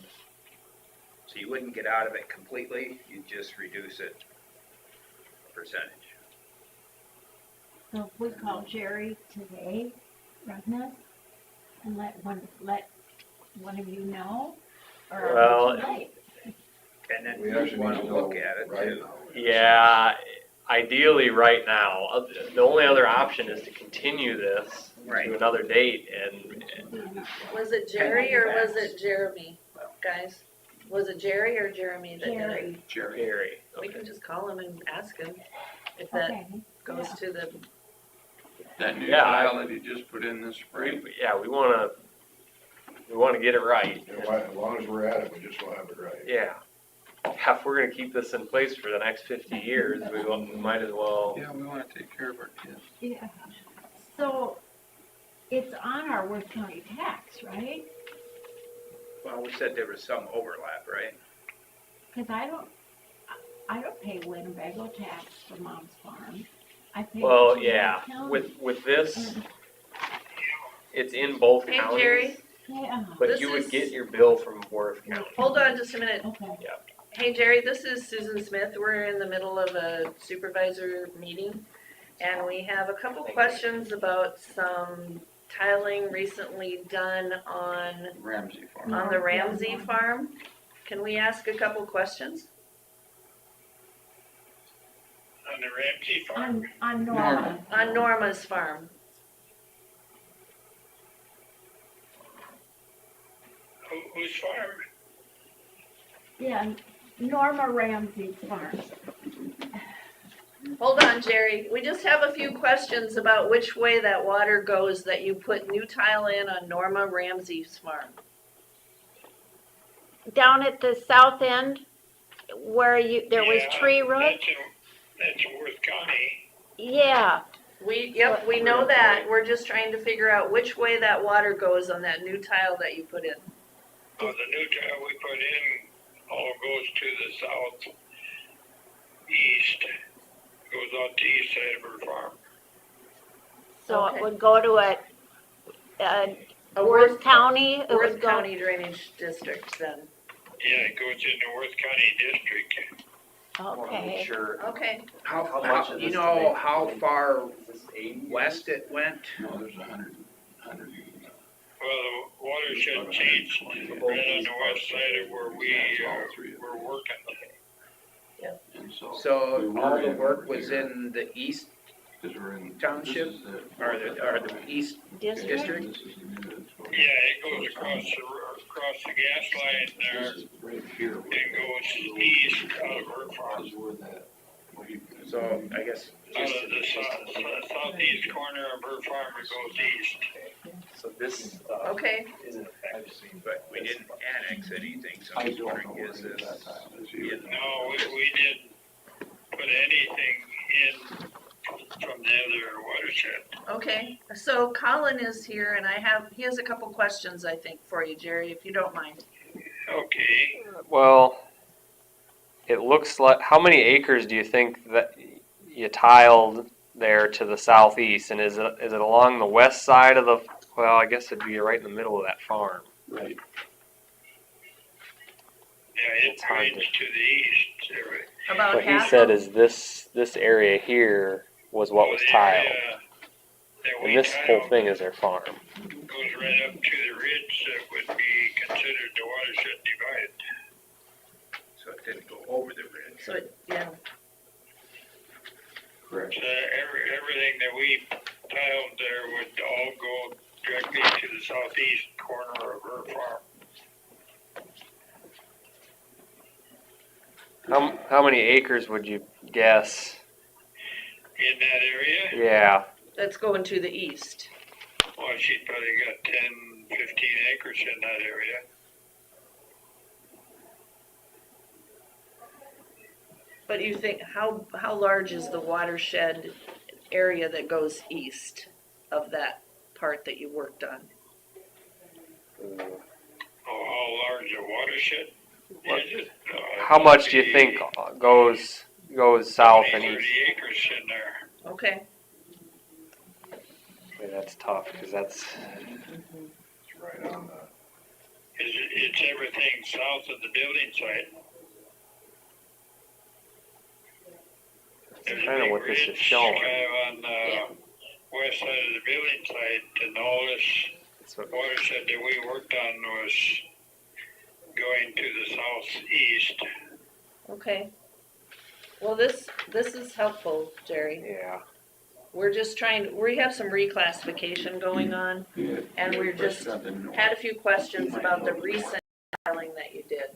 So you wouldn't get out of it completely, you'd just reduce it percentage. So if we call Jerry today, Ragnar, and let one of you know, or are Well, we too late? And then We you actually wanna need to look know at it right too. now. Yeah, ideally right now. The only other option is to continue this Right. to another date and was it Jerry or was it Jeremy, guys? Was it Jerry or Jeremy that did it? Jerry, Gary. We can just call him and ask him if that okay. goes Yeah. to the, That new Yeah, tile that he just put in this spring. Yeah, we wanna get it right. You know, as long as we're at it, we just wanna have it right. Yeah. Yeah, if we're gonna keep this in place for the next 50 years, we might as well. Yeah, we wanna take care of our kids. Yeah. So it's on our Worth County tax, right? Well, we said there was some overlap, right? Cause I don't pay Winnebago tax for Mom's farm. I pay. Well, for yeah, Worth County. with this, it's in both hey counties. Jerry, Yeah, But This you would is- get your bill from Worth County. hold on just a minute. okay. Hey Jerry, this is Susan Smith. We're in the middle of a supervisor meeting. And we have a couple questions about some tiling recently done on Ramsey Farm. the Ramsey farm. Can we ask a couple questions? On the Ramsey farm? On Norma. On Norma's farm. Whose farm? Yeah, Norma Ramsey's farm. Hold on, Jerry. We just have a few questions about which way that water goes that you put new tile in on Norma Ramsey's farm. Down at the south end where there was Yeah, tree roots? That's in Worth County. Yeah, Yep, we know that. We're just trying to figure out which way that water goes on that new tile that you put in. The new tile we put in all goes to the southeast. Goes out the east side of her farm. so Okay. it would go to A Worth County, it Worth would go, County Drainage District then. Yeah, it goes in the Worth County district. okay. Sure. Okay. How much of You this know do they- how far Is this 80? west it went? No, there's 100. Well, the watershed changed right on the west side of where we're working. And so. So we were all the in work over was here, in the east 'cause we're in. township, this is the- or the east District? district? This is the new- Yeah, it goes across the gas line there This is right here. and goes east out of her farm. This is where that. where you- So I guess Out just of the southeast corner of her farm, it goes east. So this Okay. isn't effective. but we didn't annex anything, so I I was don't know wondering, where is to get that this? tile. Is you here. know, No, we didn't put anything in from the other watershed. Okay. So Colin is here and he has a couple questions, I think, for you, Jerry, if you don't mind. Okay, Well, it looks like, how many acres do you think that you tiled there to the southeast? And is it along the west side of the, well, I guess it'd be right in the middle of that farm. Right. yeah, it It's hard to- drains to the east there. About What he half said of- is this area here was what was The tiled. area that we And this whole tiled thing is their farm. goes right up to the ridge that would be considered the watershed divide. So it didn't go over the ridge. So, yeah. Correct. So everything that we tiled there would all go directly to the southeast corner of her farm. How many acres would you guess? In that area, Yeah. That's going to the east. well, she's probably got 10, 15 acres in that area. But you think, how large is the watershed area that goes east of that part that you worked on? Oh, how large a watershed is it? How much do you think goes south and 30 east? acres in there. Okay, Yeah, that's tough because that's It's right on the, It's everything south of the building site. There's a kind of big what this is ridge showing. kind of on the west side of the building site, and all this That's what, watershed that we worked on was going to the southeast. okay. Well, this is helpful, Jerry. yeah. We're just we have some reclassification going on, and we're just had a few questions about the recent filing that you did.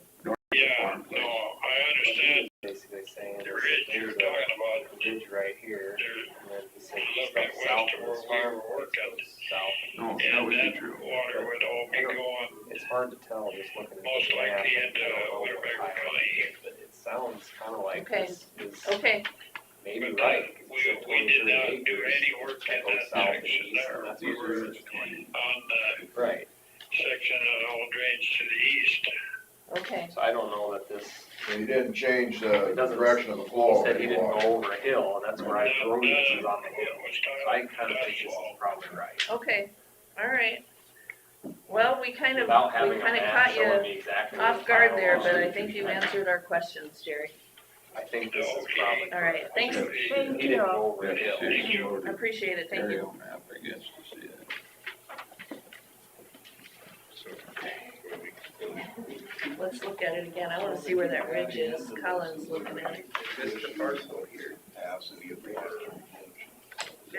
Yeah, no, I understand Basically saying the ridge you're talking about. a ridge right here, There's and then he said a little stuff bit south west of of where this we farm, were working, south. no, that and would be that true. water would all be going It's hard to tell just looking at most the map. likely into I don't know what Winnebago highway County. it is, but it sounds kind of like Okay. this is Okay, maybe But right. 'cause we it's did 23 not do acres any work that in goes that south and section east, there. and that's We what were this is 20. on the Right. section that all drains to the east. okay. So I don't know that this. And he didn't change the It doesn't- direction of the He flow. said he of the didn't water. go over a hill, and that's where I drove this is on the hill. Was So tiled I kind of think this is asphalt. probably right. Okay, all right. Well, we kind of Without having a caught map showing you me exactly. where off the guard tile there, was. but I think you answered our questions, Jerry. I think this is probably. All right, thanks. He Thank didn't you. go over a hill. Thank you. I appreciate it, thank you. Aerial map, I guess, to see it. So, Let's look at it again. I wanna see where that ridge is. Colin's looking at it. This is the parcel here.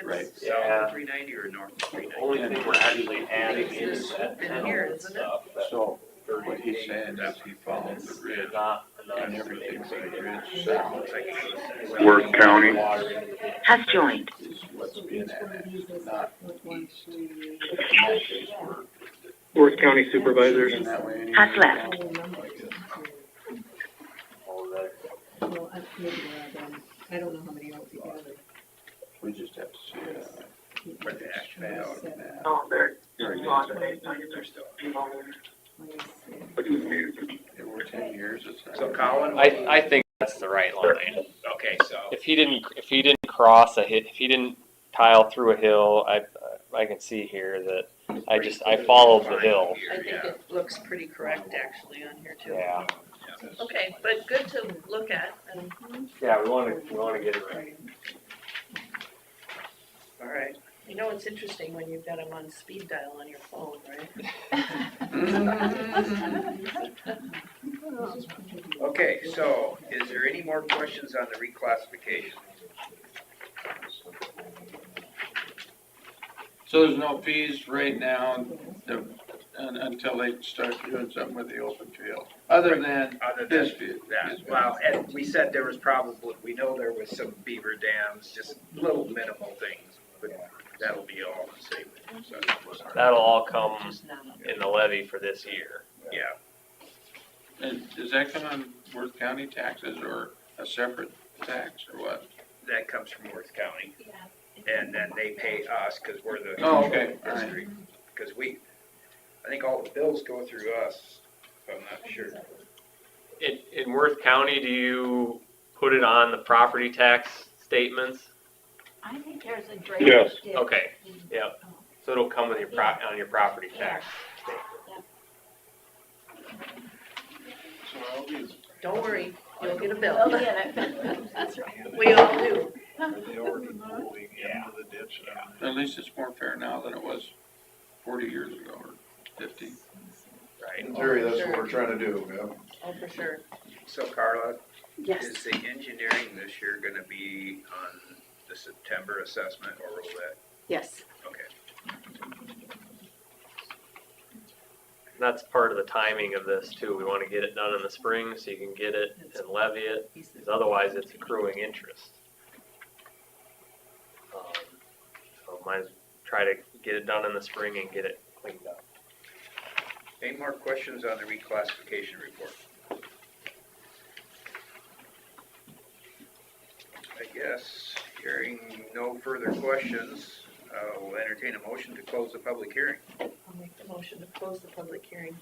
Right. It's, Yeah. 390 or north of 390? Only thing we're actually adding It's is that in tunnel here, and isn't it? stuff. that So, 30 what he's acres, saying is he followed the ridge, not enough and to everything's make like it ridge south. looks like it was- Worth counting. Water into the ditch. Has joined. Is what's being added, not east. Worth County Supervisors. And that way. Has left. All that. Well, maybe they're all done. I don't know how many altogether. We just have to see it. Where they actually out of that. Oh, there. They're still. It were 10 years, it's not. So Colin? I think that's the right line. Okay, so. If he didn't cross a hit, if he didn't tile through a hill, I can see here that I followed the hill. I think it looks pretty correct actually on here too. Yeah. Okay, but good to look at and, Yeah, we want to get it right. all right. You know, it's interesting when you've got them on speed dial on your phone, right? Okay, so is there any more questions on the reclassification? So there's no fees right now until they start doing something with the open field, other than Other this than field. that, well, and we said there was probably, we know there was some beaver dams, just little minimal things, but that'll be all the same. So, That'll all come in the levy for this year. yeah, And does that come on Worth County taxes or a separate tax or what? that comes from Worth County. And then they pay us, cause we're the. Oh, okay, all right. district. Cause I think all the bills go through us, if I'm not sure. In Worth County, do you put it on the property tax statements? I think there's a Yes. drainage ditch. Okay, yep. So it'll come with on your property tax statement. Don't worry, you'll get a bill. They'll get it. That's right. We all do. They already moving into the ditch now. At least it's more fair now than it was 40 years ago or 50. Right. In theory, that's what we're trying to do, yeah. Oh, for sure. So Carla, Yes. is the engineering this year gonna be on the September assessment, or will that, Yes. okay. that's part of the timing of this too. We wanna get it done in the spring so you can get it and levy it, because otherwise it's accruing interest. So might as try to get it done in the spring and get it cleaned up. Any more questions on the reclassification report? I guess, hearing no further questions, I'll entertain a motion to close the public hearing. I'll make the motion to close the public hearing.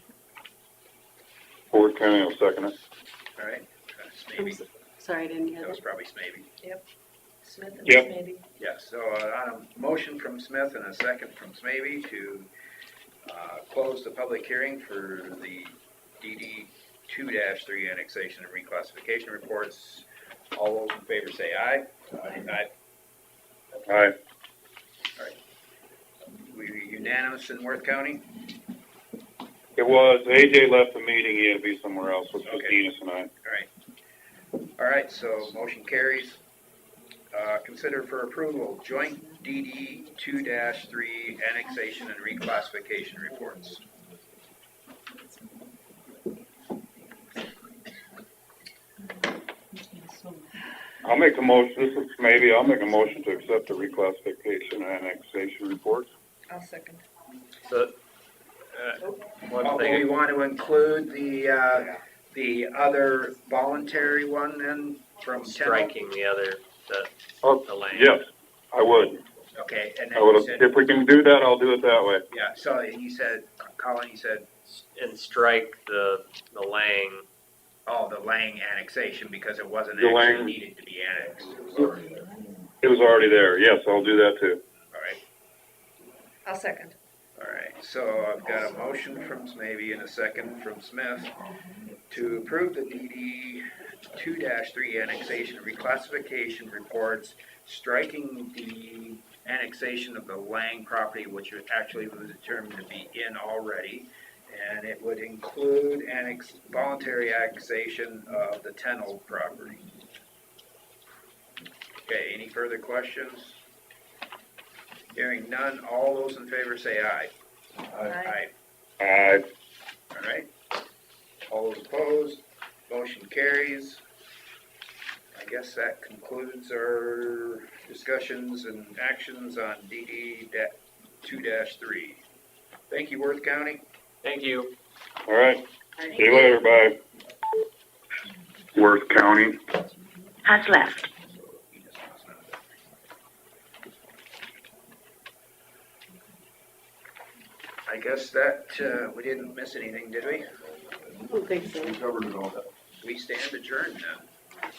Ford County will second it. All right, maybe, Sorry, I didn't hear that was that. probably maybe. Smith and Yep. maybe. Yeah, so on a motion from Smith and a second from Slavy to close the public hearing for the DD 2-3 annexation and reclassification reports. All those in favor say aye. Aye. Aye. We unanimous in Worth County? It was, AJ left the meeting, he had to be somewhere else, with Okay. Venus and I. All right, so motion carries. Consider for approval joint DD 2-3 annexation and reclassification reports. I'll make a motion, this is maybe, I'll make a motion to accept the reclassification and annexation reports. I'll second. So, one Do thing, we want to include the other voluntary one then from Tenno? striking the other, Oh, the land. yes, I would. Okay, and I then you would, said, if we can do that, I'll do it that way. yeah, so you said, Colin, you said, And strike the Lang. oh, the Lang annexation because it wasn't The actually Lang- needed to be annexed. It was already there, yes, I'll do that too. All right. I'll second. All right, so I've got a motion from Slavy and a second from Smith to approve the DD 2-3 annexation reclassification reports, striking the annexation of the Lang property, which actually was determined to be in already, and it would include voluntary annexation of the Tenno property. Okay, any further questions? Hearing none, all those in favor say aye. Aye. Aye. All right. All those opposed, motion carries. I guess that concludes our discussions and actions on DD 2-3. Thank you, Worth County. Thank you. All right, see you later, bye. Worth County. Has left. I guess that, we didn't miss anything, did we? I don't think so. We stand adjourned then.